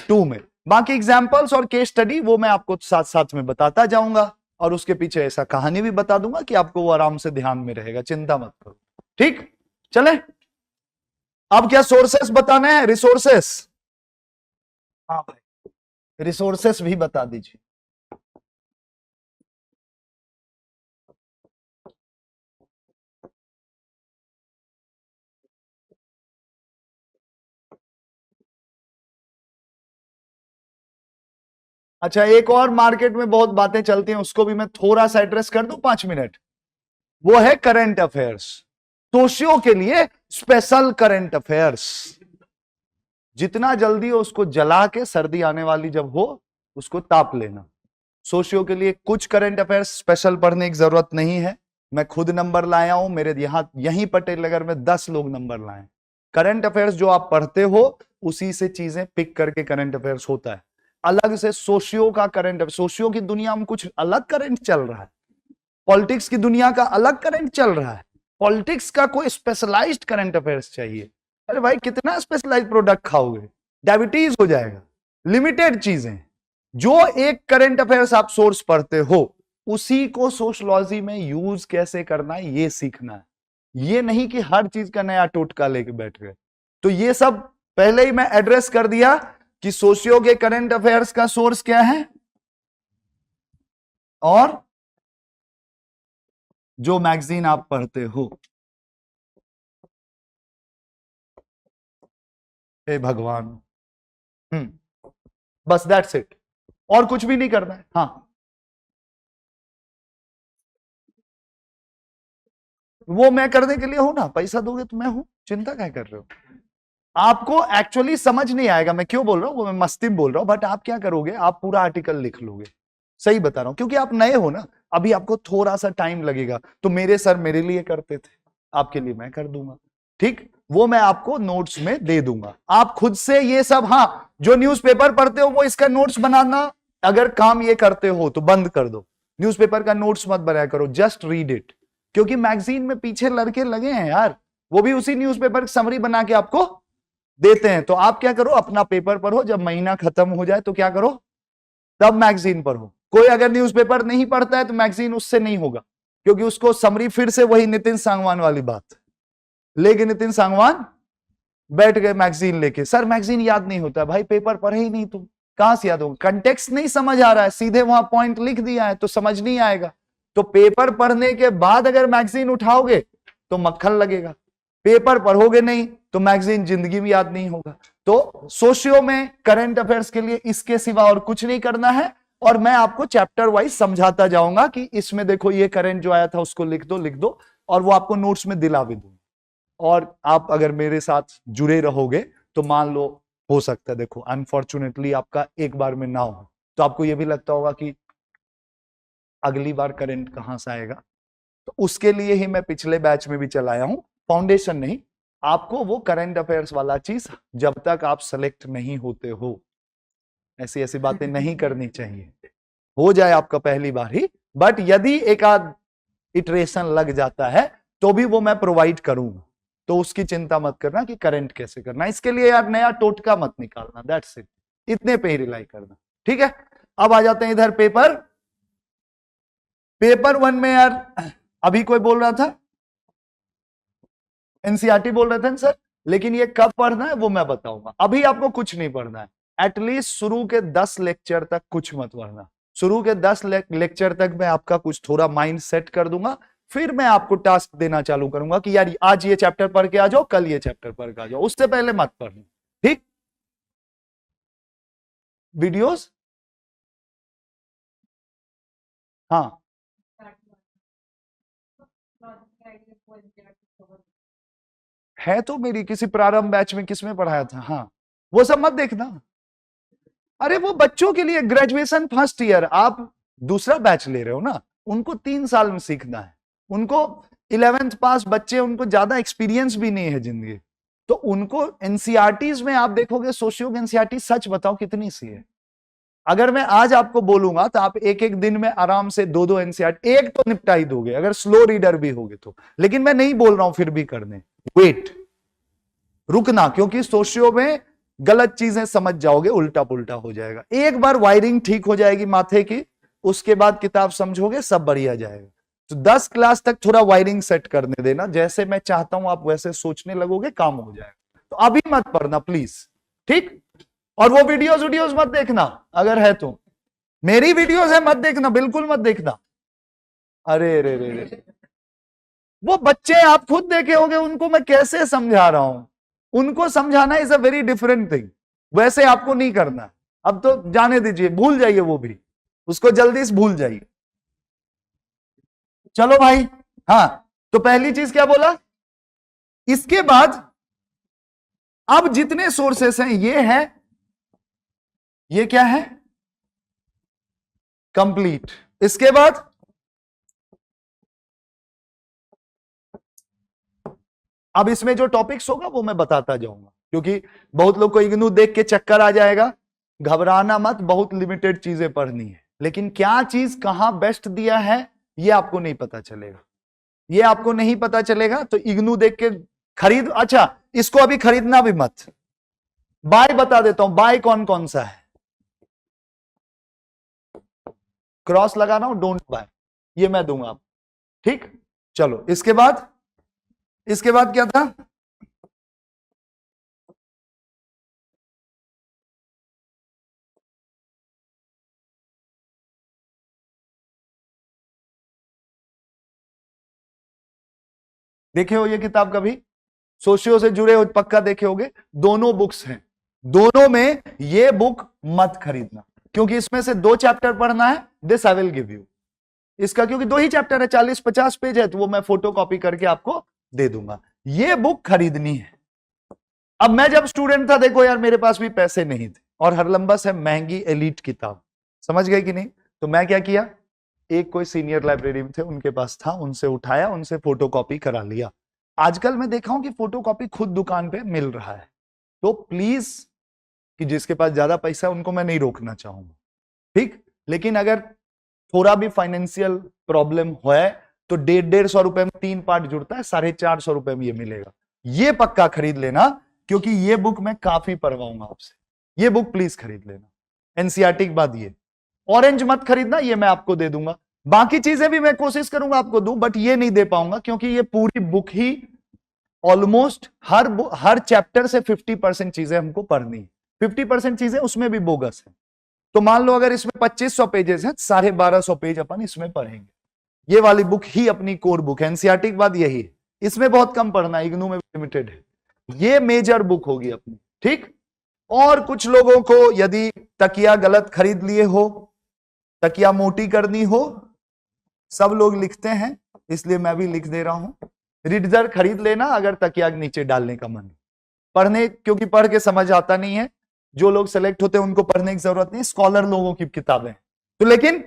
2 में। बाकी एग्जाम्पल्स और केस स्टडी वो मैं आपको साथ साथ में बताता जाऊंगा, और उसके पीछे ऐसा कहानी भी बता दूंगा कि आपको वो आराम से ध्यान में रहेगा, चिंता मत करो। ठीक, चले अब क्या सोर्सेस बताना है? रिसोर्सेस, हाँ भाई रिसोर्सेस भी बता दीजिए। अच्छा, एक और मार्केट में बहुत बातें चलती हैं, उसको भी मैं थोड़ा सा एड्रेस कर दूं 5 मिनट। वो है करंट अफेयर्स, सोशियो के लिए स्पेशल करंट अफेयर्स। जितना जल्दी हो उसको जला के, सर्दी आने वाली जब हो उसको ताप लेना। सोशियो के लिए कुछ करंट अफेयर्स स्पेशल पढ़ने की जरूरत नहीं है, मैं खुद नंबर लाया हूं, मेरे यहीं पटेल नगर में 10 लोग नंबर लाए। करंट अफेयर्स जो आप पढ़ते हो उसी से चीजें पिक करके करंट अफेयर्स होता है। अलग से सोशियो का करंट, सोशियो की दुनिया में कुछ अलग करंट चल रहा है, पॉलिटिक्स की दुनिया का अलग करंट चल रहा है, पॉलिटिक्स का कोई स्पेशलाइज्ड करंट अफेयर्स चाहिए। अरे भाई कितना स्पेशलाइज्ड प्रोडक्ट खाओगे, डायबिटीज हो जाएगा। लिमिटेड चीजें, जो एक करंट अफेयर्स आप सोर्स पढ़ते हो उसी को सोशलॉजी में यूज कैसे करना है ये सीखना है। ये नहीं कि हर चीज का नया टोटका लेके बैठ गए। तो ये सब पहले ही मैं एड्रेस कर दिया कि सोशियो के करंट अफेयर्स का सोर्स क्या है, और जो मैगजीन आप पढ़ते हो। हे भगवान, बस दैट्स इट, और कुछ भी नहीं करना है। हाँ वो मैं करने के लिए हूं ना, पैसा दोगे तो मैं हूं, चिंता क्या कर रहे हो? आपको एक्चुअली समझ नहीं आएगा मैं क्यों बोल रहा हूं, वो मैं मस्ती में बोल रहा हूं, बट आप क्या करोगे, आप पूरा आर्टिकल लिख लोगे। सही बता रहा हूं, क्योंकि आप नए हो ना, अभी आपको थोड़ा सा टाइम लगेगा। तो मेरे सर मेरे लिए करते थे, आपके लिए मैं कर दूंगा। ठीक, वो मैं आपको नोट्स में दे दूंगा, आप खुद से ये सब, हाँ जो न्यूज़पेपर पढ़ते हो वो इसका नोट्स बनाना, अगर काम ये करते हो तो बंद कर दो, न्यूज़पेपर का नोट्स मत बनाया करो, जस्ट रीड इट। क्योंकि मैगजीन में पीछे लड़के लगे हैं यार, वो भी उसी न्यूज़पेपर की समरी बना के आपको देते हैं। तो आप क्या करो, अपना पेपर पढ़ो, जब महीना खत्म हो जाए तो क्या करो, तब मैगजीन पढ़ो। कोई अगर न्यूज़पेपर नहीं पढ़ता है तो मैगजीन उससे नहीं होगा, क्योंकि उसको समरी फिर से वही नितिन सांगवान वाली बात लेके, नितिन सांगवान बैठ गए मैगजीन लेके, सर मैगजीन याद नहीं होता भाई, पेपर पढ़े ही नहीं तुम, कहां से याद होगा, कंटेक्स्ट नहीं समझ आ रहा है, सीधे वहां पॉइंट लिख दिया है तो समझ नहीं आएगा। तो पेपर पढ़ने के बाद अगर मैगजीन उठाओगे तो मक्खन लगेगा, पेपर पढ़ोगे नहीं तो मैगजीन जिंदगी में याद नहीं होगा। तो सोशियो में करंट अफेयर्स के लिए इसके सिवा और कुछ नहीं करना है, और मैं आपको चैप्टर वाइज समझाता जाऊंगा कि इसमें देखो ये करंट जो आया था उसको लिख दो, और वो आपको नोट्स में दिला भी दूं। और आप अगर मेरे साथ जुड़े रहोगे तो मान लो हो सकता है, देखो अनफॉर्चुनेटली आपका एक बार में ना हो, तो आपको ये भी लगता होगा कि अगली बार करंट कहां से आएगा। तो उसके लिए ही मैं पिछले बैच में भी चलाया हूं, फाउंडेशन नहीं, आपको वो करंट अफेयर्स वाला चीज जब तक आप सेलेक्ट नहीं होते हो, ऐसी ऐसी बातें नहीं करनी चाहिए। हो जाए आपका पहली बार ही, बट यदि एक आध इटरेशन लग जाता है तो भी वो मैं प्रोवाइड करूंगा, तो उसकी चिंता मत करना कि करंट कैसे करना। इसके लिए यार नया टोटका मत निकालना, दैट्स इट, इतने पे ही रिलाई करना, ठीक है। अब आ जाते हैं इधर पेपर 1 में यार अभी कोई बोल रहा था एनसीईआरटी बोल रहे थे सर, लेकिन ये कब पढ़ना है वो मैं बताऊंगा। अभी आपको कुछ नहीं पढ़ना है, एटलीस्ट शुरू के 10 लेक्चर तक कुछ मत पढ़ना। शुरू के 10 लेक्चर तक मैं आपका कुछ थोड़ा माइंड सेट कर दूंगा, फिर मैं आपको टास्क देना चालू करूंगा कि यार आज ये चैप्टर पढ़ के आ जाओ, कल ये चैप्टर पढ़ के आ जाओ, उससे पहले मत पढ़ना, ठीक। वीडियोस हाँ है, तो मेरी किसी प्रारंभ बैच में किसमें पढ़ाया था, हाँ वो सब मत देखना। अरे वो बच्चों के लिए ग्रेजुएशन फर्स्ट ईयर, आप दूसरा बैच ले रहे हो ना, उनको 3 साल में सीखना है, उनको 11th पास बच्चे, उनको ज्यादा एक्सपीरियंस भी नहीं है जिंदगी, तो उनको एनसीईआरटीज में आप देखोगे, सोशियो एनसीईआरटी सच बताओ कितनी सी है। अगर मैं आज आपको बोलूंगा तो आप एक एक दिन में आराम से 2-2 एनसीईआरटी एक तो निपटा ही दोगे, अगर स्लो रीडर भी होगे तो। लेकिन मैं नहीं बोल रहा हूं फिर भी करने, वेट, रुकना, क्योंकि सोशियो में गलत चीजें समझ जाओगे, उल्टा पुल्टा हो जाएगा। एक बार वायरिंग ठीक हो जाएगी माथे की, उसके बाद किताब समझोगे, सब बढ़िया जाएगा। तो 10 क्लास तक थोड़ा वायरिंग सेट करने देना, जैसे मैं चाहता हूं आप वैसे सोचने लगोगे, काम हो जाएगा। तो अभी मत पढ़ना प्लीज, ठीक। और वो वीडियोस मत देखना, अगर है तो मेरी वीडियोस है मत देखना, बिल्कुल मत देखना। अरे रे रे रे, वो बच्चे आप खुद देखे होंगे, उनको मैं कैसे समझा रहा हूं, उनको समझाना is a very different thing, वैसे आपको नहीं करना। अब तो जाने दीजिए, भूल जाइए, वो भी उसको जल्दी से भूल जाइए। चलो भाई, हाँ तो पहली चीज क्या बोला, इसके बाद अब जितने सोर्सेस हैं ये क्या है, कंप्लीट। इसके बाद अब इसमें जो टॉपिक्स होगा वो मैं बताता जाऊंगा, क्योंकि बहुत लोग को इग्नू देख के चक्कर आ जाएगा। घबराना मत, बहुत लिमिटेड चीजें पढ़नी है, लेकिन क्या चीज कहां बेस्ट दिया है ये आपको नहीं पता चलेगा, ये आपको नहीं पता चलेगा। तो इग्नू देख के खरीद, अच्छा इसको अभी खरीदना भी मत। बाय बता देता हूं, बाय कौन कौन सा है, क्रॉस लगाना हो, डोंट बाय, ये मैं दूंगा आप, ठीक। चलो इसके बाद क्या था, देखे हो ये किताब कभी, सोशियो से जुड़े हो पक्का देखे होगे, दोनों बुक्स हैं, दोनों में ये बुक मत खरीदना, क्योंकि इसमें से 2 चैप्टर पढ़ना है, this I will give you इसका, क्योंकि 2 ही चैप्टर है, 40-50 पेज है, तो वो मैं फोटो कॉपी करके आपको दे दूंगा। ये बुक खरीदनी है। अब मैं जब स्टूडेंट था, देखो यार मेरे पास भी पैसे नहीं थे, और हरलंबस है महंगी एलीट किताब, समझ गए कि नहीं, तो मैं क्या किया, एक कोई सीनियर लाइब्रेरी में थे, उनके पास था, उनसे उठाया, उनसे फोटो कॉपी करा लिया। आजकल मैं देखा हूं कि फोटो कॉपी खुद दुकान पे मिल रहा है, तो प्लीज, कि जिसके पास ज्यादा पैसा है उनको मैं नहीं रोकना चाहूंगा, ठीक। लेकिन अगर थोड़ा भी फाइनेंशियल प्रॉब्लम है तो 150-150 रुपए में 3 पार्ट जुड़ता है, 450 रुपए में ये मिलेगा, ये पक्का खरीद लेना, क्योंकि ये बुक मैं काफी पढ़वाऊंगा आपसे, ये बुक प्लीज खरीद लेना। एनसीईआरटी के बाद ये ऑरेंज मत खरीदना, ये मैं आपको दे दूंगा, बाकी चीजें भी मैं कोशिश करूंगा आपको दूं, बट ये नहीं दे पाऊंगा, क्योंकि ये पूरी बुक ही ऑलमोस्ट हर चैप्टर से 50% चीजें हमको पढ़नी है, 50% चीजें उसमें भी बोगस है। तो मान लो अगर इसमें 2500 पेजेस हैं, 1250 पेज अपन इसमें पढ़ेंगे, ये वाली बुक ही अपनी कोर बुक है, एनसीईआरटी के बाद यही है, इसमें बहुत कम पढ़ना है, इग्नू में लिमिटेड है। ये मेजर बुक होगी अपनी, ठीक। और कुछ लोगों को यदि तकिया गलत खरीद लिए हो, तकिया मोटी करनी हो, सब लोग लिखते हैं इसलिए मैं भी लिख दे रहा हूं, रीडर खरीद लेना अगर तकिया के नीचे डालने का मन, पढ़ने, क्योंकि पढ़ के समझ आता नहीं है, जो लोग सेलेक्ट होते हैं उनको पढ़ने की जरूरत नहीं, स्कॉलर लोगों की किताबें। तो लेकिन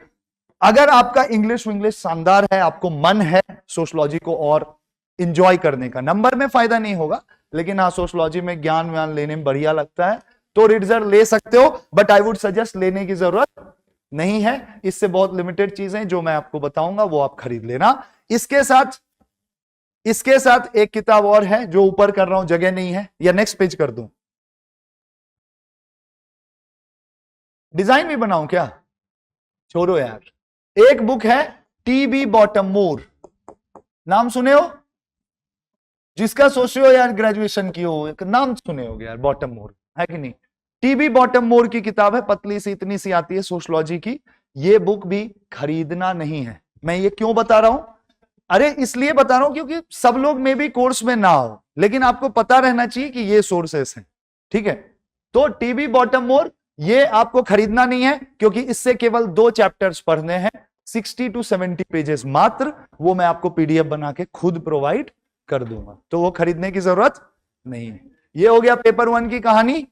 अगर आपका इंग्लिश शानदार है, आपको मन है सोशलॉजी को और इंजॉय करने का, नंबर में फायदा नहीं होगा लेकिन हाँ सोशलॉजी में ज्ञान व्यान लेने में बढ़िया लगता है, तो रीडर ले सकते हो, बट आई वुड सजेस्ट लेने की जरूरत नहीं है। इससे बहुत लिमिटेड चीजें जो मैं आपको बताऊंगा वो आप खरीद लेना। इसके साथ एक किताब और है जो ऊपर कर रहा हूं, जगह नहीं है, या नेक्स्ट पेज कर दूं, डिजाइन भी बनाऊं क्या, छोड़ो यार। एक बुक है टीबी बॉटममोर, नाम सुने हो, जिसका सोचे हो यार ग्रेजुएशन की हो, एक नाम सुने होगे यार, बॉटममोर है कि नहीं। टीबी बॉटममोर की किताब है, पतली सी इतनी सी आती है सोशलॉजी की, ये बुक भी खरीदना नहीं है। मैं ये क्यों बता रहा हूं, अरे इसलिए बता रहा हूं क्योंकि सब लोग में भी कोर्स में ना हो, लेकिन आपको पता रहना चाहिए कि ये सोर्सेस हैं, ठीक है। तो टीबी बॉटममोर ये आपको खरीदना नहीं है, क्योंकि इससे केवल 2 चैप्टर्स पढ़ने हैं, 60 to 70 पेजेस मात्र, वो मैं आपको पीडीएफ बना के खुद प्रोवाइड कर दूंगा, तो वो खरीदने की जरूरत नहीं है। ये हो गया पेपर 1 की कहानी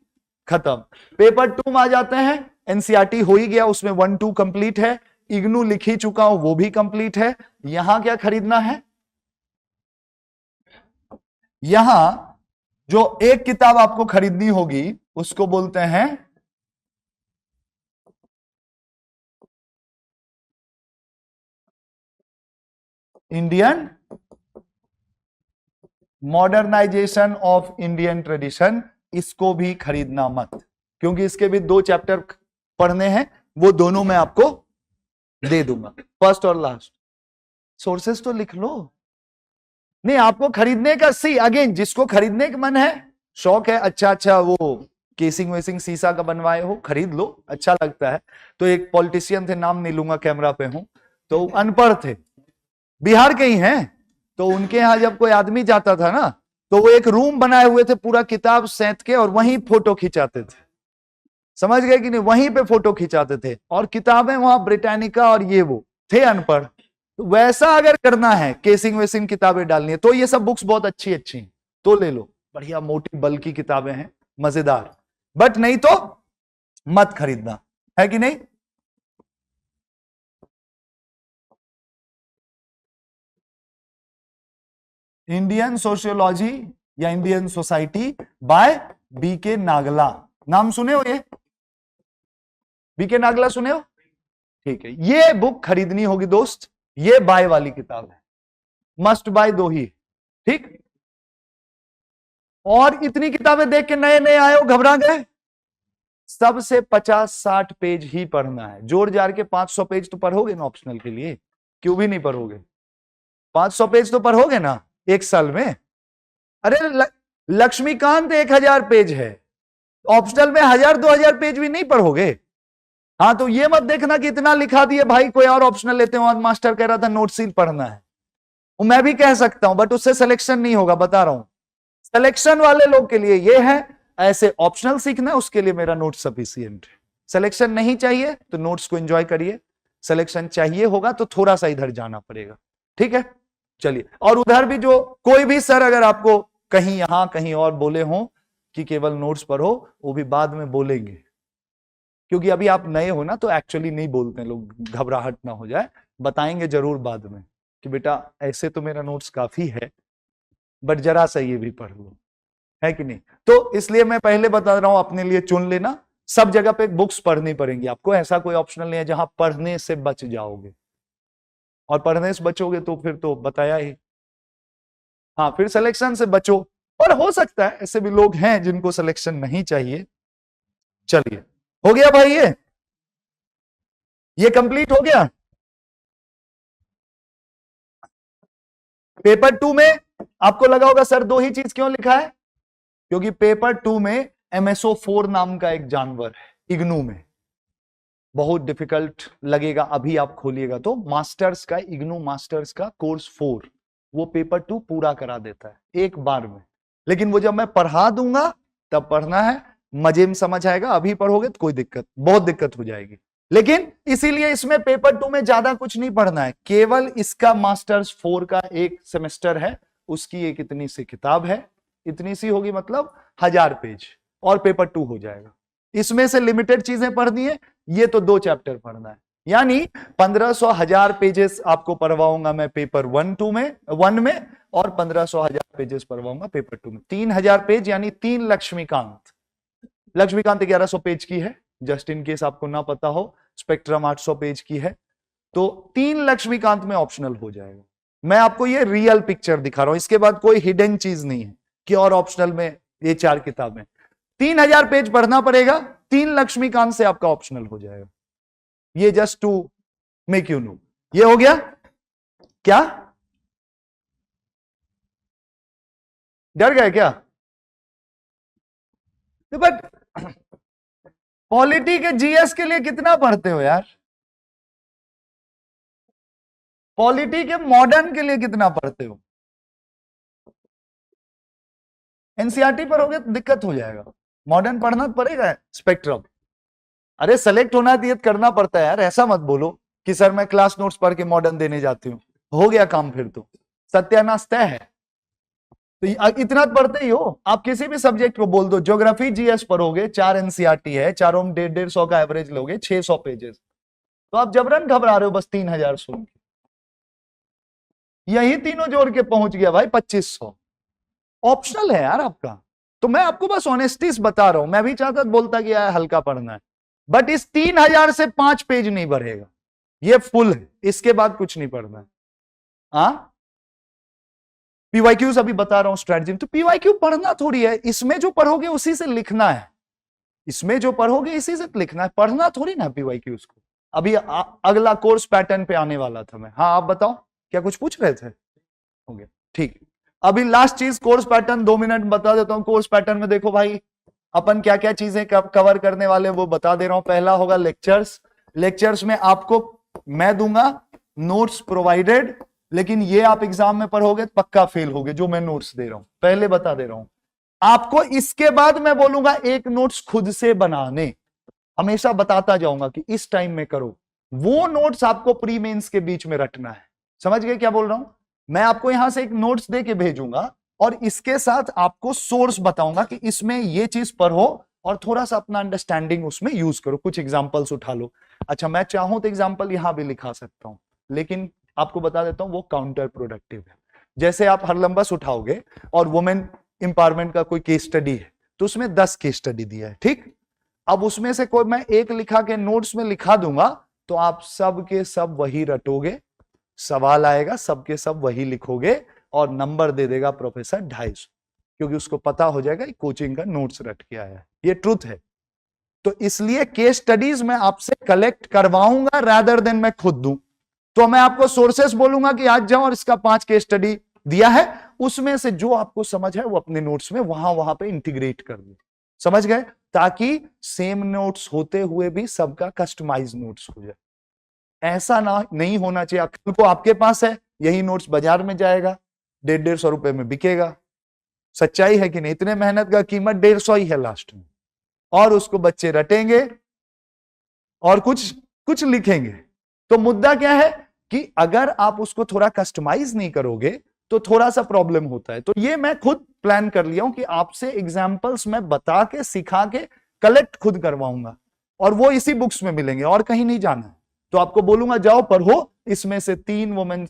खत्म। पेपर 2 में आ जाते हैं, एनसीईआरटी हो ही गया, उसमें 1-2 कंप्लीट है, इग्नू लिख ही चुका हूं वो भी कंप्लीट है। यहां क्या खरीदना है, यहां जो एक किताब आपको खरीदनी होगी उसको बोलते हैं Indian modernisation of Indian tradition. इसको भी खरीदना मत, क्योंकि इसके भी 2 चैप्टर पढ़ने हैं, वो दोनों मैं आपको दे दूंगा, फर्स्ट और लास्ट। सोर्सेस तो लिख लो, नहीं आपको खरीदने का, सी अगेन जिसको खरीदने का मन है, शौक है, अच्छा वो केसिंग वेसिंग शीशा का बनवाए हो, खरीद लो, अच्छा लगता है। तो एक पॉलिटिशियन थे, नाम नहीं लूंगा कैमरा पे हूं, तो अनपढ़ थे, बिहार के ही हैं, तो उनके यहां जब कोई आदमी जाता था ना, तो वो एक रूम बनाए हुए थे पूरा किताब सैंत के, और वहीं फोटो खिंचाते थे, समझ गए कि नहीं, वहीं पे फोटो खिंचाते थे, और किताबें वहां ब्रिटानिका और ये वो थे अनपढ़। तो वैसा अगर करना है, केसिंग वेसिंग किताबें डालनी है, तो ये सब बुक्स बहुत अच्छी अच्छी हैं, तो ले लो, बढ़िया मोटी बल्कि किताबें हैं, मजेदार, बट नहीं तो मत खरीदना, है कि नहीं। इंडियन सोशियोलॉजी या Indian society bye BK Nagla, नाम सुने हो, ये बीके नागला सुने हो, ठीक है। ये बुक खरीदनी होगी दोस्त, ये बाय वाली किताब है, मस्ट बाय 2 ही, ठीक। और इतनी किताबें देख के नए नए आए हो, घबरा गए, सबसे 50-60 पेज ही पढ़ना है, जोड़ जाड़ के 500 पेज तो पढ़ोगे ना ऑप्शनल के लिए, क्यों भी नहीं पढ़ोगे, 500 पेज तो पढ़ोगे ना एक साल में। अरे लक्ष्मीकांत 1000 पेज है, ऑप्शनल में 1000-2000 पेज भी नहीं पढ़ोगे। हाँ तो ये मत देखना कि इतना लिखा दिए भाई, कोई और ऑप्शनल लेते हो, मास्टर कह रहा था नोट सील पढ़ना है, मैं भी कह सकता हूं, बट उससे सिलेक्शन नहीं होगा, बता रहा हूं। सिलेक्शन वाले लोग के लिए ये है, ऐसे ऑप्शनल सीखना है उसके लिए मेरा नोट सफिशियंट है। सिलेक्शन नहीं चाहिए तो नोट्स को एंजॉय करिए, सिलेक्शन चाहिए होगा तो थोड़ा सा इधर जाना पड़ेगा, ठीक है। चलिए, और उधर भी जो कोई भी सर अगर आपको कहीं यहां कहीं और बोले हो कि केवल नोट्स पढ़ो, वो भी बाद में बोलेंगे, क्योंकि अभी आप नए हो ना, तो एक्चुअली नहीं बोलते लोग, घबराहट ना हो जाए, बताएंगे जरूर बाद में कि बेटा ऐसे तो मेरा नोट्स काफी है, बट जरा सा ये भी पढ़ लो, है कि नहीं। तो इसलिए मैं पहले बता रहा हूं, अपने लिए चुन लेना, सब जगह पे बुक्स पढ़नी पड़ेंगी आपको, ऐसा कोई ऑप्शनल नहीं है जहां पढ़ने से बच जाओगे, और पढ़ने से बचोगे तो फिर तो बताया ही, हाँ फिर सिलेक्शन से बचो, और हो सकता है ऐसे भी लोग हैं जिनको सिलेक्शन नहीं चाहिए। चलिए, हो गया भाई, ये कंप्लीट हो गया। पेपर 2 में आपको लगा होगा सर 2 ही चीज क्यों लिखा है, क्योंकि पेपर 2 में MSO4 नाम का एक जानवर है, इग्नू में बहुत डिफिकल्ट लगेगा, अभी आप खोलिएगा तो मास्टर्स का, इग्नू मास्टर्स का कोर्स 4, वो पेपर 2 पूरा करा देता है एक बार में, लेकिन वो जब मैं पढ़ा दूंगा तब पढ़ना है, मजे में समझ आएगा। अभी पढ़ोगे तो कोई दिक्कत, बहुत दिक्कत हो जाएगी। लेकिन इसीलिए इसमें पेपर 2 में ज्यादा कुछ नहीं पढ़ना है, केवल इसका मास्टर्स 4 का एक सेमेस्टर है, उसकी एक इतनी सी किताब है, इतनी सी होगी मतलब 1000 पेज, और पेपर 2 हो जाएगा। इसमें से लिमिटेड चीजें पढ़नी है, ये तो 2 चैप्टर पढ़ना है, यानी 1500 1000 पेजेस आपको पढ़वाऊंगा मैं पेपर 1 में, और 1500 1000 पेजेस पढ़वाऊंगा पेपर 2 में। 3000 पेज यानी 3 लक्ष्मीकांत। लक्ष्मीकांत 1100 पेज की है, जस्ट इन केस आपको ना पता हो। स्पेक्ट्रम 800 पेज की है, तो 3 लक्ष्मीकांत में ऑप्शनल हो जाएगा। मैं आपको ये रियल पिक्चर दिखा रहा हूं, इसके बाद कोई हिडन चीज नहीं है कि और ऑप्शनल में ये 4 किताबें। 3000 पेज पढ़ना पड़ेगा, 3 लक्ष्मीकांत से आपका ऑप्शनल हो जाएगा। ये just to make you know. ये हो गया क्या? डर गए क्या? बट पॉलिटी के जीएस के लिए कितना पढ़ते हो यार? पॉलिटी के मॉडर्न के लिए कितना पढ़ते हो? एनसीईआरटी पढ़ोगे तो दिक्कत हो जाएगा, मॉडर्न पढ़ना पड़ेगा। स्पेक्ट्रम, अरे सेलेक्ट होना है तो करना पड़ता है यार, ऐसा मत बोलो कि सर मैं क्लास नोट्स पढ़ के मॉडर्न देने जाती हूं, हो गया काम, फिर तो सत्यानाश तय है। तो इतना पढ़ते ही हो आप, किसी भी सब्जेक्ट को बोल दो, ज्योग्राफी जीएस पढ़ोगे, 4 एनसीईआरटी है, चारों में 150 का एवरेज लोगे, 600 पेजेस, तो आप जबरन घबरा रहे हो बस 3000 सुन के। यही तीनों जोड़ के पहुंच गया भाई 2500। ऑप्शनल है यार आपका, तो मैं आपको बस ऑनेस्टी से बता रहा हूं। मैं भी चाहता बोलता कि यार हल्का पढ़ना है, बट इस 3000 से 5 पेज नहीं बढ़ेगा, ये फुल है, इसके बाद कुछ नहीं पढ़ना है। हाँ, पीवाईक्यूज अभी बता रहा हूं स्ट्रेटजी। तो पीवाईक्यू पढ़ना थोड़ी है, इसमें जो पढ़ोगे उसी से लिखना है, इसमें जो पढ़ोगे इसी से लिखना है, पढ़ना थोड़ी ना पीवाईक्यूज को। अभी अगला कोर्स पैटर्न पे आने वाला था मैं। हाँ आप बताओ, क्या कुछ पूछ रहे थे? हो गया, ठीक। अभी लास्ट चीज कोर्स पैटर्न 2 मिनट बता देता हूं। कोर्स पैटर्न में देखो भाई, अपन क्या क्या चीजें कवर करने वाले वो बता दे रहा हूं। पहला होगा लेक्चर्स। लेक्चर्स में आपको मैं दूंगा नोट्स प्रोवाइडेड, लेकिन ये आप एग्जाम में पढ़ोगे तो पक्का फेल होगे, जो मैं नोट्स दे रहा हूं पहले बता दे रहा हूं आपको। इसके बाद मैं बोलूंगा एक नोट्स खुद से बनाने, हमेशा बताता जाऊंगा कि इस टाइम में करो। वो नोट्स आपको प्री मेंस के बीच में रटना है। समझ गए क्या बोल रहा हूं? मैं आपको यहां से एक नोट्स दे के भेजूंगा, और इसके साथ आपको सोर्स बताऊंगा कि इसमें ये चीज पढ़ो, और थोड़ा सा अपना अंडरस्टैंडिंग उसमें यूज करो, कुछ एग्जांपल्स उठा लो। अच्छा, मैं चाहूं तो एग्जांपल यहां भी लिखा सकता हूं, लेकिन आपको बता देता हूं वो काउंटर प्रोडक्टिव है। जैसे आप हरलंबस उठाओगे और वुमेन इंपावरमेंट का कोई केस स्टडी है, तो उसमें 10 केस स्टडी दिया है, ठीक। अब उसमें से कोई मैं एक लिखा के नोट्स में लिखा दूंगा, तो आप सब के सब वही रटोगे, सवाल आएगा सबके सब वही लिखोगे, और नंबर दे देगा प्रोफेसर 250, क्योंकि उसको पता हो जाएगा कोचिंग का नोट्स रट के आया है। ये ट्रुथ है। तो इसलिए केस स्टडीज मैं आपसे कलेक्ट करवाऊंगा रादर देन मैं खुद दूं। तो मैं आपको सोर्सेस बोलूंगा कि आज जाओ और इसका 5 केस स्टडी दिया है, उसमें से जो आपको समझ है वो अपने नोट्स में वहां पे इंटीग्रेट कर दो। समझ गए? ताकि सेम नोट्स होते हुए भी सबका कस्टमाइज नोट्स हो जाए। ऐसा ना नहीं होना चाहिए कल को आपके पास है, यही नोट्स बाजार में जाएगा, 150-150 रुपए में बिकेगा। सच्चाई है कि नहीं? इतने मेहनत का कीमत 150 ही है लास्ट में, और उसको बच्चे रटेंगे और कुछ कुछ लिखेंगे। तो मुद्दा क्या है कि अगर आप उसको थोड़ा कस्टमाइज नहीं करोगे तो थोड़ा सा प्रॉब्लम होता है। तो ये मैं खुद प्लान कर लिया हूं कि आपसे एग्जांपल्स मैं बता के सिखा के कलेक्ट खुद करवाऊंगा, और वो इसी बुक्स में मिलेंगे और कहीं नहीं जाना। तो आपको बोलूंगा जाओ पढ़ो, इसमें से 3 वुमेन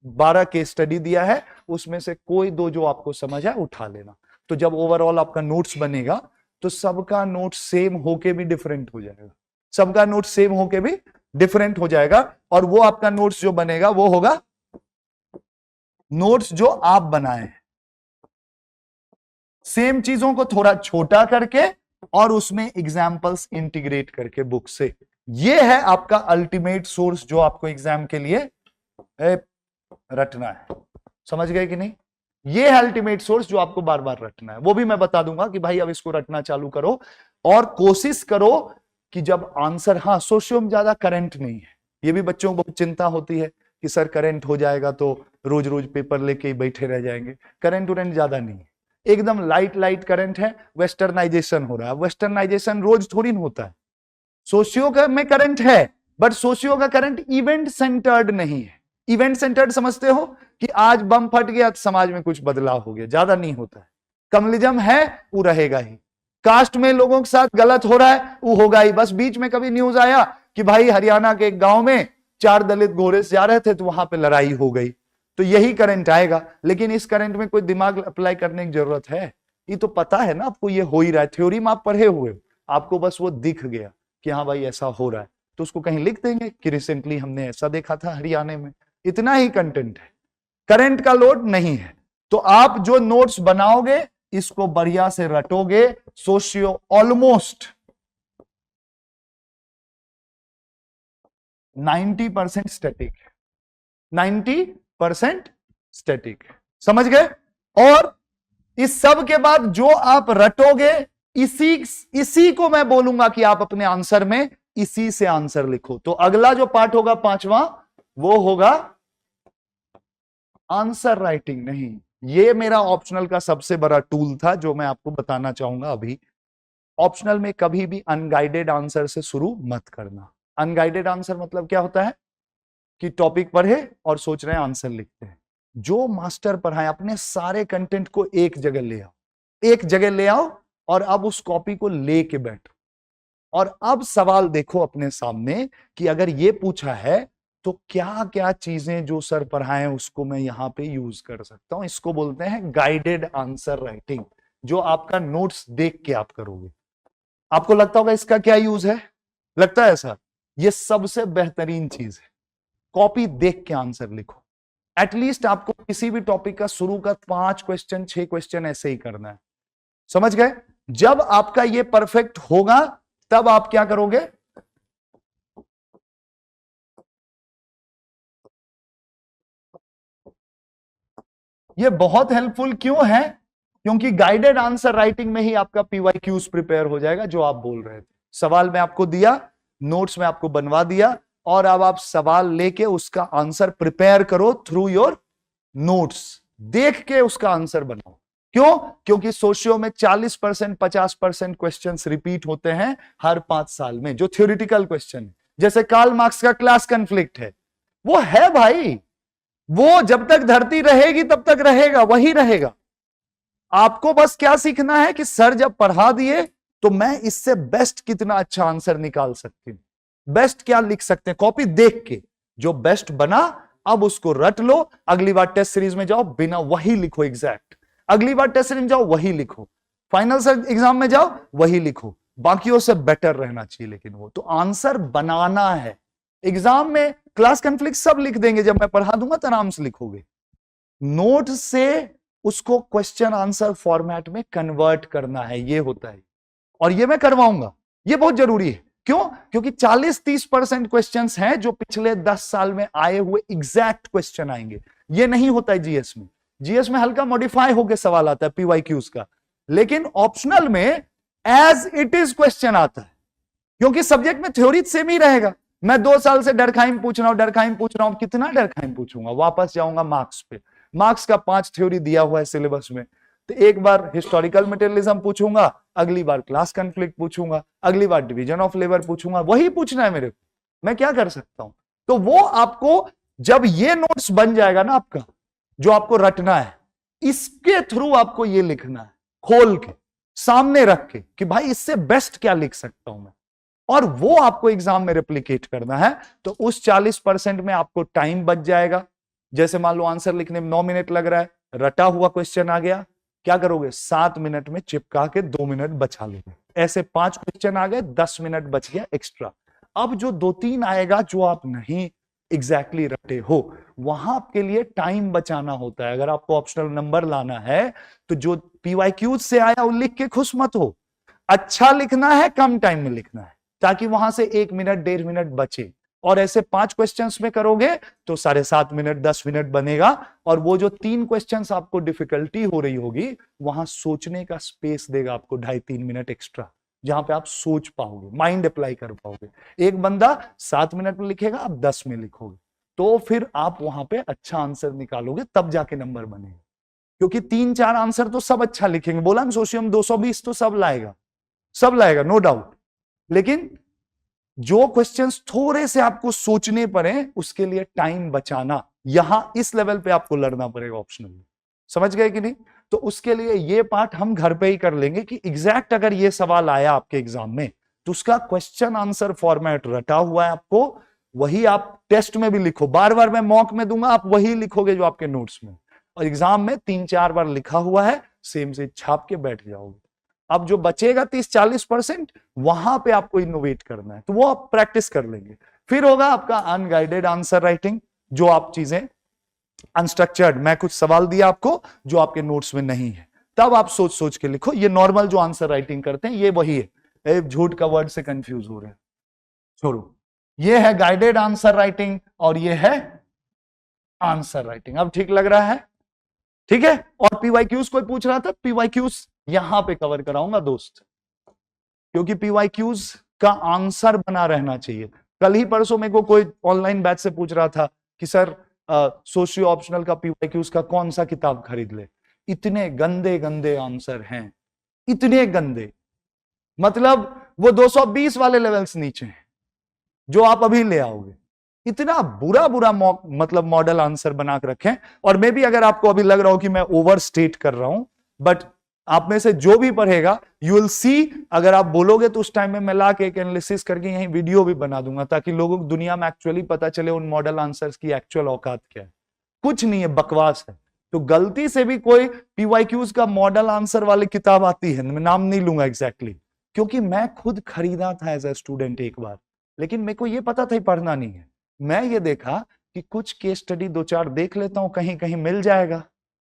12 केस स्टडी दिया है, उसमें से कोई 2 जो आपको समझ है उठा लेना। तो जब ओवरऑल आपका नोट्स बनेगा तो सबका नोट्स सेम होके भी डिफरेंट हो जाएगा, सबका नोट्स सेम होके भी डिफरेंट हो जाएगा, और वो आपका नोट्स जो बनेगा वो होगा नोट्स जो आप बनाए, सेम चीजों को थोड़ा छोटा करके और उसमें एग्जाम्पल्स इंटीग्रेट करके बुक से। ये है आपका अल्टीमेट सोर्स जो आपको एग्जाम के लिए रटना है। समझ गए कि नहीं? ये है अल्टीमेट सोर्स जो आपको बार बार रटना है। वो भी मैं बता दूंगा कि भाई अब इसको रटना चालू करो, और कोशिश करो कि जब आंसर, हाँ सोशियो में ज्यादा करंट नहीं है, ये भी बच्चों को बहुत चिंता होती है कि सर करंट हो जाएगा तो रोज रोज पेपर लेके ही बैठे रह जाएंगे। करंट उरेंट ज्यादा नहीं है, एकदम लाइट लाइट करंट है, वेस्टर्नाइजेशन हो रहा है। वेस्टर्नाइजेशन रोज थोड़ी ना होता है। सोशियो का में करंट है, बट सोशियो का करंट इवेंट सेंटर्ड नहीं है। इवेंट सेंटर्ड समझते हो कि आज बम फट गया तो समाज में कुछ बदलाव हो गया, ज्यादा नहीं होता है। कम्युनिज्म है, वो रहेगा ही। कास्ट में लोगों के साथ गलत हो रहा है, वो होगा ही। बस बीच में कभी न्यूज आया कि भाई हरियाणा के एक गांव में 4 दलित घोड़े से जा रहे थे तो वहां पे लड़ाई हो गई, तो यही करंट आएगा। लेकिन इस करंट में कोई दिमाग अप्लाई करने की जरूरत है? ये तो पता है ना आपको, ये हो ही रहा है। थ्योरी में आप पढ़े हुए हो, आपको बस वो दिख गया कि हाँ भाई ऐसा हो रहा है, तो उसको कहीं लिख देंगे कि रिसेंटली हमने ऐसा देखा था हरियाणा में। इतना ही कंटेंट है, करंट का लोड नहीं है। तो आप जो नोट्स बनाओगे इसको बढ़िया से रटोगे। सोशियो ऑलमोस्ट 90% स्टैटिक है, 90% स्टैटिक है, समझ गए? और इस सब के बाद जो आप रटोगे, इसी को मैं बोलूंगा कि आप अपने आंसर में इसी से आंसर लिखो। तो अगला जो पार्ट होगा 5वां, वो होगा आंसर राइटिंग। नहीं, ये मेरा ऑप्शनल का सबसे बड़ा टूल था जो मैं आपको बताना चाहूंगा अभी। ऑप्शनल में कभी भी अनगाइडेड आंसर से शुरू मत करना। अनगाइडेड आंसर मतलब क्या होता है कि टॉपिक पढ़े और सोच रहे हैं आंसर लिखते हैं। जो मास्टर पढ़ाए अपने सारे कंटेंट को एक जगह ले आओ, एक जगह ले आओ और अब उस कॉपी को लेके बैठो और अब सवाल देखो अपने सामने कि अगर ये पूछा है तो क्या क्या चीजें जो सर पढ़ाएं उसको मैं यहां पे यूज कर सकता हूं। इसको बोलते हैं गाइडेड आंसर राइटिंग, जो आपका नोट्स देख के आप करोगे। आपको लगता होगा इसका क्या यूज है? लगता है सर, ये सबसे बेहतरीन चीज है। कॉपी देख के आंसर लिखो। एटलीस्ट आपको किसी भी टॉपिक का शुरू का 5 क्वेश्चन 6 क्वेश्चन ऐसे ही करना है, समझ गए? जब आपका ये परफेक्ट होगा तब आप क्या करोगे, ये बहुत हेल्पफुल क्यों है? क्योंकि गाइडेड आंसर राइटिंग में ही आपका पीवाईक्यूज प्रिपेयर हो जाएगा, जो आप बोल रहे थे। सवाल में आपको दिया, नोट्स में आपको बनवा दिया, और अब आप सवाल लेके उसका आंसर प्रिपेयर करो थ्रू योर नोट्स। देख के उसका आंसर बनाओ। क्यों? क्योंकि सोशियो में 40% 50% क्वेश्चंस रिपीट होते हैं हर 5 साल में, जो थ्योरेटिकल क्वेश्चन है। जैसे कार्ल मार्क्स का क्लास कॉन्फ्लिक्ट है, वो है भाई, वो जब तक धरती रहेगी तब तक रहेगा, वही रहेगा। आपको बस क्या सीखना है कि सर जब पढ़ा दिए तो मैं इससे बेस्ट कितना अच्छा आंसर निकाल सकती हूं, बेस्ट क्या लिख सकते हैं। कॉपी देख के जो बेस्ट बना अब उसको रट लो। अगली बार टेस्ट सीरीज में जाओ, बिना वही लिखो एग्जैक्ट। अगली बार टेस्ट सीरीज में जाओ, वही लिखो। फाइनल एग्जाम में जाओ, वही लिखो। बाकियों से बेटर रहना चाहिए, लेकिन वो तो आंसर बनाना है। एग्जाम में क्लास कॉन्फ्लिक्ट सब लिख देंगे, जब मैं पढ़ा दूंगा तो आराम से लिखोगे। नोट से उसको क्वेश्चन आंसर फॉर्मेट में कन्वर्ट करना है, ये होता है। और ये मैं करवाऊंगा, ये बहुत जरूरी है। क्यों? क्योंकि 40-30% क्वेश्चंस हैं जो पिछले 10 साल में आए हुए एग्जैक्ट क्वेश्चन आएंगे। ये नहीं होता है जीएस में। जीएस में हल्का मॉडिफाई होकर सवाल आता है पीवाईक्यूज का, लेकिन ऑप्शनल में एज इट इज क्वेश्चन आता है। क्योंकि सब्जेक्ट में थ्योरी सेम ही रहेगा। मैं 2 साल से डरखाइम पूछ रहा हूं, डरखाइम पूछ रहा हूं, कितना डरखाइम पूछूंगा? वापस जाऊंगा मार्क्स पे। मार्क्स का 5 थ्योरी दिया हुआ है सिलेबस में, तो एक बार हिस्टोरिकल मटेरियलिज्म पूछूंगा, अगली बार क्लास कॉन्फ्लिक्ट पूछूंगा, अगली बार डिवीजन ऑफ लेबर पूछूंगा। वही पूछना है मेरे को, मैं क्या कर सकता हूं? तो वो आपको जब ये नोट्स बन जाएगा ना आपका, जो आपको रटना है, इसके थ्रू आपको ये लिखना है, खोल के सामने रख के कि भाई इससे बेस्ट क्या लिख सकता हूं मैं, और वो आपको एग्जाम में रेप्लिकेट करना है। तो उस 40% में आपको टाइम बच जाएगा। जैसे मान लो आंसर लिखने में 9 मिनट लग रहा है, रटा हुआ क्वेश्चन आ गया, क्या करोगे? 7 मिनट में चिपका के 2 मिनट बचा लोगे। ऐसे 5 क्वेश्चन आ गए, 10 मिनट बच गया एक्स्ट्रा। अब जो 2-3 आएगा जो आप नहीं एग्जैक्टली रटे हो, वहां आपके लिए टाइम बचाना होता है। अगर आपको ऑप्शनल नंबर लाना है तो जो पीवाईक्यूज से आया वो लिख के खुश मत हो। अच्छा लिखना है, कम टाइम में लिखना है, ताकि वहां से 1 मिनट 1.5 मिनट बचे। और ऐसे 5 क्वेश्चंस में करोगे तो 7.5 मिनट 10 मिनट बनेगा। और वो जो 3 क्वेश्चंस आपको डिफिकल्टी हो रही होगी, वहां सोचने का स्पेस देगा आपको 2.5-3 मिनट एक्स्ट्रा, जहां पे आप सोच पाओगे, माइंड अप्लाई कर पाओगे। एक बंदा 7 मिनट में लिखेगा, आप 10 में लिखोगे, तो फिर आप वहां पे अच्छा आंसर निकालोगे, तब जाके नंबर बनेगा। क्योंकि 3-4 आंसर तो सब अच्छा लिखेंगे, बोला ना सोशियम 220 तो सब लाएगा नो डाउट, लेकिन जो क्वेश्चंस थोड़े से आपको सोचने पड़े उसके लिए टाइम बचाना, यहां इस लेवल पे आपको लड़ना पड़ेगा ऑप्शनल में, समझ गए कि नहीं? तो उसके लिए ये पार्ट हम घर पे ही कर लेंगे कि एग्जैक्ट अगर ये सवाल आया आपके एग्जाम में तो उसका क्वेश्चन आंसर फॉर्मेट रटा हुआ है, आपको वही आप टेस्ट में भी लिखो, बार बार मैं मॉक में दूंगा, आप वही लिखोगे जो आपके नोट्स में, और एग्जाम में 3-4 बार लिखा हुआ है सेम से छाप के बैठ जाओगे। अब जो बचेगा 30-40% वहां पे आपको इनोवेट करना है, तो वो आप प्रैक्टिस कर लेंगे। फिर होगा आपका अनगाइडेड आंसर राइटिंग, जो आप चीजें अनस्ट्रक्चर्ड, मैं कुछ सवाल दिया आपको जो आपके नोट्स में नहीं है, तब आप सोच सोच के लिखो। ये नॉर्मल जो आंसर राइटिंग करते हैं ये वही है, झूठ का वर्ड से कंफ्यूज हो रहे हैं, छोड़ो। ये है गाइडेड आंसर राइटिंग और ये है आंसर राइटिंग। अब ठीक लग रहा है? ठीक है। और पीवाईक्यूज कोई पूछ रहा था, पीवाईक्यूज यहां पे कवर कराऊंगा दोस्त, क्योंकि पीवाईक्यूज का आंसर बना रहना चाहिए। कल ही परसों मेरे को कोई ऑनलाइन बैच से पूछ रहा था कि सर सोशियो ऑप्शनल का पीवाईक्यूज का कौन सा किताब खरीद ले, इतने गंदे गंदे आंसर हैं, इतने गंदे, मतलब वो 220 वाले लेवल्स नीचे हैं जो आप अभी ले आओगे, इतना बुरा बुरा मतलब मॉडल आंसर बना के रखें। और मे भी अगर आपको अभी लग रहा हो कि मैं ओवर स्टेट कर रहा हूं, बट आप में से जो भी पढ़ेगा यू विल सी, अगर आप बोलोगे तो उस टाइम में मैं ला के एक एनालिसिस करके यहीं वीडियो भी बना दूंगा, ताकि लोगों को दुनिया में एक्चुअली पता चले उन मॉडल आंसर्स की एक्चुअल औकात क्या है। कुछ नहीं है, बकवास है। तो गलती से भी कोई पीवाईक्यूज का मॉडल आंसर वाली किताब आती है, मैं नाम नहीं लूंगा एग्जैक्टली, क्योंकि मैं खुद खरीदा था एज ए स्टूडेंट एक बार, लेकिन मेरे को ये पता था पढ़ना नहीं है। मैं ये देखा कि कुछ केस स्टडी 2-4 देख लेता हूं, कहीं कहीं मिल जाएगा,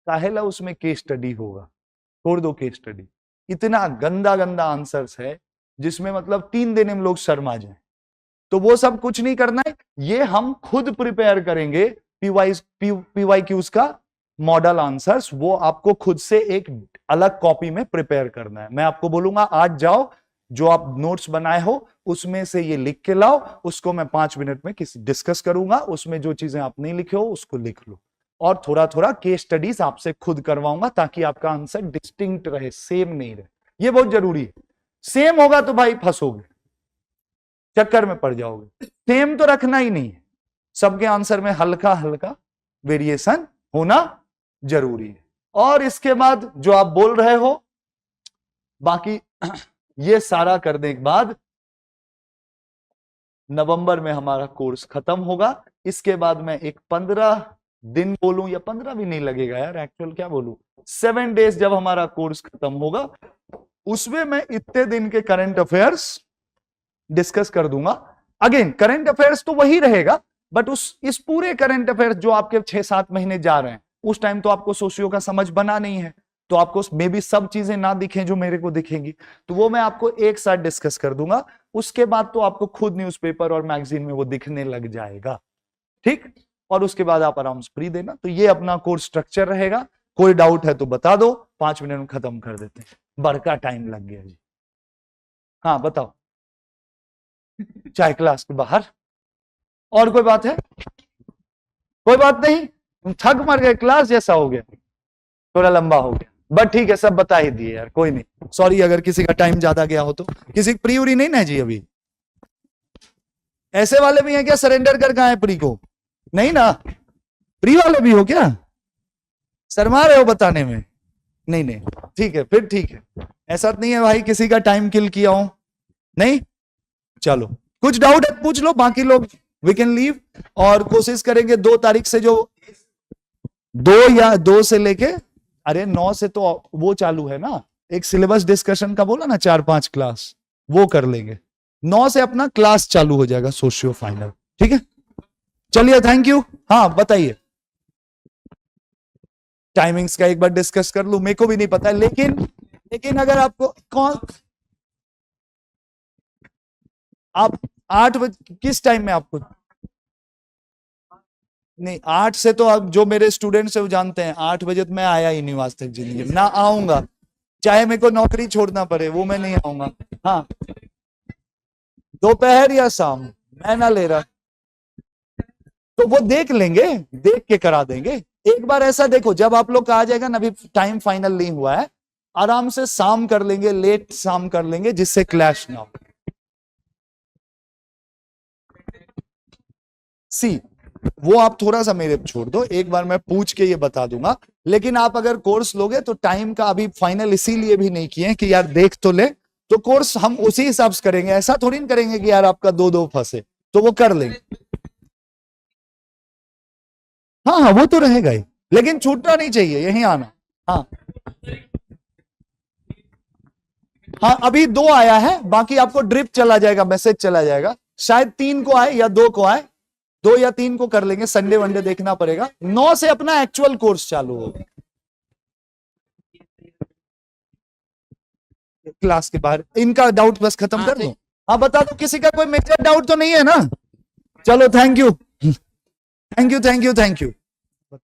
काहेला उसमें केस स्टडी होगा, छोड़ दो केस स्टडी। इतना गंदा गंदा आंसर्स है जिसमें मतलब 3 दिन में लोग शर्मा जाए। तो वो सब कुछ नहीं करना है, ये हम खुद प्रिपेयर करेंगे पीवाईक्यूज का मॉडल आंसर्स, वो आपको खुद से एक अलग कॉपी में प्रिपेयर करना है। मैं आपको बोलूंगा आज जाओ, जो आप नोट्स बनाए हो उसमें से ये लिख के लाओ, उसको मैं 5 मिनट में किसी डिस्कस करूंगा, उसमें जो चीजें आप नहीं लिखे हो उसको लिख लो, और थोड़ा थोड़ा केस स्टडीज आपसे खुद करवाऊंगा, ताकि आपका आंसर डिस्टिंक्ट रहे, सेम नहीं रहे। ये बहुत जरूरी है। सेम होगा तो भाई फंसोगे, चक्कर में पड़ जाओगे। सेम तो रखना ही नहीं है, सबके आंसर में हल्का हल्का वेरिएशन होना जरूरी है। और इसके बाद जो आप बोल रहे हो, बाकी ये सारा करने के बाद नवंबर में हमारा कोर्स खत्म होगा। इसके बाद मैं एक 15 दिन बोलूं, या 15 भी नहीं लगेगा यार, एक्चुअल क्या बोलूं, 7 डेज जब हमारा कोर्स खत्म होगा, उसमें मैं इतने दिन के करंट अफेयर्स डिस्कस कर दूंगा। अगेन करंट अफेयर्स तो वही रहेगा, बट इस पूरे करंट अफेयर्स जो आपके 6-7 महीने जा रहे हैं, उस टाइम तो आपको सोशियो का समझ बना नहीं है, तो आपको मे बी सब चीजें ना दिखें जो मेरे को दिखेंगी, तो वो मैं आपको एक साथ डिस्कस कर दूंगा। उसके बाद तो आपको खुद न्यूज़पेपर और मैगजीन में वो दिखने लग जाएगा, ठीक। और उसके बाद आप आराम से फ्री देना। तो ये अपना कोर्स स्ट्रक्चर रहेगा। कोई डाउट है तो बता दो, 5 मिनट में खत्म कर देते हैं, बड़का टाइम लग गया जी। हाँ बताओ, चाहे क्लास के बाहर। और कोई बात है? कोई बात नहीं, थक मर गए, क्लास जैसा हो गया, थोड़ा लंबा हो गया, बट ठीक है, सब बता ही दिए यार, कोई नहीं। सॉरी अगर किसी का टाइम ज्यादा गया हो तो। किसी की प्री उरी नहीं ना जी अभी? ऐसे वाले भी हैं क्या सरेंडर कर गए प्री को? नहीं ना? प्री वाले भी हो क्या? शर्मा रहे हो बताने में? नहीं नहीं, ठीक है फिर, ठीक है। ऐसा नहीं है भाई किसी का टाइम किल किया हो, नहीं। चलो कुछ डाउट है पूछ लो, बाकी लोग वी कैन लीव। और कोशिश करेंगे 2 तारीख से, जो 2 से लेके, अरे 9 से तो वो चालू है ना, एक सिलेबस डिस्कशन का बोला ना, 4-5 क्लास, वो कर लेंगे। 9 से अपना क्लास चालू हो जाएगा सोशियो फाइनल, ठीक है। चलिए थैंक यू। हाँ बताइए, टाइमिंग्स का एक बार डिस्कस कर लूं, मेरे को भी नहीं पता, लेकिन अगर आपको कौन, आप 8 बजे किस टाइम में आपको, नहीं 8 से तो अब जो मेरे स्टूडेंट्स है वो जानते हैं, 8 बजे तो मैं आया ही नहीं आज तक जिंदगी में, ना आऊंगा, चाहे मेरे को नौकरी छोड़ना पड़े, वो मैं नहीं आऊंगा। हाँ दोपहर या शाम, मैं ना ले रहा, तो वो देख लेंगे, देख के करा देंगे। एक बार ऐसा देखो, जब आप लोग का आ जाएगा ना, अभी टाइम फाइनल नहीं हुआ है, आराम से शाम कर लेंगे, लेट शाम कर लेंगे, जिससे क्लैश ना हो। सी वो आप थोड़ा सा मेरे छोड़ दो, एक बार मैं पूछ के ये बता दूंगा। लेकिन आप अगर कोर्स लोगे तो टाइम का अभी फाइनल इसीलिए भी नहीं किए कि यार देख तो ले, तो कोर्स हम उसी हिसाब से करेंगे, ऐसा थोड़ी ना करेंगे कि यार आपका दो दो फंसे, तो वो कर लेंगे। हाँ हाँ, वो तो रहेगा ही, लेकिन छूटना नहीं चाहिए, यही आना। हाँ हाँ, अभी 2 आया है, बाकी आपको ड्रिप चला जाएगा, मैसेज चला जाएगा, शायद 3 को आए या 2 को आए, 2 या 3 को कर लेंगे, संडे वनडे देखना पड़ेगा। 9 से अपना एक्चुअल कोर्स चालू होगा, क्लास के बाहर। इनका डाउट बस खत्म कर दो। हाँ बता दो, किसी का कोई मेजर डाउट तो नहीं है ना? चलो, thank you, thank you, thank you, thank you.